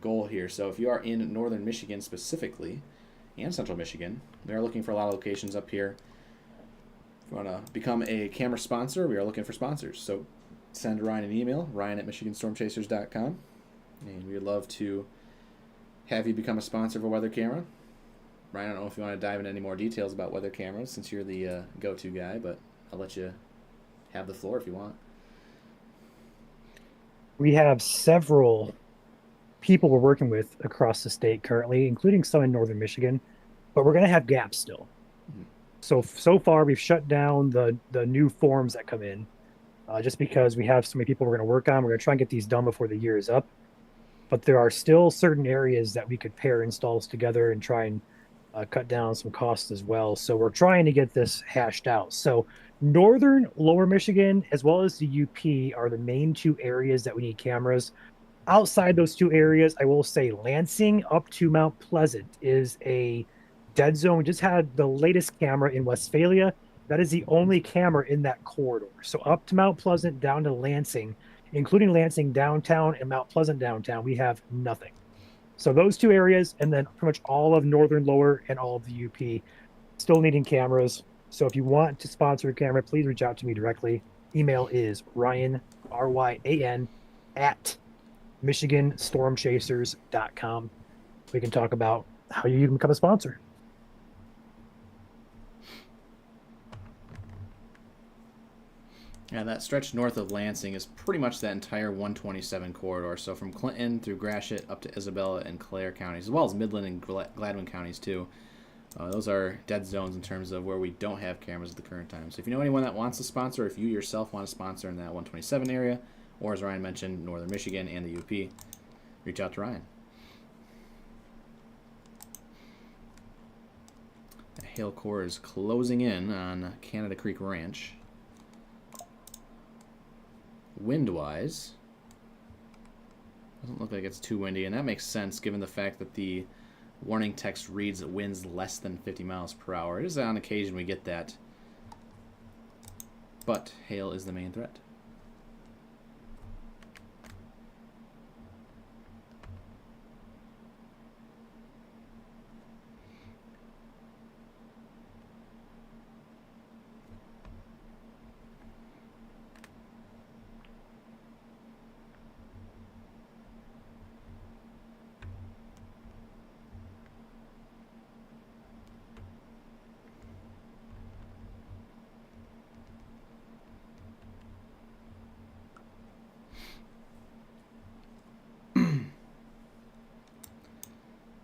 goal here. So if you are in northern Michigan specifically, and central Michigan, we are looking for a lot of locations up here. If you want to become a camera sponsor, we are looking for sponsors. So send Ryan an email, ryan@michiganstormchasers.com, and we would love to have you become a sponsor of a weather camera. Ryan, I don't know if you want to dive into any more details about weather cameras since you're the go-to guy, but I'll let you have the floor if you want. We have several people we're working with across the state currently, including some in northern Michigan, but we're going to have gaps still. Mhm. So far, we've shut down the new forms that come in, just because we have so many people we're going to work on. We're going to try and get these done before the year is up. But there are still certain areas that we could pair installs together and try and cut down some costs as well. So we're trying to get this hashed out. So northern, lower Michigan, as well as the UP are the main two areas that we need cameras. Outside those two areas, I will say Lansing up to Mount Pleasant is a dead zone. We just had the latest camera in Westphalia. That is the only camera in that corridor. So up to Mount Pleasant, down to Lansing, including Lansing downtown and Mount Pleasant downtown, we have nothing. So those two areas, and then pretty much all of northern lower and all of the UP, still needing cameras. So if you want to sponsor a camera, please reach out to me directly. Email is Ryan, RYAN, at MichiganStormChasers.com. We can talk about how you can become a sponsor. Yeah, that stretch north of Lansing is pretty much that entire 127 corridor. So from Clinton through Gratiot up to Isabella and Clare counties, as well as Midland and Gladwin counties too. Those are dead zones in terms of where we don't have cameras at the current time. So if you know anyone that wants to sponsor, if you yourself want to sponsor in that 127 area, or as Ryan mentioned, Northern Michigan and the UP, reach out to Ryan. The hail core is closing in on Canada Creek Ranch. Wind-wise, doesn't look like it's too windy, and that makes sense given the fact that the warning text reads winds less than 50 miles per hour. It is on occasion we get that, but hail is the main threat.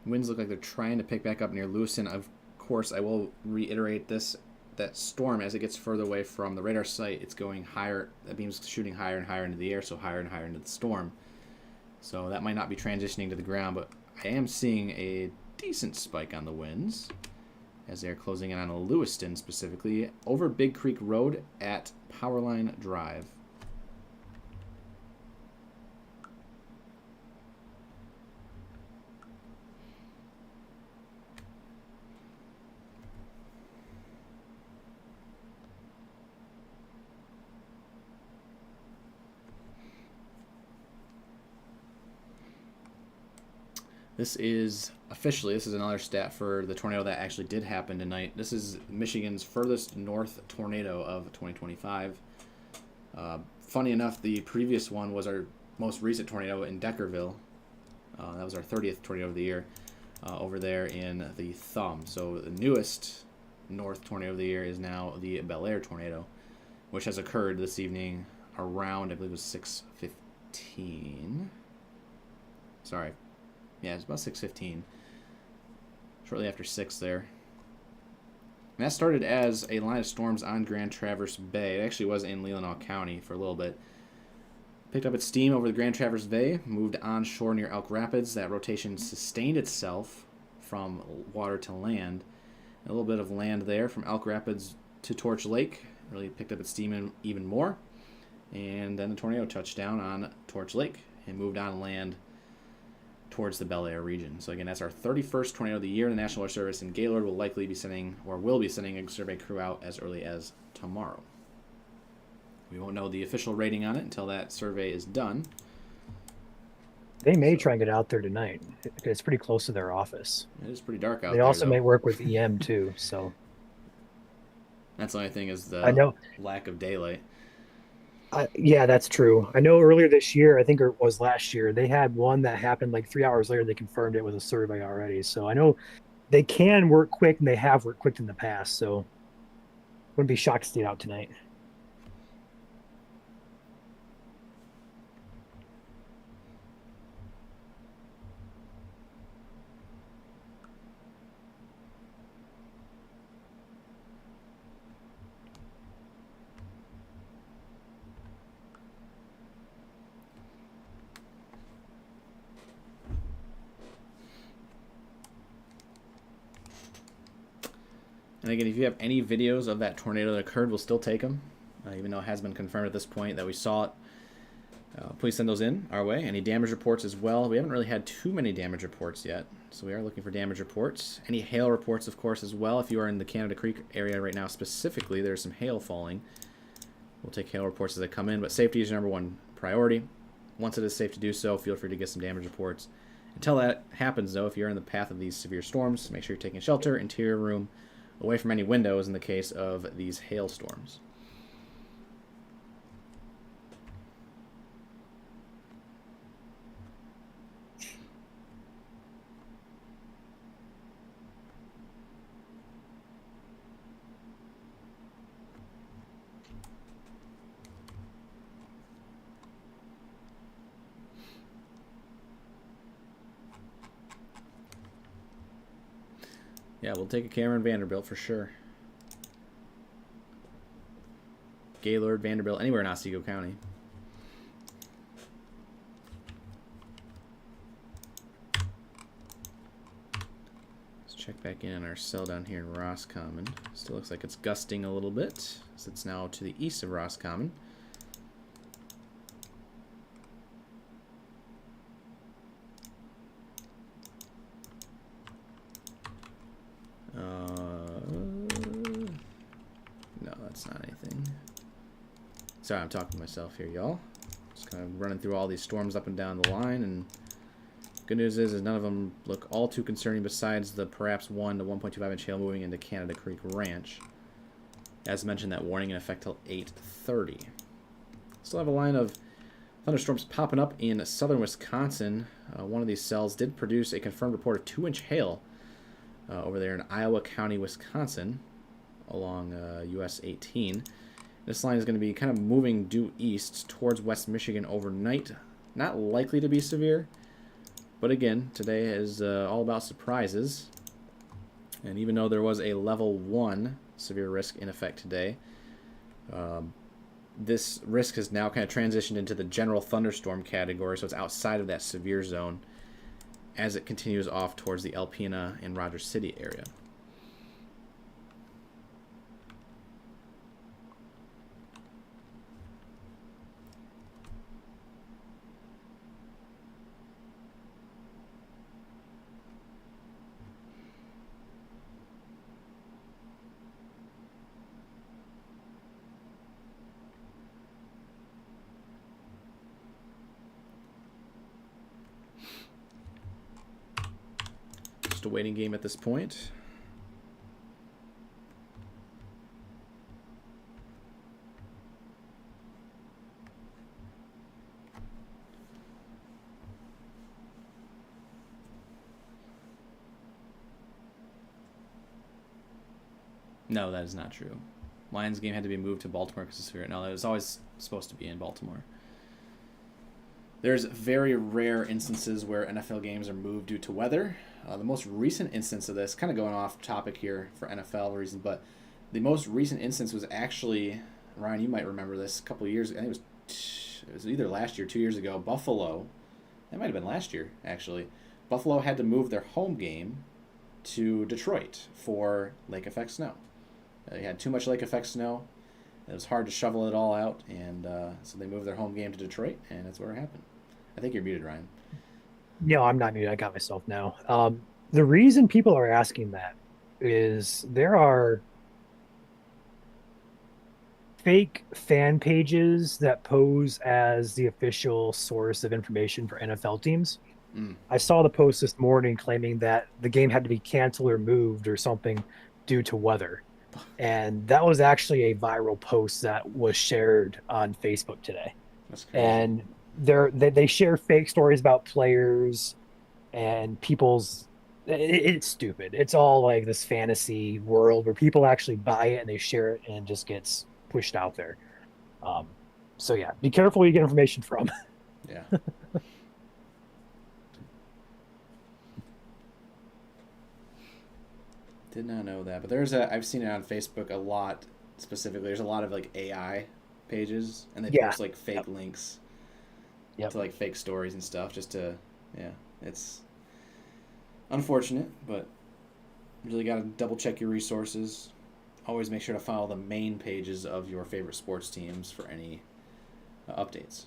Winds look like they're trying to pick back up near Lewiston. Of course, I will reiterate this, that storm, as it gets further away from the radar site, it's going higher. That beam's shooting higher and higher into the air, so higher and higher into the storm. So that might not be transitioning to the ground, but I am seeing a decent spike on the winds as they're closing in on Lewiston specifically, over Big Creek Road at Powerline Drive. This is another stat for the tornado that actually did happen tonight. This is Michigan's furthest north tornado of 2025. Funny enough, the previous one was our most recent tornado in Deckerville. That was our 30th tornado of the year over there in the Thumb. So the newest north tornado of the year is now the Bel Air tornado, which has occurred this evening around, I believe it was 6:15. Sorry. Yeah, it's about 6:15. Shortly after 6 there. And that started as a line of storms on Grand Traverse Bay. It actually was in Leelanau County for a little bit. Picked up its steam over the Grand Traverse Bay, moved onshore near Elk Rapids. That rotation sustained itself from water to land. A little bit of land there from Elk Rapids to Torch Lake. Really picked up its steam even more. And then the tornado touched down on Torch Lake and moved on land towards the Bel Air region. So again, that's our 31st tornado of the year. The National Weather Service in Gaylord will likely be sending, or will be sending, a survey crew out as early as tomorrow. We won't know the official rating on it until that survey is done. They may try and get out there tonight. It's pretty close to their office. It is pretty dark out They there. also though. may work with EM too. So That's the only thing is the I know. lack of daylight. Yeah, that's true. I know earlier this year, I think it was last year, they had one that happened like 3 hours later. They confirmed it was a survey already. So I know they can work quick, and they have worked quick in the past. So wouldn't be shocked to see it out tonight. And again, if you have any videos of that tornado that occurred, we'll still take them, even though it has been confirmed at this point that we saw it. Please send those in our way. Any damage reports as well. We haven't really had too many damage reports yet, so we are looking for damage reports. Any hail reports, of course, as well. If you are in the Canada Creek area right now specifically, there's some hail falling. We'll take hail reports as they come in, but safety is your number one priority. Once it is safe to do so, feel free to get some damage reports. Until that happens, though, if you're in the path of these severe storms, make sure you're taking shelter, interior room, away from any windows in the case of these hailstorms. Yeah, we'll take a Cameron Vanderbilt for sure. Gaylord, Vanderbilt, anywhere in Otsego County. Let's check back in on our cell down here in Roscommon. Still looks like it's gusting a little bit, as it's now to the east of Roscommon. No, that's not anything. Sorry, I'm talking to myself here, y'all. Just kind of running through all these storms up and down the line, and good news is none of them look all too concerning besides the perhaps 1 to 1.25 inch hail moving into Canada Creek Ranch. As mentioned, that warning in effect till 8:30. Still have a line of thunderstorms popping up in southern Wisconsin. One of these cells did produce a confirmed report of 2-inch hail over there in Iowa County, Wisconsin, along US 18. This line is going to be kind of moving due east towards West Michigan overnight. Not likely to be severe, but again, today is all about surprises. And even though there was a level 1 severe risk in effect today, this risk has now kind of transitioned into the general thunderstorm category, so it's outside of that severe zone as it continues off towards the Alpena and Rogers City area. Just a waiting game at this point. No, that is not true. Lions game had to be moved to Baltimore because of severe. No, that was always supposed to be in Baltimore. There's very rare instances where NFL games are moved due to weather. The most recent instance of this, kind of going off topic here for NFL reasons, but the most recent instance was actually, Ryan, you might remember this, a couple of years, I think it was either last year or 2 years ago, Buffalo, it might have been last year, actually. Buffalo had to move their home game to Detroit for lake effect snow. They had too much lake effect snow. It was hard to shovel it all out, and so they moved their home game to Detroit, and that's where it happened. I think you're muted, Ryan. No, I'm not muted. I got myself now. The reason people are asking that is there are fake fan pages that pose as the official source of information for NFL teams. I saw the post this morning claiming that the game had to be canceled or moved or something due to weather. And that was actually a viral post that was shared on Facebook today. That's crazy. And they share fake stories about players and people's it's stupid. It's all like this fantasy world where people actually buy it and they share it and it just gets pushed out there. So yeah, be careful where you get information from. Yeah. Did not know that, but I've seen it on Facebook a lot. Specifically, there's a lot of like AI pages, and they post like fake links to like fake stories and stuff, just to it's unfortunate, but you really got to double check your resources. Always make sure to follow the main pages of your favorite sports teams for any updates.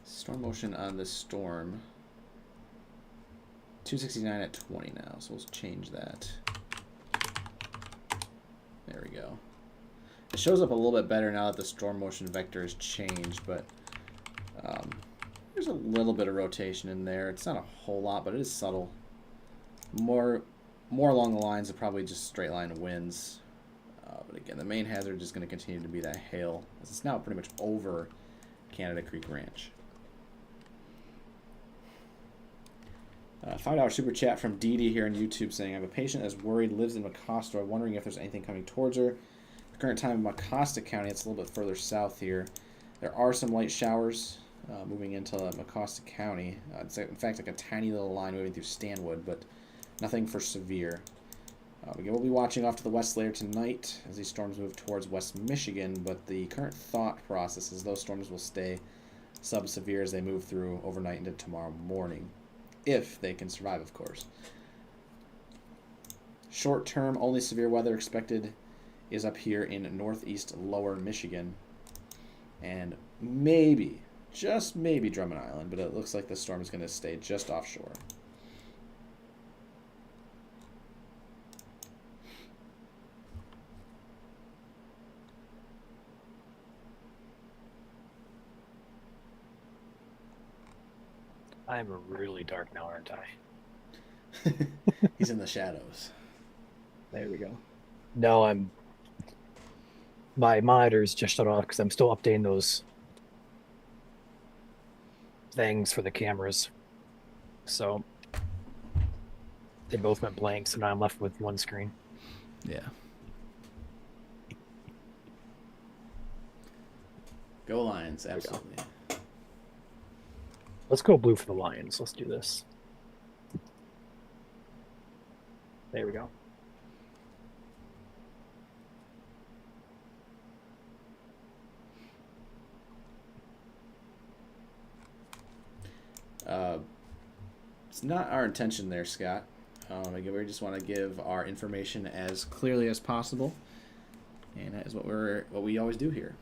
Storm motion on the storm. 269 at 20 now, so let's change that. There we go. It shows up a little bit better now that the storm motion vector has changed, but there's a little bit of rotation in there. It's not a whole lot, but it is subtle. More along the lines of probably just straight line winds. But again, the main hazard is going to continue to be that hail, as it's now pretty much over Canada Creek Ranch. $5 super chat from Dee Dee here on YouTube saying, I have a patient that's worried, lives in Mecosta, wondering if there's anything coming towards her. The current time in Mecosta County, it's a little bit further south here. There are some light showers moving into Mecosta County. It's in fact like a tiny little line moving through Stanwood, but nothing for severe. We'll be watching off to the west later tonight as these storms move towards West Michigan, but the current thought process is those storms will stay sub-severe as they move through overnight into tomorrow morning, if they can survive, of course. Short-term, only severe weather expected is up here in northeast lower Michigan, and maybe, just maybe Drummond Island, but it looks like the storm is going to stay just offshore. I'm really dark now, aren't I? He's in the shadows. There we go. No, my monitors just shut off because I'm still updating those things for the cameras. So they both went blank, so now I'm left with one screen. Yeah. Go Lions, absolutely. Let's go blue for the Lions. Let's do this. There we go. It's not our intention there, Scott. Again, we just want to give our information as clearly as possible, and that is what we always do here.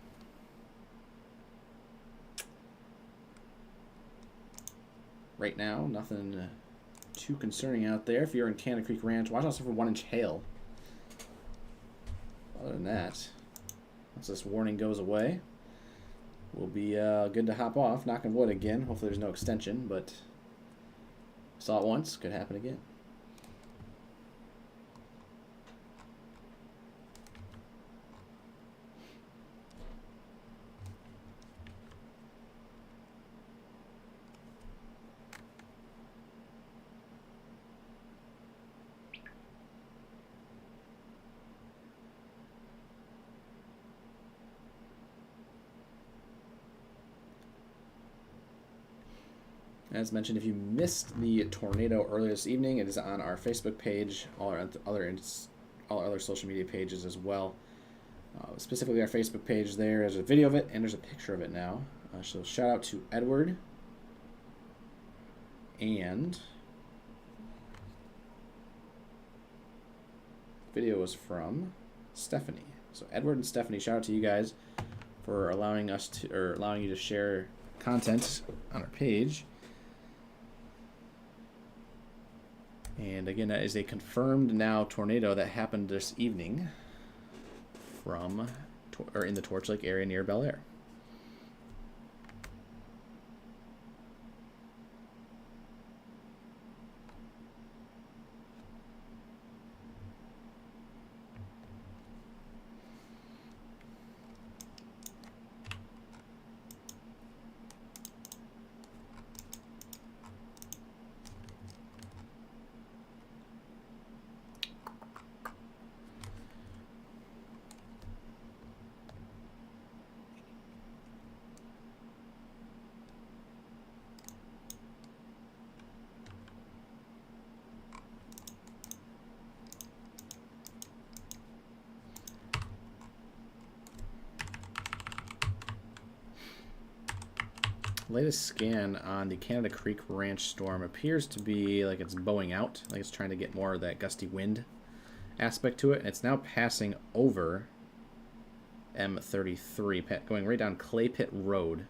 Right now, nothing too concerning out there. If you're in Canada Creek Ranch, watch out for 1-inch hail. Other than that, once this warning goes away, we'll be good to hop off. Knock on wood again. Hopefully there's no extension, but saw it once. Could happen again. As mentioned, if you missed the tornado earlier this evening, it is on our Facebook page, all our other social media pages as well. Specifically, our Facebook page, there's a video of it, and there's a picture of it now. So shout out to Edward and video was from Stephanie. So Edward and Stephanie, shout out to you guys for allowing you to share content on our page. And again, that is a confirmed now tornado that happened this evening in the Torch Lake area near Bel Air. Latest scan on the Canada Creek Ranch storm appears to be like it's bowing out, like it's trying to get more of that gusty wind aspect to it. And it's now passing over M33, going right down Clay Pit Road.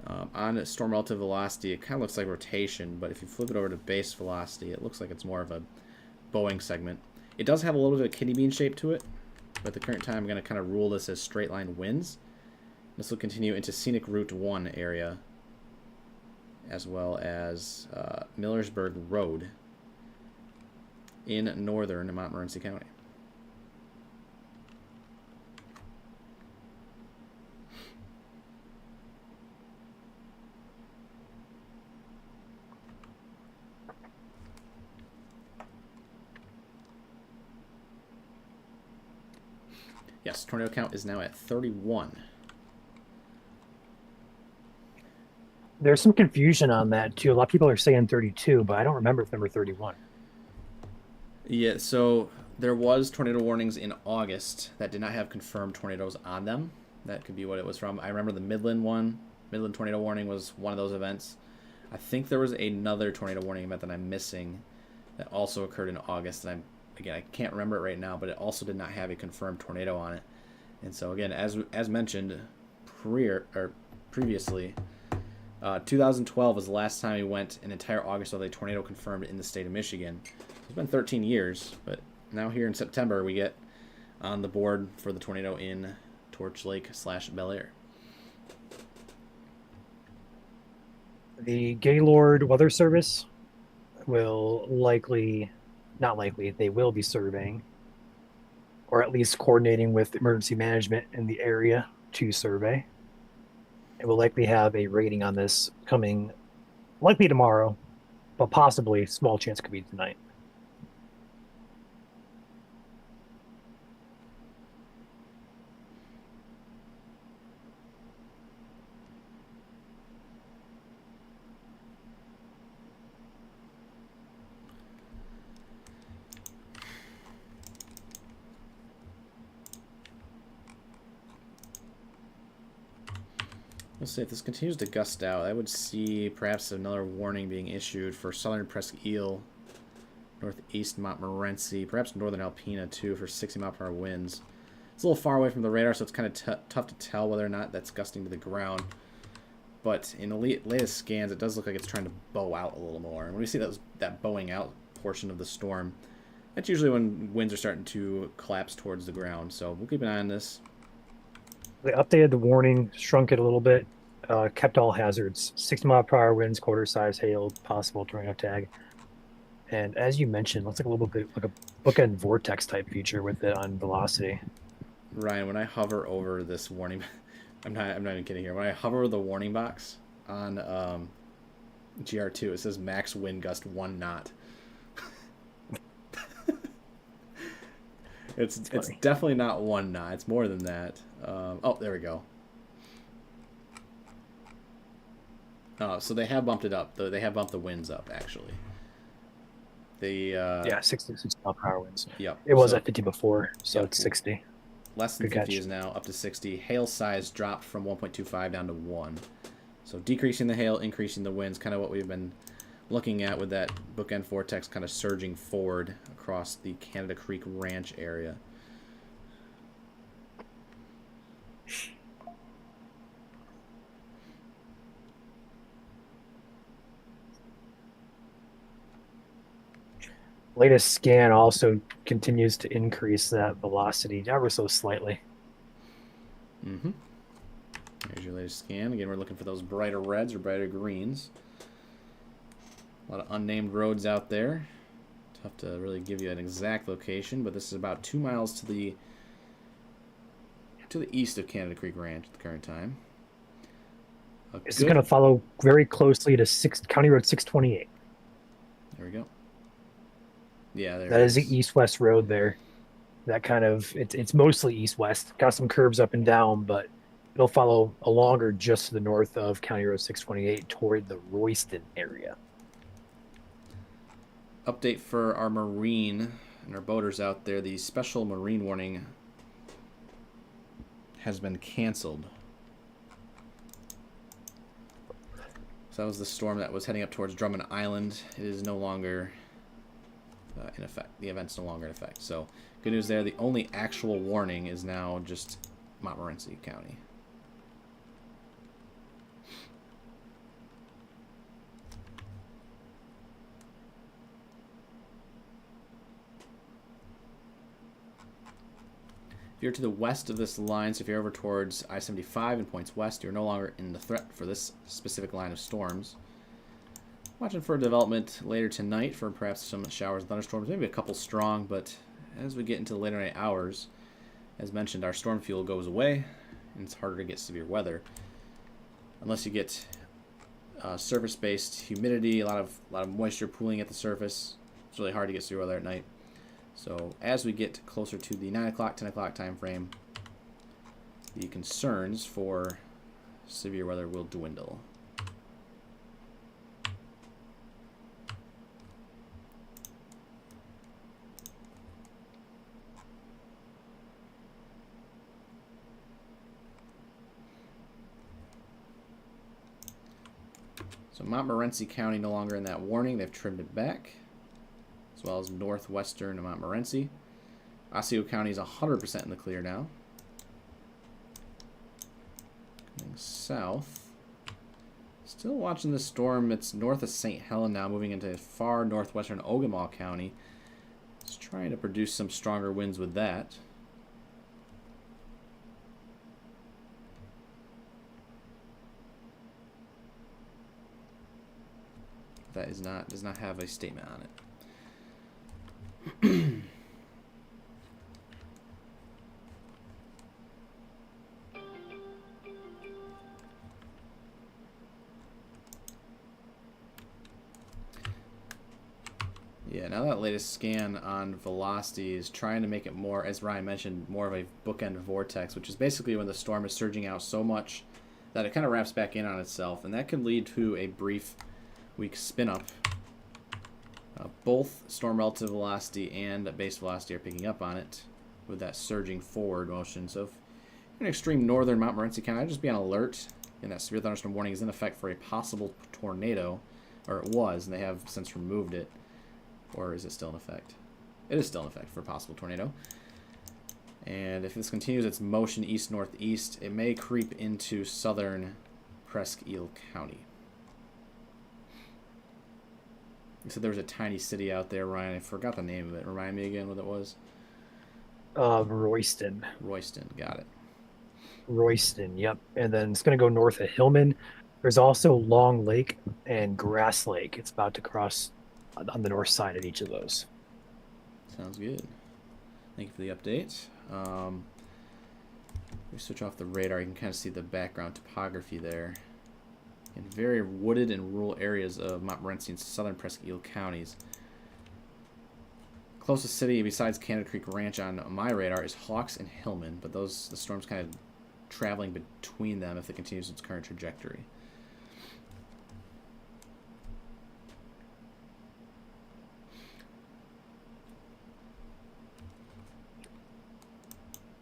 On storm relative velocity, it kind of looks like rotation, but if you flip it over to base velocity, it looks like it's more of a bowing segment. It does have a little bit of a kidney bean shape to it, but at the current time I'm going to kind of rule this as straight line winds. This will continue into Scenic Route 1 area, as well as Millersburg Road in northern Montmorency County. Yes, tornado count is now at 31. There's some confusion on that too. A lot of people are saying 32, but I don't remember if number 31. Yeah, so there was tornado warnings in August that did not have confirmed tornadoes on them. That could be what it was from. I remember the Midland one. Midland tornado warning was one of those events. I think there was another tornado warning event that I'm missing that also occurred in August. And I can't remember it right now, but it also did not have a confirmed tornado on it. And so again, as mentioned previously, 2012 was the last time we went an entire August with a tornado confirmed in the state of Michigan. It's been 13 years, but now here in September we get on the board for the tornado in Torch Lake / Bel Air. The Gaylord Weather Service will they will be surveying, or at least coordinating with emergency management in the area to survey. It will likely have a rating on this coming likely tomorrow, but possibly small chance could be tonight. We'll see if this continues to gust out. I would see perhaps another warning being issued for southern Presque Isle, northeast Montmorency, perhaps northern Alpena too for 60-mile-per-hour winds. It's a little far away from the radar, so it's kind of tough to tell whether or not that's gusting to the ground. But in the latest scans, it does look like it's trying to bow out a little more. And when we see that bowing out portion of the storm, that's usually when winds are starting to collapse towards the ground. So we'll keep an eye on this. They updated the warning, shrunk it a little bit, kept all hazards, 60-mile-per-hour winds, quarter-size hail, possible tornado tag. And as you mentioned, looks like a little bit like a bookend vortex type feature with it on velocity. Ryan, when I hover over this warning, I'm not even kidding here. When I hover over the warning box on GR2, it says max wind gust 1 knot. It's definitely not 1 knot. It's more than that. Oh, there we go. So they have bumped it up. They have bumped the winds up, actually. 66 mile-per-hour winds. Yep. It was at 50 before, so Yep. it's 60. Less than Good 50 catch. is now up to 60. Hail size dropped from 1.25 down to 1. So decreasing the hail, increasing the winds, kind of what we've been looking at with that bookend vortex kind of surging forward across the Canada Creek Ranch area. Latest scan also continues to increase that velocity ever so slightly. Mm-hmm. Here's your latest scan. Again, we're looking for those brighter reds or brighter greens. A lot of unnamed roads out there. Tough to really give you an exact location, but this is about 2 miles to the east of Canada Creek Ranch at the current time. This is going to follow very closely to County Road 628. There we go. Yeah, there that is the east-west road there. That kind of it's mostly east-west. Got some curves up and down, but it'll follow a longer just to the north of County Road 628 toward the Royston area. Update for our marine and our boaters out there. The special marine warning has been canceled. So that was the storm that was heading up towards Drummond Island. It is no longer in effect. The event's no longer in effect. So good news there. The only actual warning is now just Montmorency County. If you're to the west of this line, so if you're over towards I-75 and points west, you're no longer in the threat for this specific line of storms. Watching for development later tonight for perhaps some showers and thunderstorms, maybe a couple strong, but as we get into the later night hours, as mentioned, our storm fuel goes away, and it's harder to get severe weather. Unless you get surface-based humidity, a lot of moisture pooling at the surface, it's really hard to get severe weather at night. So as we get closer to the 9 o'clock, 10 o'clock time frame, the concerns for severe weather will dwindle. So Montmorency County no longer in that warning. They've trimmed it back, as well as northwestern Montmorency. Osseo County is 100% in the clear now. Going south. Still watching the storm. It's north of St. Helen now, moving into far northwestern Ogemaw County. It's trying to produce some stronger winds with that. That does not have a statement on it. Yeah, now that latest scan on velocity is trying to make it more, as Ryan mentioned, more of a bookend vortex, which is basically when the storm is surging out so much that it kind of wraps back in on itself, and that could lead to a brief weak spin up. Both storm relative velocity and base velocity are picking up on it with that surging forward motion. So if you're in extreme northern Montmorency County, I'd just be on alert. And that severe thunderstorm warning is in effect for a possible tornado, or it was, and they have since removed it. Or is it still in effect? It is still in effect for a possible tornado. And if this continues its motion east-northeast, it may creep into southern Presque Isle County. You said there was a tiny city out there, Ryan. I forgot the name of it. Remind me again what it was. Royston. Royston, got it. Royston, yep. And then it's going to go north of Hillman. There's also Long Lake and Grass Lake. It's about to cross on the north side of each of those. Sounds good. Thank you for the update. We switch off the radar. You can kind of see the background topography there. In very wooded and rural areas of Montmorency and southern Presque Isle counties. Closest city besides Canada Creek Ranch on my radar is Hawks and Hillman, but the storm's kind of traveling between them if it continues its current trajectory.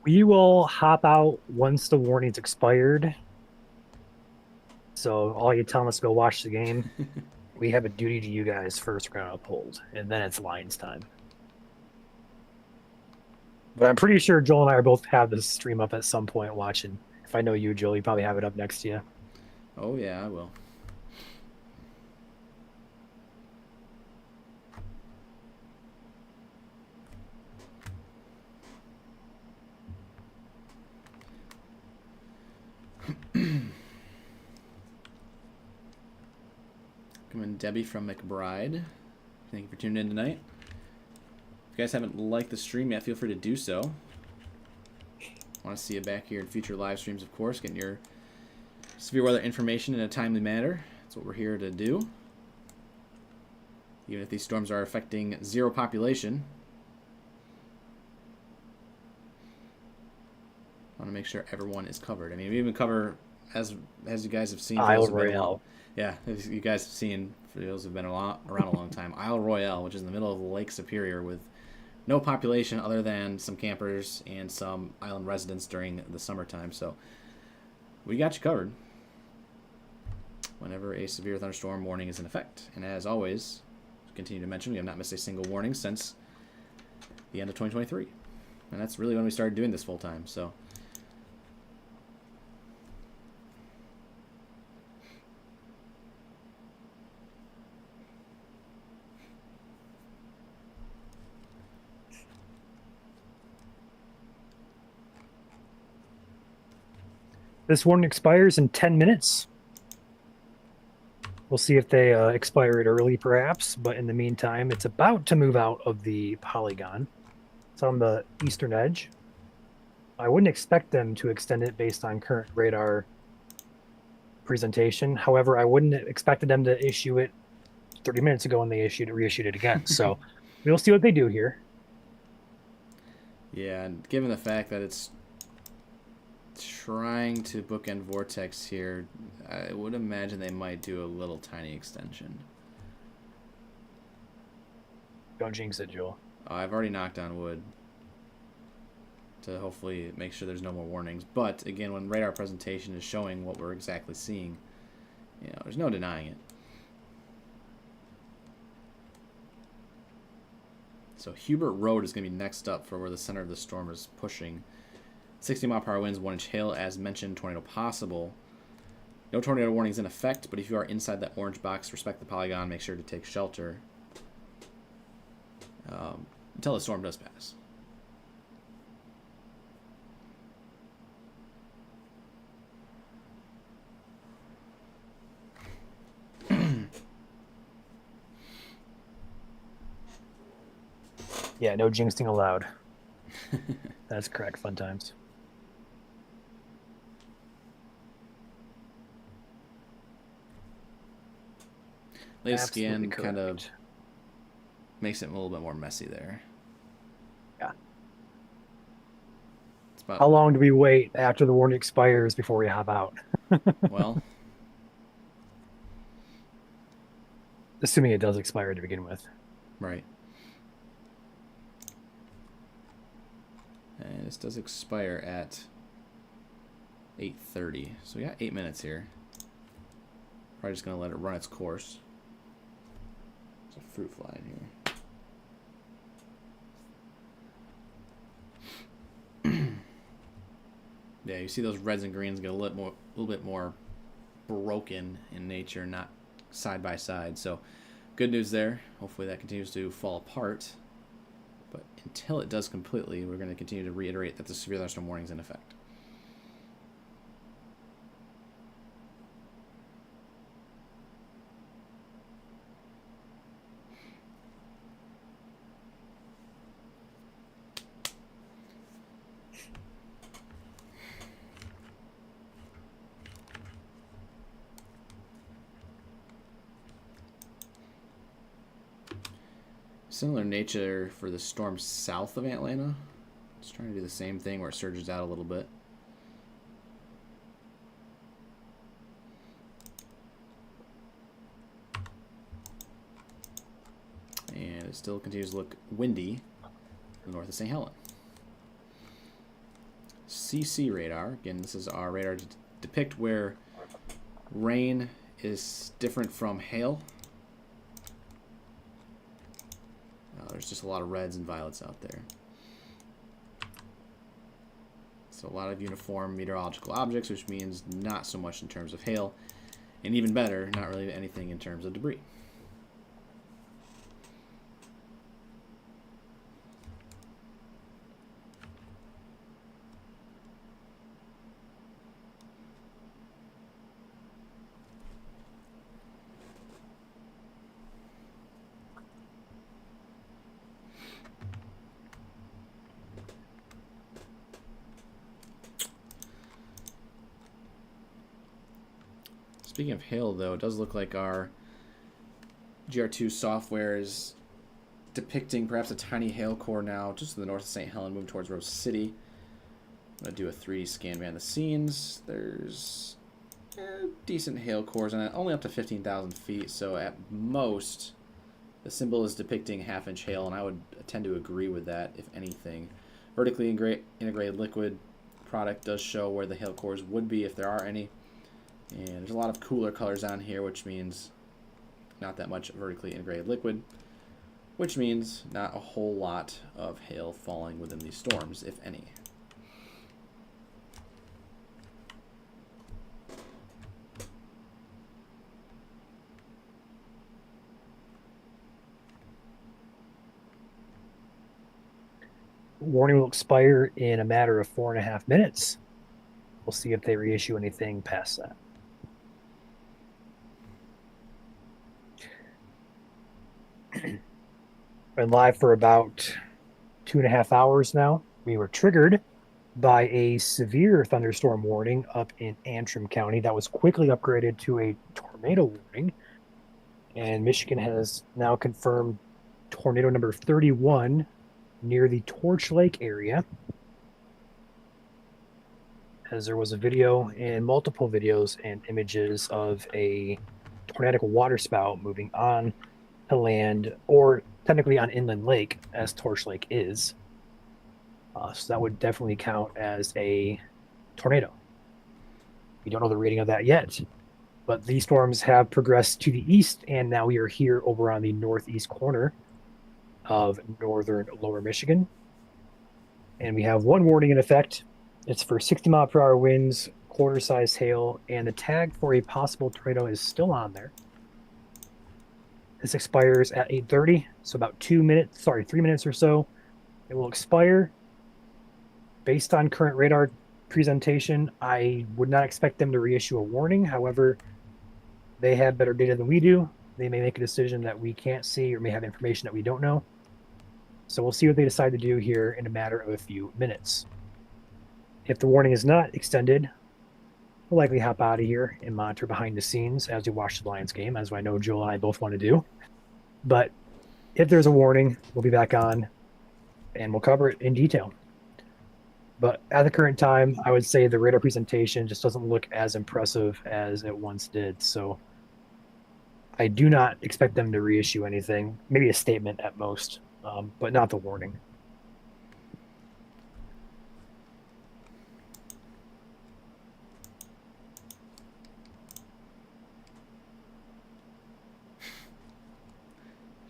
We will hop out once the warning's expired. So all you telling us to go watch the game, we have a duty to you guys first. We're going to uphold, and then it's Lions time. But I'm pretty sure Joel and I are both have this stream up at some point watching. If I know you, Joel, you probably have it up next to you. Oh yeah, I will. Coming Debbie from McBride. Thank you for tuning in tonight. If you guys haven't liked the stream yet, feel free to do so. Want to see you back here in future live streams, of course, getting your severe weather information in a timely manner. That's what we're here to do. Even if these storms are affecting zero population, I want to make sure everyone is covered. I mean, we even cover, as you guys have seen, Isle Royale. Yeah, as you guys have seen, for those who've been around a long time, Isle Royale, which is in the middle of Lake Superior with no population other than some campers and some island residents during the summertime. So we got you covered whenever a severe thunderstorm warning is in effect. And as always, continue to mention, we have not missed a single warning since the end of 2023. And that's really when we started doing this full time. So this warning expires in 10 minutes. We'll see if they expire it early, perhaps. But in the meantime, it's about to move out of the polygon. It's on the eastern edge. I wouldn't expect them to extend it based on current radar presentation. However, I wouldn't have expected them to issue it 30 minutes ago when they reissued it again. So we'll see what they do here. yeah, and given the fact that it's trying to bookend vortex here, I would imagine they might do a little tiny extension. Don't jinx it, Joel. I've already knocked on wood to hopefully make sure there's no more warnings. But again, when radar presentation is showing what we're exactly seeing, there's no denying it. So Hubert Road is going to be next up for where the center of the storm is pushing. 60-mile-per-hour winds, 1-inch hail, as mentioned, tornado possible. No tornado warnings in effect, but if you are inside that orange box, respect the polygon, make sure to take shelter until the storm does pass. Yeah, no jinxing allowed. That's correct. Fun times. Latest Absolutely scan kind of correct. makes it a little bit more messy there. Yeah. It's about, How long do we wait after the warning expires before we hop out? well, Assuming it does expire to begin with. right. And this does expire at 8:30. So we got 8 minutes here. Probably just going to let it run its course. There's a fruit fly in here. Yeah, you see those reds and greens get a little bit more broken in nature, not side by side. So good news there. Hopefully that continues to fall apart. But until it does completely, we're going to continue to reiterate that the severe thunderstorm warning is in effect. Similar nature for the storm south of Atlanta. It's trying to do the same thing where it surges out a little bit. And it still continues to look windy to the north of St. Helen. CC radar. Again, this is our radar to depict where rain is different from hail. There's just a lot of reds and violets out there. So a lot of uniform meteorological objects, which means not so much in terms of hail. And even better, not really anything in terms of debris. Speaking of hail, though, it does look like our GR2 software is depicting perhaps a tiny hail core now just to the north of St. Helen, moving towards Rose City. I'm going to do a 3D scan behind the scenes. There's decent hail cores on it, only up to 15,000 feet, so at most the symbol is depicting half-inch hail, and I would tend to agree with that, if anything. Vertically integrated liquid product does show where the hail cores would be if there are any. And there's a lot of cooler colors on here, which means not that much vertically integrated liquid, which means not a whole lot of hail falling within these storms, if any. Warning will expire in a matter of 4.5 minutes. We'll see if they reissue anything past that. Been live for about 2.5 hours now. We were triggered by a severe thunderstorm warning up in Antrim County that was quickly upgraded to a tornado warning. And Michigan has now confirmed tornado number 31 near the Torch Lake area. As there was a video and multiple videos and images of a tornadic waterspout moving on to land, or technically on inland lake, as Torch Lake is. So that would definitely count as a tornado. We don't know the rating of that yet, but these storms have progressed to the east, and now we are here over on the northeast corner of northern lower Michigan. And we have one warning in effect. It's for 60-mile-per-hour winds, quarter-size hail, and the tag for a possible tornado is still on there. This expires at 8:30, so about 3 minutes or so. It will expire. Based on current radar presentation, I would not expect them to reissue a warning. However, they have better data than we do. They may make a decision that we can't see or may have information that we don't know. So we'll see what they decide to do here in a matter of a few minutes. If the warning is not extended, we'll likely hop out of here and monitor behind the scenes as we watch the Lions game, as I know Joel and I both want to do. But if there's a warning, we'll be back on and we'll cover it in detail. But at the current time, I would say the radar presentation just doesn't look as impressive as it once did. So I do not expect them to reissue anything, maybe a statement at most, but not the warning.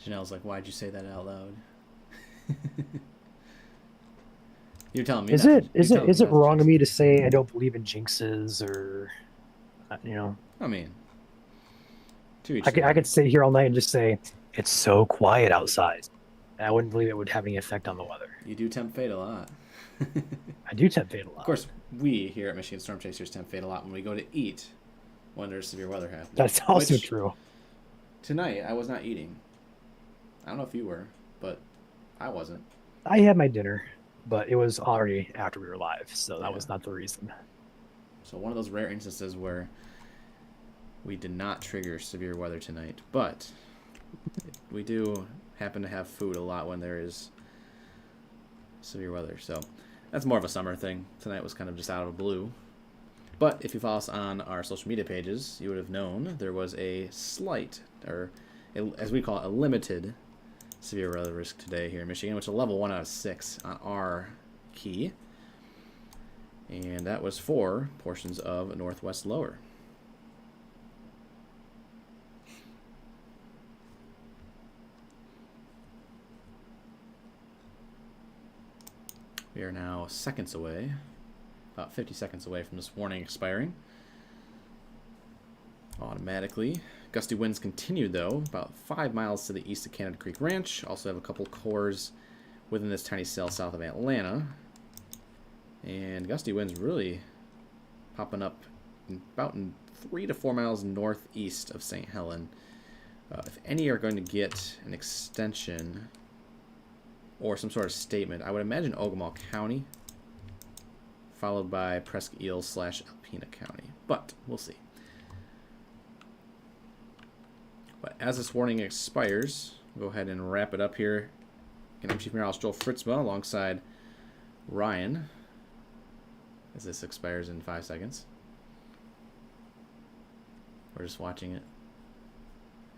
Janelle's like, why'd you say that out loud? You're telling me. Is it wrong of me to say I don't believe in jinxes or, I mean, to each I could sit here all night and just say it's so quiet outside. And I wouldn't believe it would have any effect on the weather. You do tempt fate a lot. I do tempt fate a lot. Of course, we here at Michigan Storm Chasers tempt fate a lot when we go to eat when there's severe weather happening. That's also true. Tonight, I was not eating. I don't know if you were, but I wasn't. I had my dinner, but it was already after we were live, so that was not the reason. So one of those rare instances where we did not trigger severe weather tonight, but we do happen to have food a lot when there is severe weather. So that's more of a summer thing. Tonight was kind of just out of the blue. But if you follow us on our social media pages, you would have known there was a slight, or as we call it, a limited severe weather risk today here in Michigan, which is a level 1 out of 6 on our key. And that was for portions of Northwest Lower. We are now seconds away, about 50 seconds away from this warning expiring. Automatically. Gusty winds continued, though, about 5 miles to the east of Canada Creek Ranch. Also have a couple cores within this tiny cell south of Atlanta. And gusty winds really popping up about 3 to 4 miles northeast of St. Helen. If any are going to get an extension or some sort of statement, I would imagine Ogemaw County, followed by Presque Isle / Alpena County. But we'll see. But as this warning expires, we'll go ahead and wrap it up here. Again, I'm Chief Meteorologist Joel Fritzma alongside Ryan, as this expires in 5 seconds. We're just watching it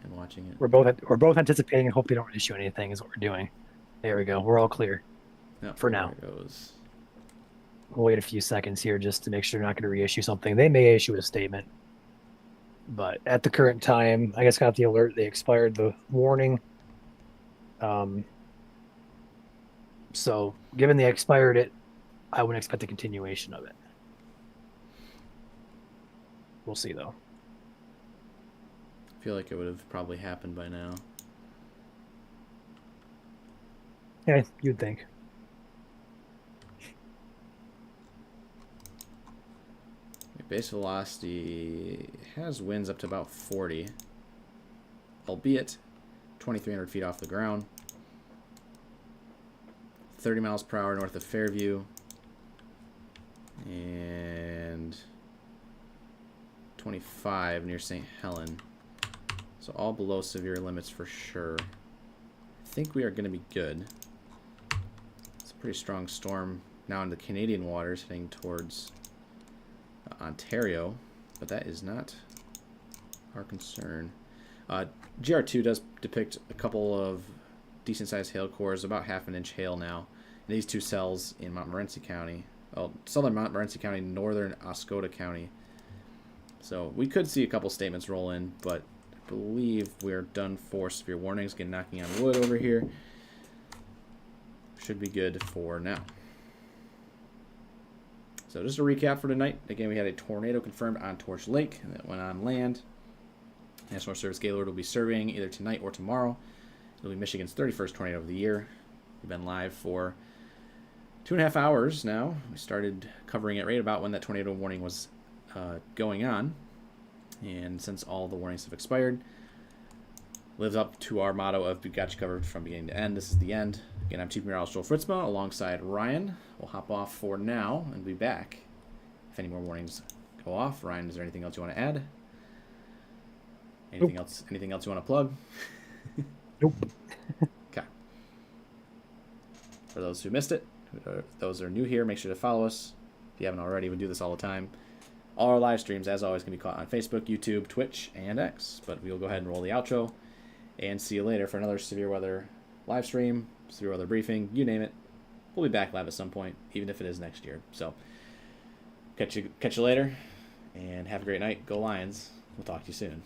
and watching it. We're both anticipating and hope they don't issue anything is what we're doing. There we go. We're all clear. No, for now. There it goes. We'll wait a few seconds here just to make sure they're not going to reissue something. They may issue a statement. But at the current time, I guess got the alert. They expired the warning. So given they expired it, I wouldn't expect a continuation of it. We'll see, though. I feel like it would have probably happened by now. Yeah, you'd think. Base velocity has winds up to about 40, albeit 2,300 feet off the ground. 30 miles per hour north of Fairview, and 25 near St. Helen. So all below severe limits for sure. I think we are going to be good. It's a pretty strong storm now in the Canadian waters heading towards Ontario, but that is not our concern. GR2 does depict a couple of decent-sized hail cores, about ½ inch hail now, in these two cells in Montmorency County. Well, southern Montmorency County, northern Oscoda County. So we could see a couple statements roll in, but I believe we're done for severe warnings. Again, knocking on wood over here. should be good for now. So just a recap for tonight. Again, we had a tornado confirmed on Torch Lake that went on land. National Service Gaylord will be surveying either tonight or tomorrow. It'll be Michigan's 31st tornado of the year. We've been live for 2.5 hours now. We started covering it right about when that tornado warning was going on. And since all the warnings have expired, lives up to our motto of we got you covered from beginning to end. This is the end. Again, I'm Chief Meteorologist Joel Fritzma alongside Ryan. We'll hop off for now and be back if any more warnings go off. Ryan, is there anything else you want to add? Anything Nope. else? Anything else you want to plug? Nope. Okay. For those who missed it, those who are new here, make sure to follow us. If you haven't already, we do this all the time. All our live streams, as always, can be caught on Facebook, YouTube, Twitch, and X. But we'll go ahead and roll the outro. And see you later for another severe weather live stream, severe weather briefing, you name it. We'll be back live at some point, even if it is next year. So, catch you later, and have a great night. Go Lions. We'll talk to you soon.